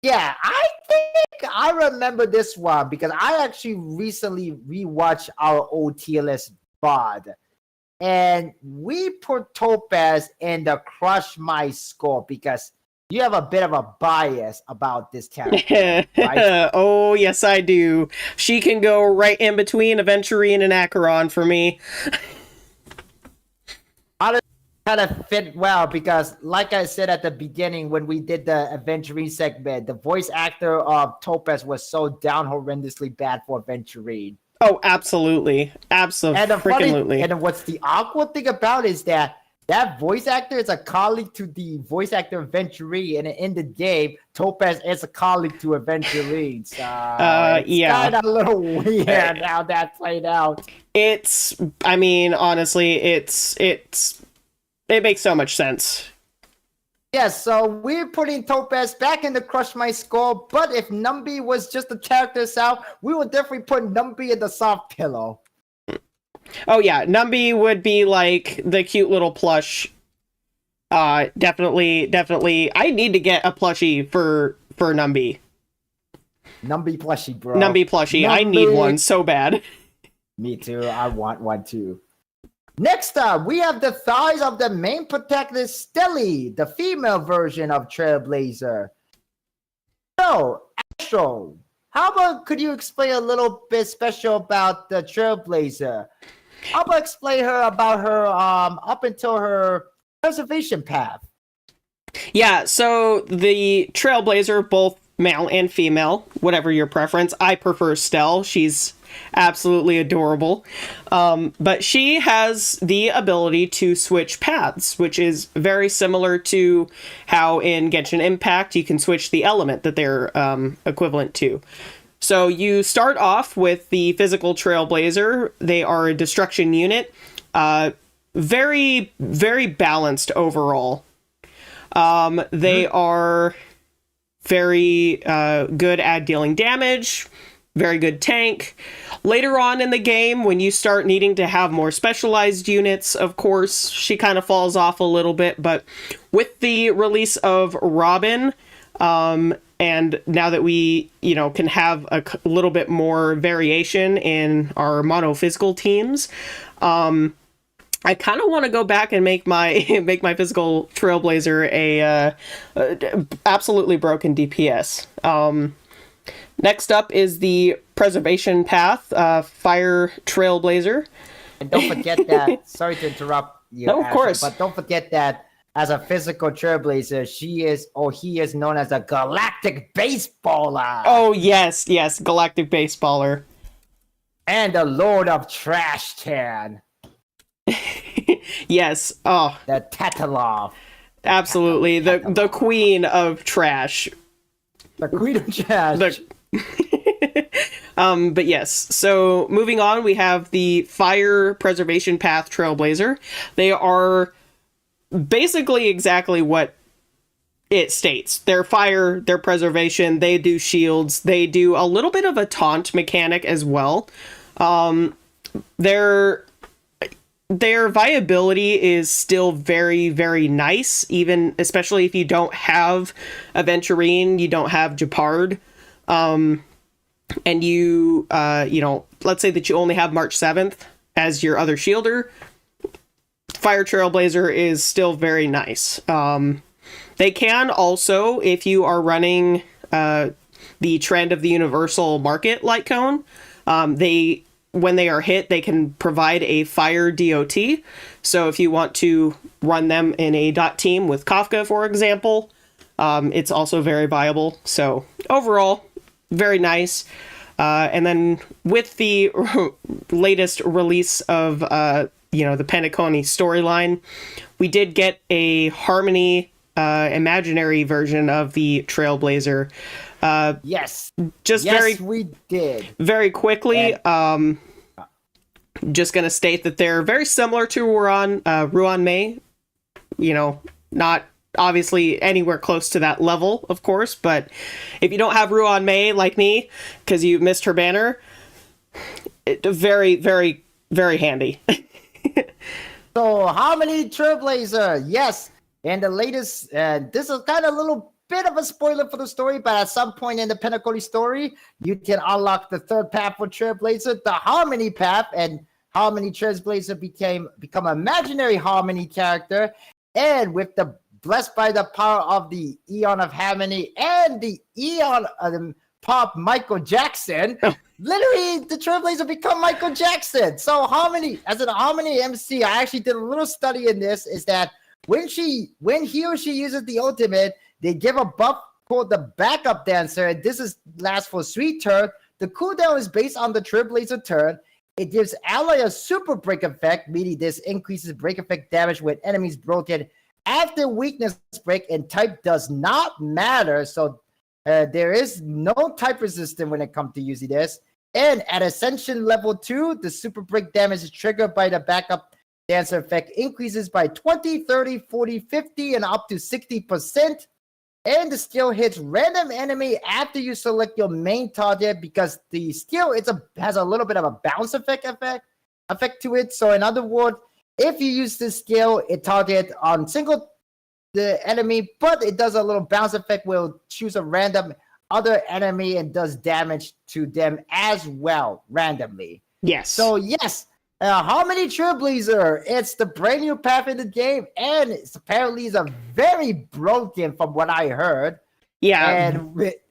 yeah, I think I remember this one because I actually recently rewatched our old tier list VOD. And we put Topaz in the Crush My Score because you have a bit of a bias about this character, right? Oh, yes, I do. She can go right in between Aventurine and Acheron for me. Kind of fit well because, like I said at the beginning when we did the Aventurine segment, the voice actor of Topaz was so down horrendously bad for Aventurine. Oh, absolutely. Absolutely. And what's the awkward thing about it is that voice actor is a colleague to the voice actor of Aventurine, and in the game, Topaz is a colleague to Aventurine. So yeah, kind of a little weird how that played out. I mean, honestly, it makes so much sense. Yeah, so we're putting Topaz back in the Crush My Skull, but if Numby was just a character itself, we would definitely put Numby in the soft pillow. Oh yeah, Numby would be like the cute little plush. Definitely. I need to get a plushie for Numby. Numby plushie, bro. Numby plushie. I need one so bad. Me too. I want one too. Next up, we have the thighs of the main protagonist, Stelly, the female version of Trailblazer. So, Astro, how about could you explain a little bit special about the Trailblazer? How about explain about her up until her preservation path? Yeah, so the Trailblazer, both male and female, whatever your preference. I prefer Stell. She's absolutely adorable. But she has the ability to switch paths, which is very similar to how in Genshin Impact you can switch the element that they're equivalent to. So you start off with the physical Trailblazer. They are a destruction unit. Very, very balanced overall. They are very good at dealing damage, very good tank. Later on in the game, when you start needing to have more specialized units, of course, she kind of falls off a little bit. But with the release of Robin, and now that we, can have a little bit more variation in our monophysical teams, I kind of want to go back and make my physical Trailblazer a absolutely broken DPS. Next up is the preservation path, Fire Trailblazer. And don't forget that. Sorry to interrupt you. No, of Ashley, course. But don't forget that as a physical Trailblazer, he is known as a galactic baseballer. Oh yes, galactic baseballer. And the Lord of Trash Can. Yes. Oh, the Tatalov. Absolutely. The queen of trash. The queen of trash. But yes, so moving on, we have the Fire Preservation Path Trailblazer. They are basically exactly what it states. They're fire, they're preservation, they do shields, they do a little bit of a taunt mechanic as well. Their viability is still very, very nice, even especially if you don't have Aventurine, you don't have Japard, and you let's say that you only have March 7th as your other shielder. Fire Trailblazer is still very nice. They can also, if you are running the trend of the universal market light cone, they when they are hit, they can provide a fire DOT. So if you want to run them in a dot team with Kafka, for example, it's also very viable. So overall, very nice. And then with the latest release of the Penacony storyline, we did get a Harmony imaginary version of the Trailblazer. Yes. Just we did. Very quickly, just going to state that they're very similar to Ruan Mei. Not obviously anywhere close to that level, of course, but if you don't have Ruan Mei like me, because you missed her banner, very, very, very handy. So, Harmony Trailblazer, yes. And the latest, this is kind of a little bit of a spoiler for the story, but at some point in the Penacony story, you can unlock the third path for Trailblazer, the Harmony path, and Harmony Trailblazer become an imaginary Harmony character, and with the blessed by the power of the Eon of Harmony and the Eon of Pop Michael Jackson, literally the Trailblazer become Michael Jackson. So Harmony, as an Harmony MC, I actually did a little study in this, is that when he or she uses the ultimate, they give a buff called the backup dancer, and this lasts for 3 turns. The cooldown is based on the Trailblazer turn. It gives ally a super break effect, meaning this increases break effect damage when enemies broken after weakness break, and type does not matter. So there is no type resistance when it comes to using this. And at Ascension level 2, the super break damage is triggered by the backup dancer effect increases by 20, 30, 40, 50, and up to 60%. And the skill hits random enemy after you select your main target, because the skill has a little bit of a bounce effect to it. So in other words, if you use this skill, it targets on the enemy, but it does a little bounce effect where it'll choose a random other enemy and does damage to them as well, randomly. Yes. So yes, Harmony Trailblazer, it's the brand new path in the game, and it's apparently is a very broken from what I heard. Yeah.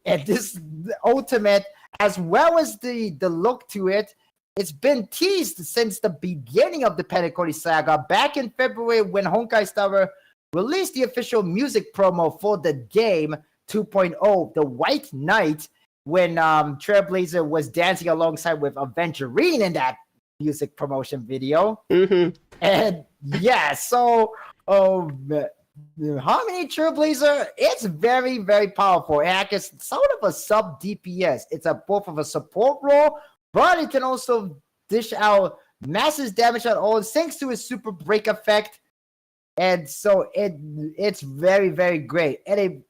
And this ultimate, as well as the look to it, it's been teased since the beginning of the Penacony saga. Back in February, when Honkai Star released the official music promo for the game 2.0, The White Knight, when Trailblazer was dancing alongside with Aventurine in that music promotion video. Mm-hmm. And yeah, so Harmony Trailblazer, it's very, very powerful. It's sort of a sub DPS. It's both of a support role, but it can also dish out massive damage on all thanks to its super break effect. And so it's very, very great. And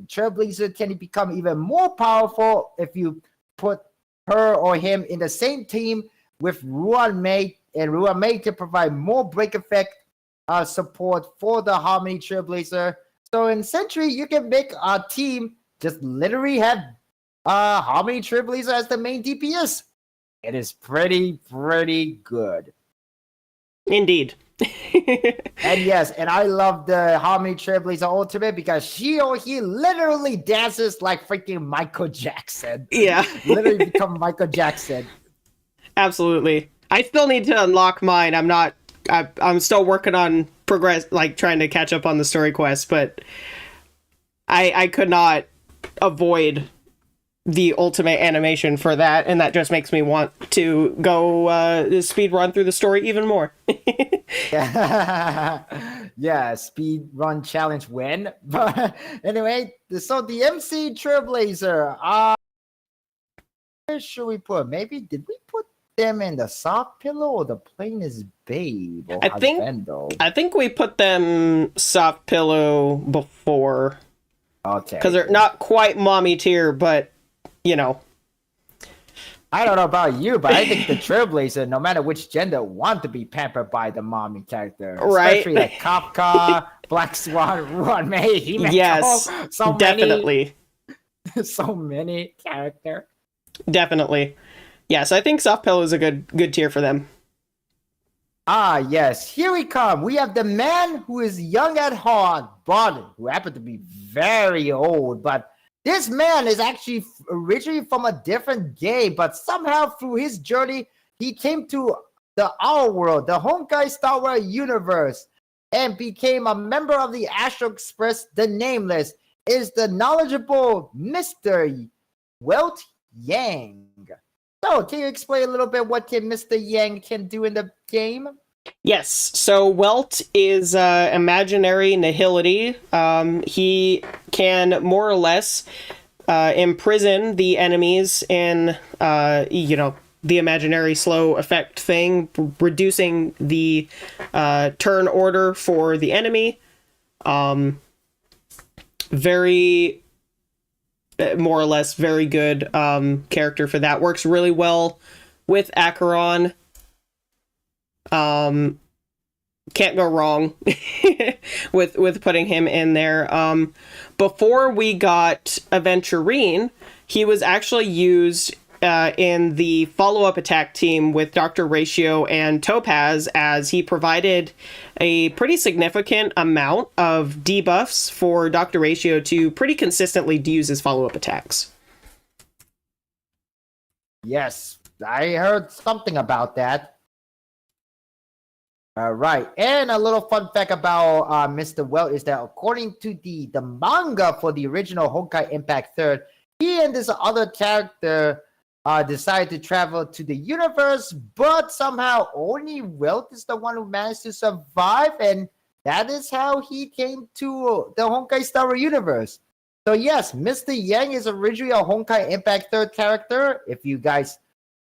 Trailblazer can become even more powerful if you put her or him in the same team with Ruan Mei, and Ruan Mei can provide more break effect support for the Harmony Trailblazer. So in Century, you can make a team just literally have Harmony Trailblazer as the main DPS. It is pretty good. Indeed. And yes, and I love the Harmony Trailblazer Ultimate because she or he literally dances like freaking Michael Jackson. Yeah. Literally become Michael Jackson. Absolutely. I still need to unlock mine. I'm still working on trying to catch up on the story quest, but I could not avoid the ultimate animation for that, and that just makes me want to go speed run through the story even more. Yeah, speed run challenge win. But anyway, so the MC Trailblazer, where should we put? Maybe did we put them in the soft pillow or the plainest babe? Or I think we put them soft pillow before. Okay. Because they're not quite mommy tier, but you know. I don't know about you, but I think the Trailblazer, no matter which gender, want to be pampered by the mommy character. Right. Especially like Kafka, Black Swan, Ruan Mei, Hime. Yes, definitely. So many characters. Definitely. Yes, I think soft pillow is a good tier for them. Ah, yes, here we come. We have the man who is young at heart, but who happened to be very old. But this man is actually originally from a different game, but somehow through his journey, he came to our world, the Honkai Star Wars universe, and became a member of the Astral Express, the Nameless. Is the knowledgeable Mr. Welt Yang. So, can you explain a little bit what Mr. Yang can do in the game? Yes, so Welt is imaginary nihility. He can more or less imprison the enemies in, the imaginary slow effect thing, reducing the turn order for the enemy. Very, more or less, very good character for that. Works really well with Acheron. Can't go wrong with putting him in there. Before we got Aventurine, he was actually used in the follow-up attack team with Dr. Ratio and Topaz, as he provided a pretty significant amount of debuffs for Dr. Ratio to pretty consistently use his follow-up attacks. Yes, I heard something about that. All right, and a little fun fact about Mr. Welt is that according to the manga for the original Honkai Impact 3rd, he and this other character decided to travel to the universe, but somehow only Welt is the one who managed to survive, and that is how he came to the Honkai Star Wars universe. So yes, Mr. Yang is originally a Honkai Impact 3rd character. If you guys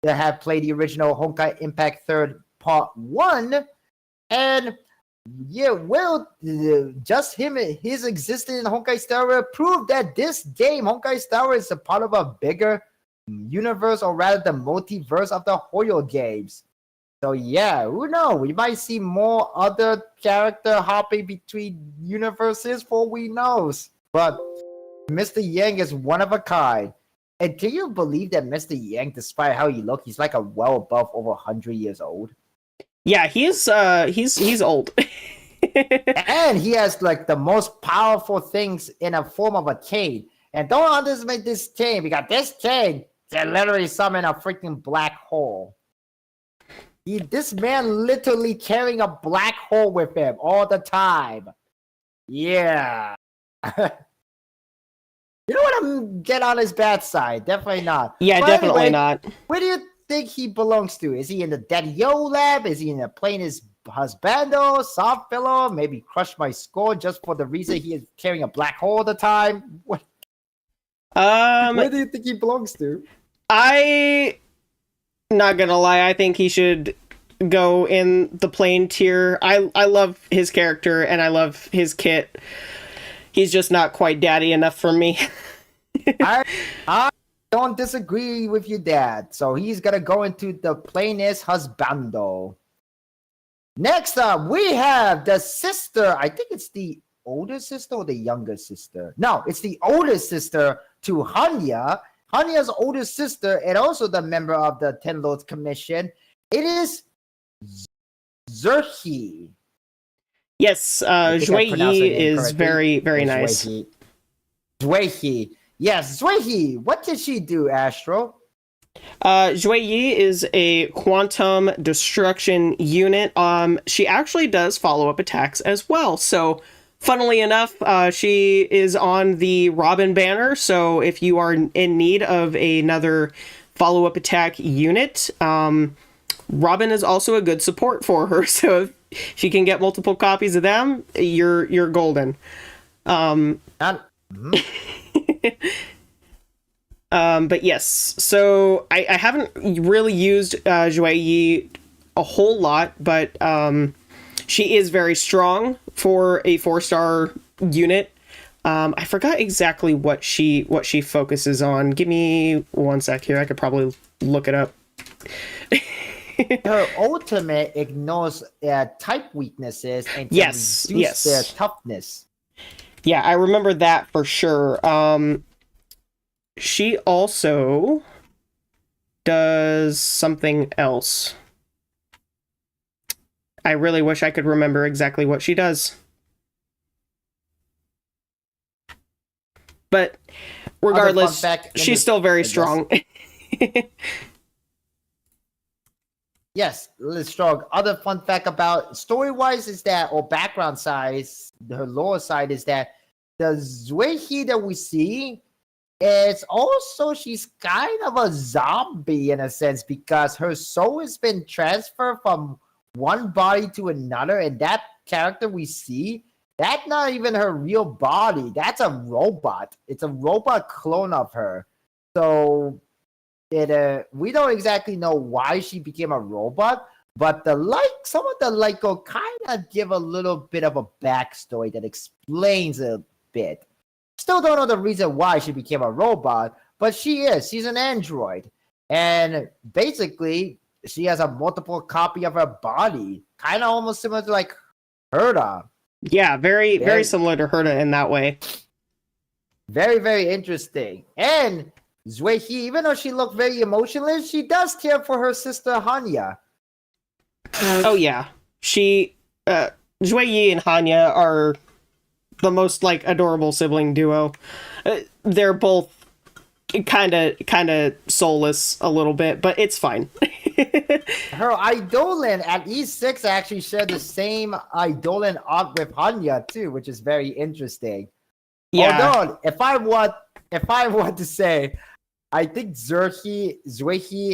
have played the original Honkai Impact 3rd Part 1, and yeah, well, just his existence in Honkai Star Wars proved that this game, Honkai Star Wars, is a part of a bigger universe, or rather the multiverse of the Hoyo games. So yeah, who knows? We might see more other character hopping between universes, for we knows. But Mr. Yang is one of a kind. And can you believe that Mr. Yang, despite how he looks, he's like a well above over 100 years old? Yeah, he's old. And he has like the most powerful things in a form of a cane. And don't underestimate this cane, because this cane can literally summon a freaking black hole. This man literally carrying a black hole with him all the time. Yeah. You don't want to get on his bad side. Definitely not. Yeah, but definitely anyway, not. Where do you think he belongs to? Is he in the Daddy Yo lab? Is he in the playing his husbando, soft pillow? Maybe crush my skull just for the reason he is carrying a black hole all the time? What? Where do you think he belongs to? Not gonna lie, I think he should go in the plain tier. I love his character and I love his kit. He's just not quite daddy enough for me. I don't disagree with your dad. So he's gonna go into the plainest husbando. Next up, we have the sister. I think it's the older sister or the younger sister. No, it's the older sister to Hanya. Hanya's older sister, and also the member of the Ten Lords Commission. It is Zurhi. Yes, Zui Yi is very, very nice. Zui. Yes, Zui. What did she do, Astro? Zui Yi is a quantum destruction unit. She actually does follow-up attacks as well. So, funnily enough, she is on the Robin banner. So, if you are in need of another follow-up attack unit, Robin is also a good support for her. So, if she can get multiple copies of them, you're golden. But yes, so I haven't really used Zui Yi a whole lot, but she is very strong for a 4-star unit. I forgot exactly what she focuses on. Give me one sec here. I could probably look it up. Her ultimate ignores type weaknesses and can reduce their toughness. Yeah, I remember that for sure. She also does something else. I really wish I could remember exactly what she does. But Other fun regardless, fact in she's this, still very I guess. strong. Yes, Liz Strong. Other fun fact about story-wise is that, or background size, her lower side is that the Zuehi that we see is also she's kind of a zombie in a sense because her soul has been transferred from one body to another, and that character we see, that's not even her real body. That's a robot. It's a robot clone of her. So we don't exactly know why she became a robot, but some of the go kind of give a little bit of a backstory that explains a bit. Still don't know the reason why she became a robot, but she's an android, and basically she has a multiple copy of her body, kind of almost similar to like Herda. Yeah, very similar to Herda in that way. Very, very interesting. And Zuehi, even though she looked very emotionless, she does care for her sister Hanya. Oh yeah, Zhui Yi and Hanya are the most like adorable sibling duo. They're both kind of soulless a little bit, but it's fine. Her Eidolon at E6 actually share the same Eidolon art with Hanya too, which is very interesting. Yeah. Although, if I want to say, I think Zuehi,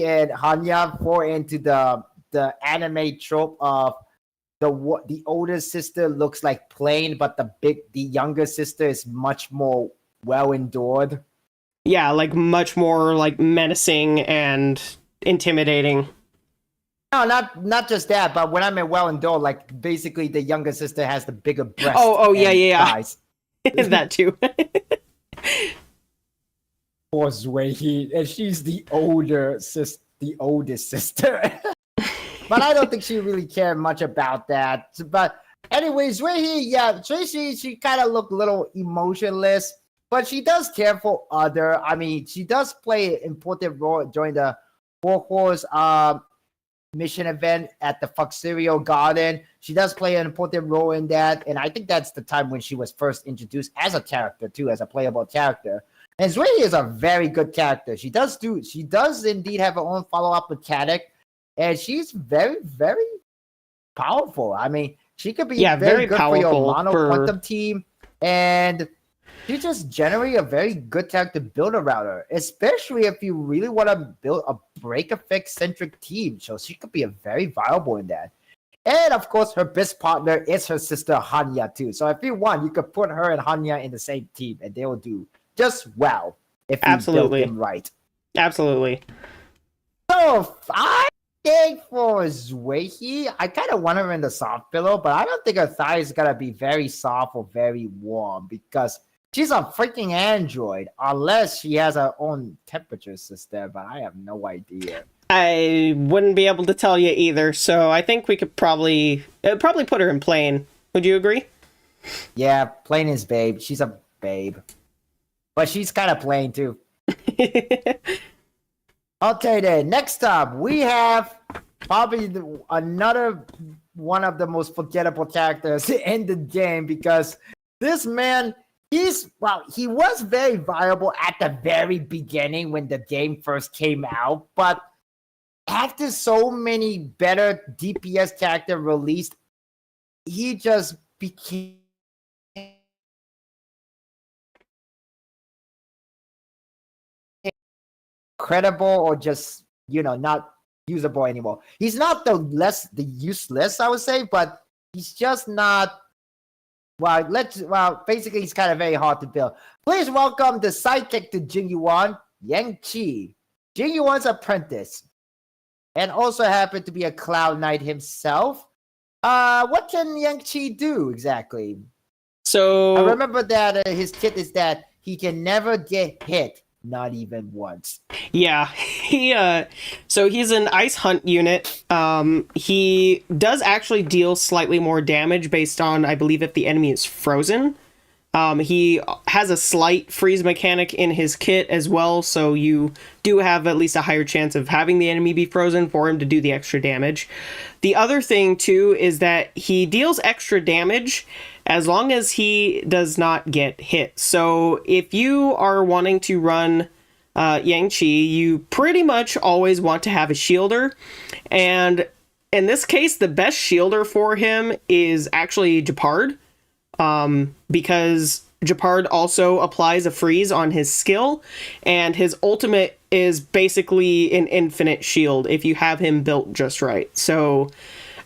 and Hanya fall into the anime trope of the older sister looks like plain, but the younger sister is much more well endured. Yeah, like much more like menacing and intimidating. No, not just that, but when I mean well endured, like basically the younger sister has the bigger breast. Oh yeah. Thighs. That too. Poor Zuehi, and she's the oldest sister. But I don't think she really cared much about that. But anyways, Zuehi, she kind of looked a little emotionless, but she does care for other. I mean, she does play an important role during the Four Horse mission event at the Foxerio Garden. She does play an important role in that, and I think that's the time when she was first introduced as a character too, as a playable character. And Zuehi is a very good character. She does indeed have her own follow-up mechanic, and she's very, very powerful. I mean, she could be very good for your mono quantum team, and she's just generally a very good character to build around her, especially if you really want to build a break effect centric team. So she could be a very viable in that. And of course, her best partner is her sister Hanya too. So if you want, you could put her and Hanya in the same team, and they will do just well if you build them right. Absolutely. So I think for Zuehi, I kind of want her in the soft pillow, but I don't think her thigh is gonna be very soft or very warm because she's a freaking android, unless she has her own temperature system, but I have no idea. I wouldn't be able to tell you either, so I think we could probably put her in plain. Would you agree? Yeah, plain is babe. She's a babe. But she's kind of plain too. Okay then, next up, we have probably another one of the most forgettable characters in the game because this man, he was very viable at the very beginning when the game first came out, but after so many better DPS characters released, he just became credible or just not usable anymore. He's not the useless, I would say, but he's just not. Basically, he's kind of very hard to build. Please welcome the sidekick to Jing Yuan, Yang Qi, Jing Yuan's apprentice, and also happened to be a Cloud Knight himself. What can Yang Qi do exactly? So I remember that his kit is that he can never get hit, not even once. Yeah, so he's an ice hunt unit. He does actually deal slightly more damage based on, I believe, if the enemy is frozen. He has a slight freeze mechanic in his kit as well, so you do have at least a higher chance of having the enemy be frozen for him to do the extra damage. The other thing, too, is that he deals extra damage as long as he does not get hit. So if you are wanting to run Yang Chi, you pretty much always want to have a shielder. And in this case, the best shielder for him is actually Japard, because Japard also applies a freeze on his skill, and his ultimate is basically an infinite shield if you have him built just right. So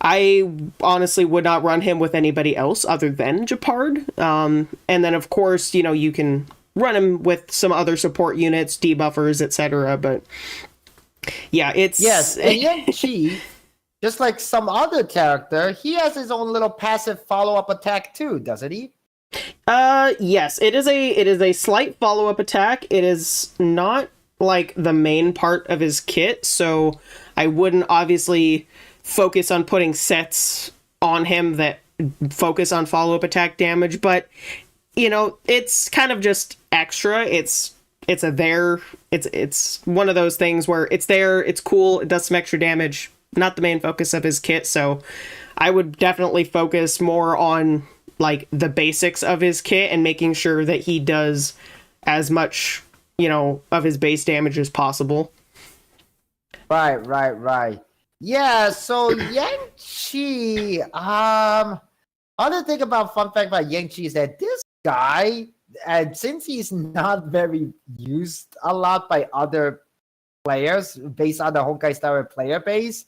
I honestly would not run him with anybody else other than Japard. And then, of course, you can run him with some other support units, debuffers, etc. But yeah, it's... Yes, and Yang Chi, just like some other character, he has his own little passive follow-up attack too, doesn't he? Yes, it is a slight follow-up attack. It is not like the main part of his kit, so I wouldn't obviously focus on putting sets on him that focus on follow-up attack damage, but it's kind of just extra. It's one of those things where it's there, it's cool, it does some extra damage, not the main focus of his kit. So I would definitely focus more on like the basics of his kit and making sure that he does as much, of his base damage as possible. Right. Yeah, so Yang Chi, other thing about fun fact about Yang Chi is that this guy, and since he's not very used a lot by other players based on the Honkai Star player base,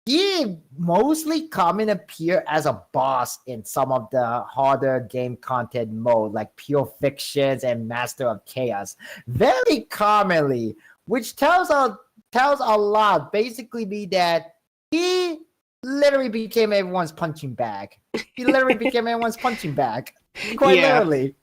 he mostly come and appear as a boss in some of the harder game content mode, like Pure Fictions and Master of Chaos, very commonly, which tells a lot. Basically, be that he literally became everyone's punching bag. Quite literally.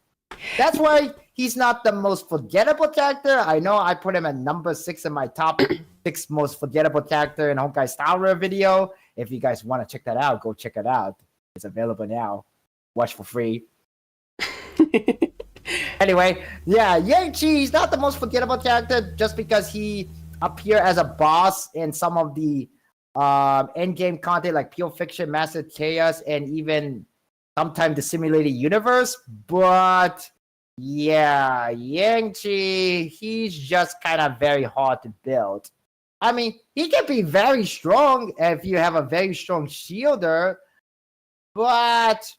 That's why he's not the most forgettable character. I know I put him at number 6 in my top 6 most forgettable character in Honkai Star Rail video. If you guys want to check that out, go check it out. It's available now. Watch for free. Anyway, yeah, Yang Chi, he's not the most forgettable character just because he appear as a boss in some of the endgame content like Pure Fiction, Master Chaos, and even sometimes the simulated universe. But yeah, Yang Chi, he's just kind of very hard to build. I mean, he can be very strong if you have a very strong shielder, but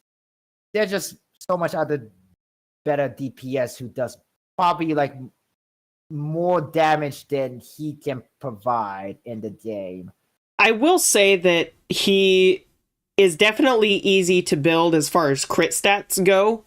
there's just so much other better DPS who does probably like more damage than he can provide in the game. I will say that he is definitely easy to build as far as crit stats go.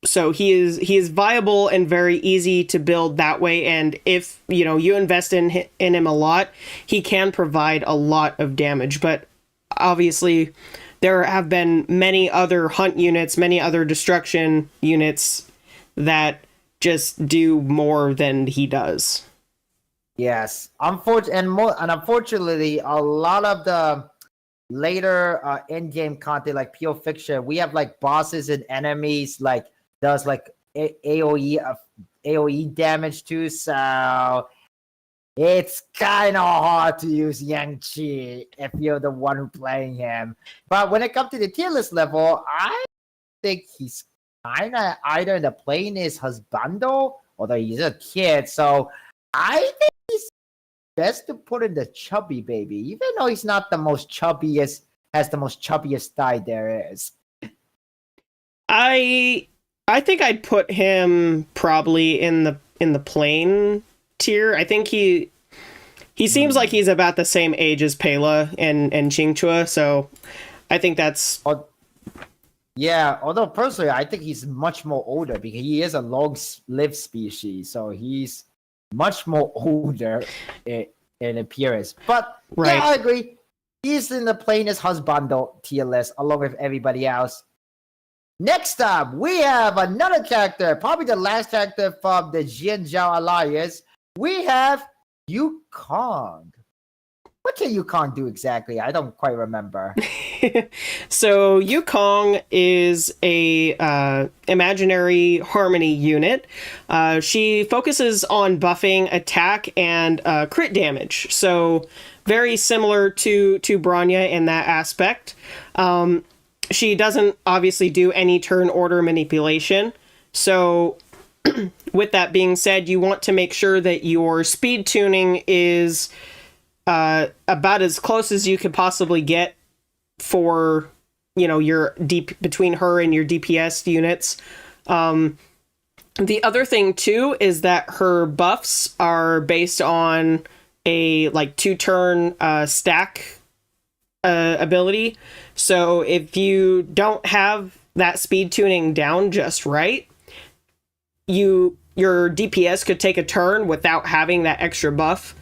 So he is viable and very easy to build that way. And if you invest in him a lot, he can provide a lot of damage. But obviously, there have been many other hunt units, many other destruction units that just do more than he does. Yes, unfortunately, a lot of the later in-game content like Pure Fiction, we have like bosses and enemies like does like AOE damage too, so it's kind of hard to use Yang Chi if you're the one who playing him. But when it comes to the tier list level, I think he's kind of either in the plane is husbando, although he's a kid, so I think he's best to put in the chubby baby, even though he's not the most chubbiest, has the most chubbiest thigh there is. I think I'd put him probably in the plain tier. I think he seems like he's about the same age as Pela and Qingchua, so I think that's... Yeah, although personally, I think he's much more older because he is a long-lived species, so he's much more older in appearance. But right. Yeah, I agree. He's in the plainest husbando tier list along with everybody else. Next up, we have another character, probably the last character from the Jianzhou Alliance. We have Yukong. What can Yukong do exactly? I don't quite remember. So Yukong is a imaginary harmony unit. She focuses on buffing attack and crit damage. So very similar to Bronya in that aspect. She doesn't obviously do any turn order manipulation. So with that being said, you want to make sure that your speed tuning is about as close as you could possibly get for, your deep between her and your DPS units. The other thing too is that her buffs are based on a 2-turn stack ability. So if you don't have that speed tuning down just right, your DPS could take a turn without having that extra buff.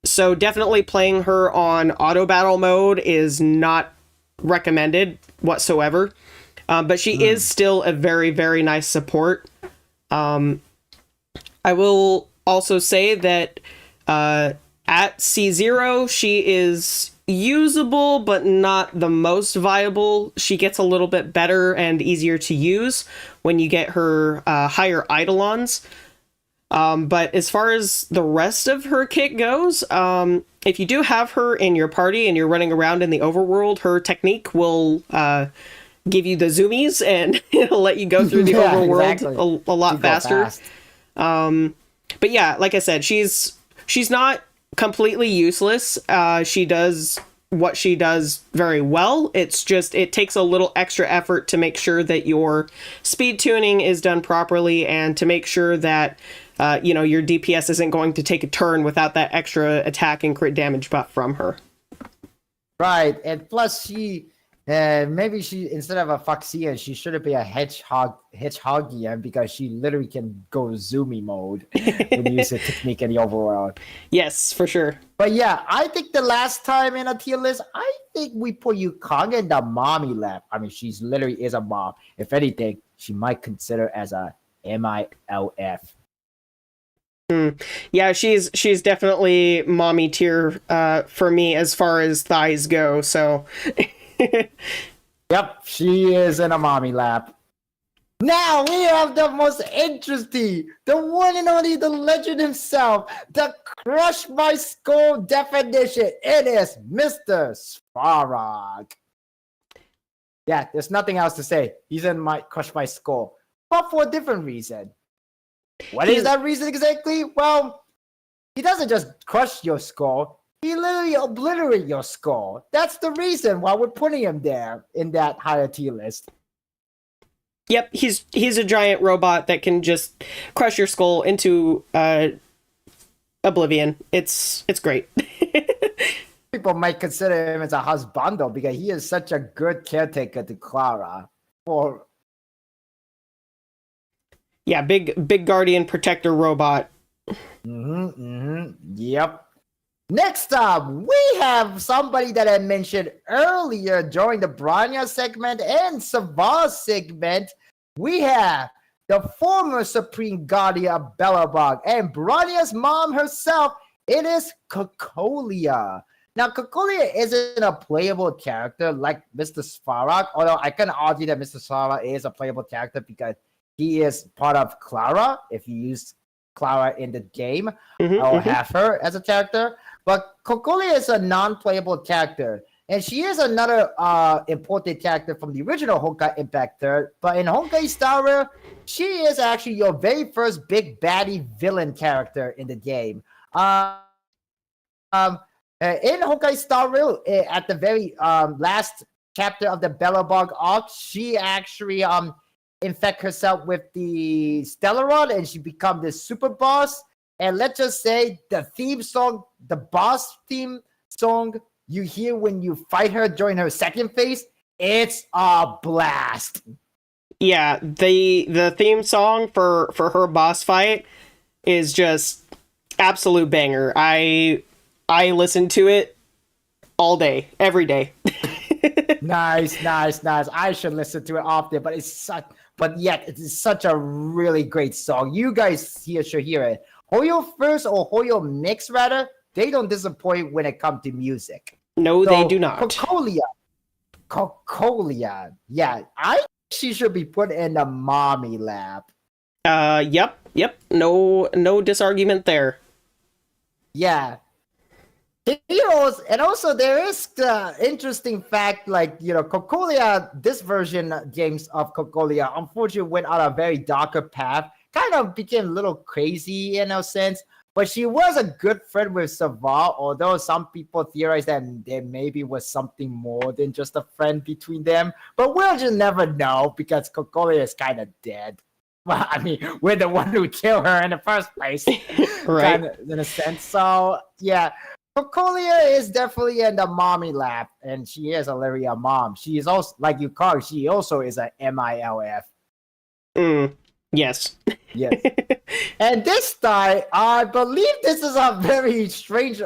So definitely playing her on auto battle mode is not recommended whatsoever. But she is still a very, very nice support. I will also say that at C0, she is usable, but not the most viable. She gets a little bit better and easier to use when you get her higher Eidolons. But as far as the rest of her kit goes, if you do have her in your party and you're running around in the overworld, her technique will give you the zoomies and it'll let you go through the overworld a lot faster. But yeah, like I said, she's not completely useless. She does what she does very well. It's just, it takes a little extra effort to make sure that your speed tuning is done properly and to make sure that your DPS isn't going to take a turn without that extra attack and crit damage buff from her. Right, and plus maybe she, instead of a Foxian, she shouldn't be a Hedgehogian because she literally can go zoomy mode when you use the technique in the overworld. Yes, for sure. But yeah, I think the last time in a tier list, I think we put Yukong in the mommy lap. I mean, she's literally is a mom. If anything, she might consider as a MILF. Yeah, she's definitely mommy tier for me as far as thighs go. So, yep, she is in a mommy lap. Now we have the most interesting, the one and only, the legend himself, the crush my skull definition. It is Mr. Svarog. Yeah, there's nothing else to say. He's in my crush my skull, but for a different reason. What is that reason exactly? Well, he doesn't just crush your skull. He literally obliterates your skull. That's the reason why we're putting him there in that higher tier list. Yep, he's a giant robot that can just crush your skull into oblivion. It's great. People might consider him as a husbando because he is such a good caretaker to Clara. Yeah, big guardian protector robot. Yep. Next up, we have somebody that I mentioned earlier during the Bronya segment and Savas segment. We have the former Supreme Guardian of Belobog and Bronya's mom herself. It is Cocolia. Now, Cocolia isn't a playable character like Mr. Svarog, although I can argue that Mr. Svarog is a playable character because he is part of Clara, if you use Clara in the game, or have her as a character. But Cocolia is a non-playable character, and she is another important character from the original Honkai Impact 3rd. But in Honkai Star Rail, she is actually your very first big baddie villain character in the game. In Honkai Star Rail, at the very last chapter of the Belobog arc, she actually infect herself with the Stellaron, and she become this super boss. And let's just say the theme song, the boss theme song you hear when you fight her during her second phase, it's a blast. Yeah, the theme song for her boss fight is just absolute banger. I listen to it all day, every day. Nice. I should listen to it often, but it's such a really great song. You guys here should hear it. Hoyo first or Hoyo mix rather, they don't disappoint when it comes to music. No, So, they do not. Cocolia. Yeah, she should be put in the mommy lap. Yep. No disargument there. Yeah. Heroes, and also there is the interesting fact, like, Cocolia, this version, James, of Cocolia, unfortunately went on a very darker path, kind of became a little crazy in a sense, but she was a good friend with Saval, although some people theorize that there maybe was something more than just a friend between them, but we'll just never know because Cocolia is kind of dead. Well, I mean, we're the one who killed her in the first place, Right. kind of, in a sense. So, yeah. Cocolia is definitely in the mommy lap, and she is a Lyria mom. She is also, like you call her, she also is a MILF. Yes. Yes. And this time, I believe this is a very strange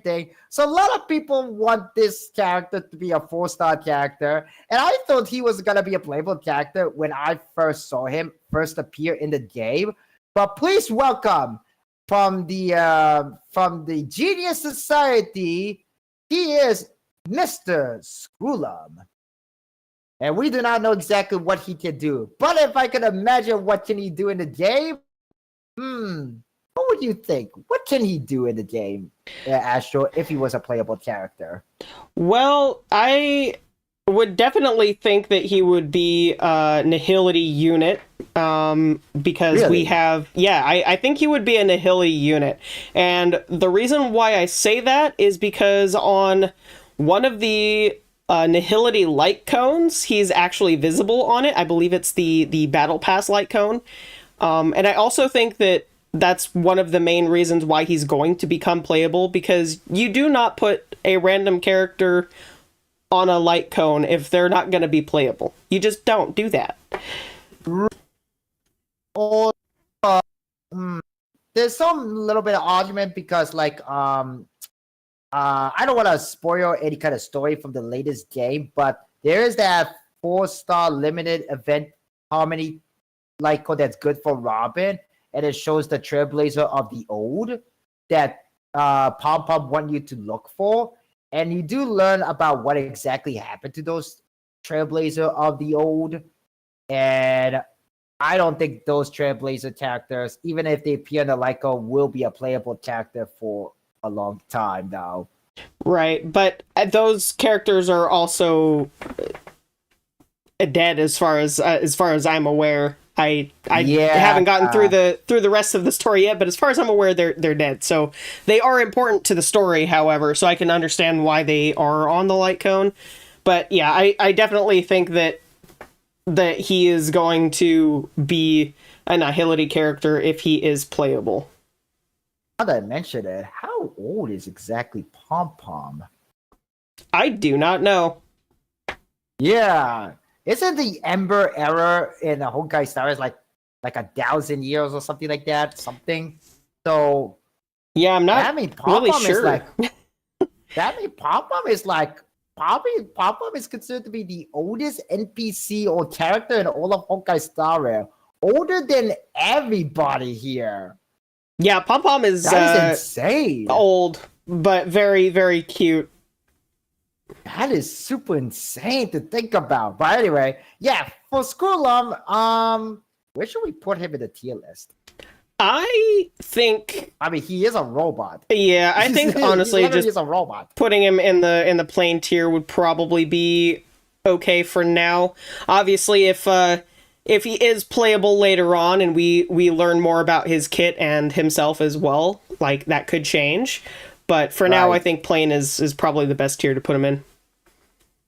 thing. So a lot of people want this character to be a 4-star character, and I thought he was gonna be a playable character when I first saw him first appear in the game. But please welcome from the Genius Society, he is Mr. Screwlum. And we do not know exactly what he can do. But if I could imagine what can he do in the game, what would you think? What can he do in the game, Astro, if he was a playable character? Well, I would definitely think that he would be a Nihility unit, because Really? we have, I think he would be a Nihility unit. And the reason why I say that is because on one of the Nihility light cones, he's actually visible on it. I believe it's the Battle Pass light cone. And I also think that that's one of the main reasons why he's going to become playable, because you do not put a random character on a light cone if they're not going to be playable. You just don't do that. Or there's some little bit of argument because, like, I don't want to spoil any kind of story from the latest game, but there is that 4-star limited event harmony light code that's good for Robin, and it shows the Trailblazer of the Old that Pom Pom want you to look for. And you do learn about what exactly happened to those Trailblazer of the Old. And I don't think those Trailblazer characters, even if they appear in the Lyco, will be a playable character for a long time now. Right, but those characters are also dead as far as I'm aware. I haven't gotten through the rest of the story yet, but as far as I'm aware, they're dead. So they are important to the story, however, so I can understand why they are on the light cone. But yeah, I definitely think that he is going to be a Nihility character if he is playable. Now that I mentioned it, how old is exactly Pom Pom? I do not know. Yeah. Isn't the Ember era in the Honkai Star is like 1,000 years or something like that? Something. So yeah, I'm not really sure. That means Pom Pom is like probably Pom Pom is considered to be the oldest NPC or character in all of Honkai Star Rail. Older than everybody here. Yeah, Pom Pom is insane. Old, but very, very cute. That is super insane to think about. But anyway, yeah, for Screwlum, where should we put him in the tier list? I think. I mean, he is a robot. Yeah, I think honestly, just a robot. Putting him in the plain tier would probably be okay for now. Obviously, if he is playable later on and we learn more about his kit and himself as well, like that could change. But for now, I think plain is probably the best tier to put him in.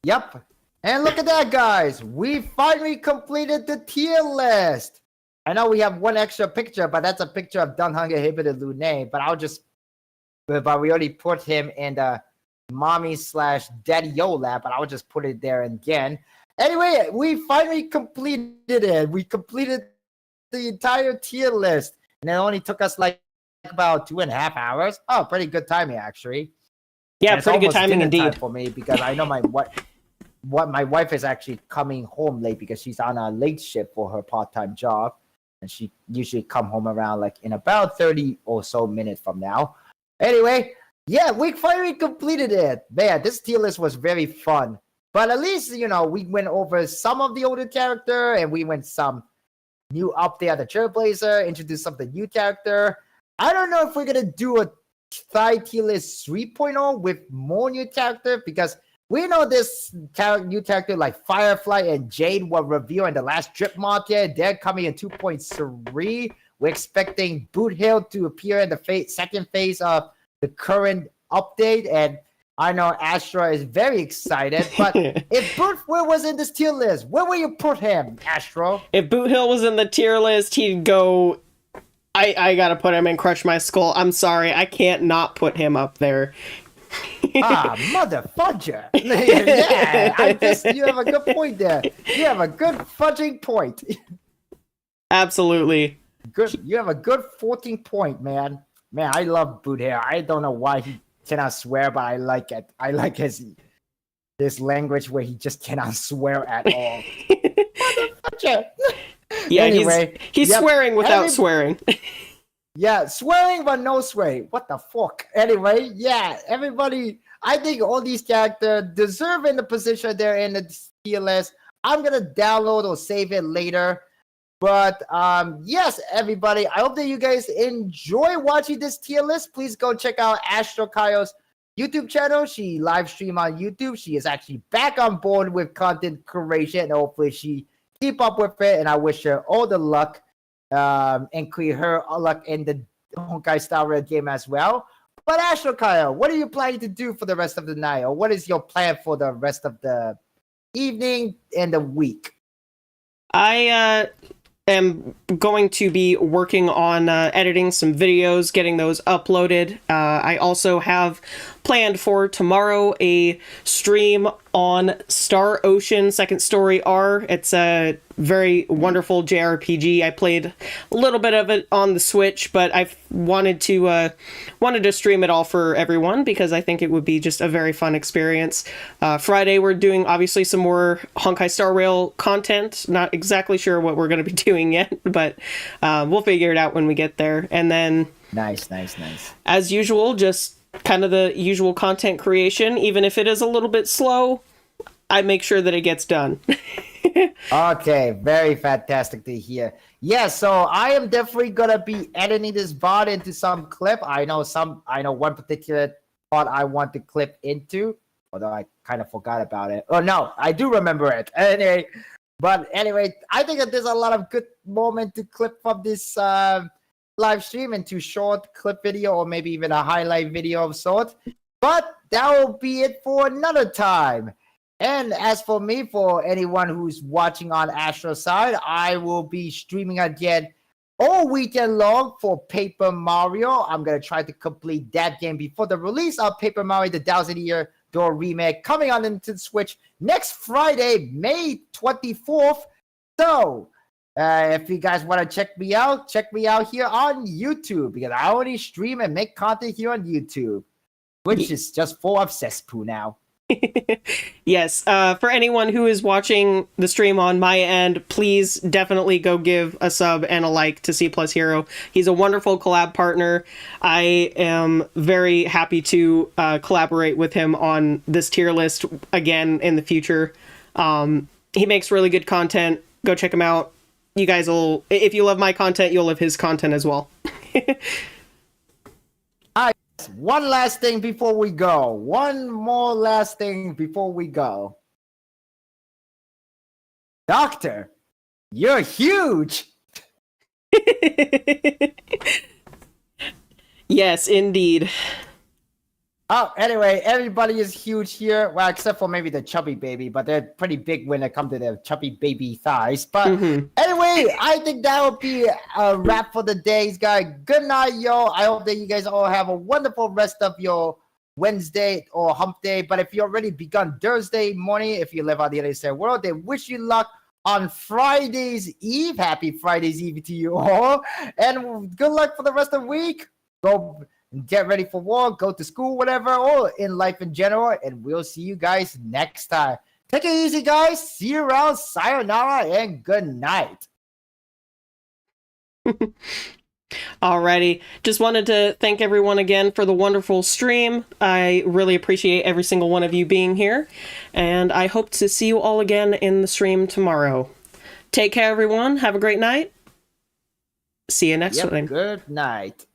Yep. And look at that, guys. We finally completed the tier list. I know we have one extra picture, but that's a picture of Dunhunger Inhibited Lune. But we already put him in the mommy/daddy-yo lab, but I'll just put it there again. Anyway, we finally completed it. We completed the entire tier list. And it only took us like about 2.5 hours. Oh, pretty good timing, actually. Yeah, pretty good timing indeed for me, because I know my wife is actually coming home late because she's on a late shift for her part-time job, and she usually come home around like in about 30 or so minutes from now. Anyway, Yeah, we finally completed it. Man, this tier list was very fun. But at least, we went over some of the older character and we went some new update on the Trailblazer, introduced some of the new character. I don't know if we're going to do a tier list 3.0 with more new character because we know this new character like Firefly and Jade were revealed in the last drip market. They're coming in 2.3. We're expecting Boot Hill to appear in the second phase of the current update, and I know Astra is very excited. But if Boot Hill was in this tier list, where would you put him, Astro? If Boot Hill was in the tier list, he'd go. I gotta put him in Crush My Skull. I'm sorry, I can't not put him up there. Mother fudger. Yeah, you have a good point there. You have a good fudging point. Absolutely. Good. You have a good 14 point, man. Man, I love Boot Hill. I don't know why he cannot swear, but I like it. I like his language where he just cannot swear at all. Motherfucker. Yeah, anyway, he's swearing without swearing. Yeah, swearing but no swearing. What the fuck? Anyway, yeah, everybody, I think all these characters deserve in the position they're in the tier list. I'm gonna download or save it later. But yes, everybody, I hope that you guys enjoy watching this tier list. Please go check out Astro Kaio's YouTube channel. She live stream on YouTube. She is actually back on board with content creation, and hopefully she keep up with it. And I wish her all the luck and clear her luck in the Honkai Star Rail game as well. But Astro Kaio, what are you planning to do for the rest of the night, or what is your plan for the rest of the evening and the week? I am going to be working on editing some videos, getting those uploaded. I also have planned for tomorrow a stream on Star Ocean Second Story R. It's a very wonderful JRPG. I played a little bit of it on the Switch, but I wanted to stream it all for everyone because I think it would be just a very fun experience. Friday we're doing obviously some more Honkai Star Rail content. Not exactly sure what we're going to be doing yet, but we'll figure it out when we get there. And then Nice. as usual, just kind of the usual content creation. Even if it is a little bit slow, I make sure that it gets done. Okay, very fantastic to hear. Yeah, so I am definitely gonna be editing this VOD into some clip. I know one particular part I want to clip into, although I kind of forgot about it. Oh no, I do remember it. Anyway, I think that there's a lot of good moment to clip from this live stream into short clip video or maybe even a highlight video of sort. But that will be it for another time. And as for me, for anyone who's watching on Astro's side, I will be streaming again all weekend long for Paper Mario. I'm going to try to complete that game before the release of Paper Mario, the Thousand Year Door remake, coming on into the Switch next Friday, May 24th. So, if you guys want to check me out here on YouTube, because I only stream and make content here on YouTube, which is just full of cesspool now. Yes, for anyone who is watching the stream on my end, please definitely go give a sub and a like to C Plus Hero. He's a wonderful collab partner. I am very happy to collaborate with him on this tier list again in the future. He makes really good content. Go check him out. You guys will, if you love my content, you'll love his content as well. One last thing before we go. One more last thing before we go. Doctor, you're huge. Yes, indeed. Oh, anyway, everybody is huge here. Well, except for maybe the chubby baby, but they're pretty big when it comes to the chubby baby thighs. But anyway, I think that will be a wrap for the day, guys. Good night, yo. I hope that you guys all have a wonderful rest of your Wednesday or hump day. But if you already begun Thursday morning, if you live on the other side of the world, they wish you luck on Friday's Eve. Happy Friday's Eve to you all. And good luck for the rest of the week. Go get ready for work, go to school, whatever, or in life in general. And we'll see you guys next time. Take it easy, guys. See you around. Sayonara and good night. Alrighty. Just wanted to thank everyone again for the wonderful stream. I really appreciate every single one of you being here, and I hope to see you all again in the stream tomorrow. Take care, everyone. Have a great night. See you next time. Good night.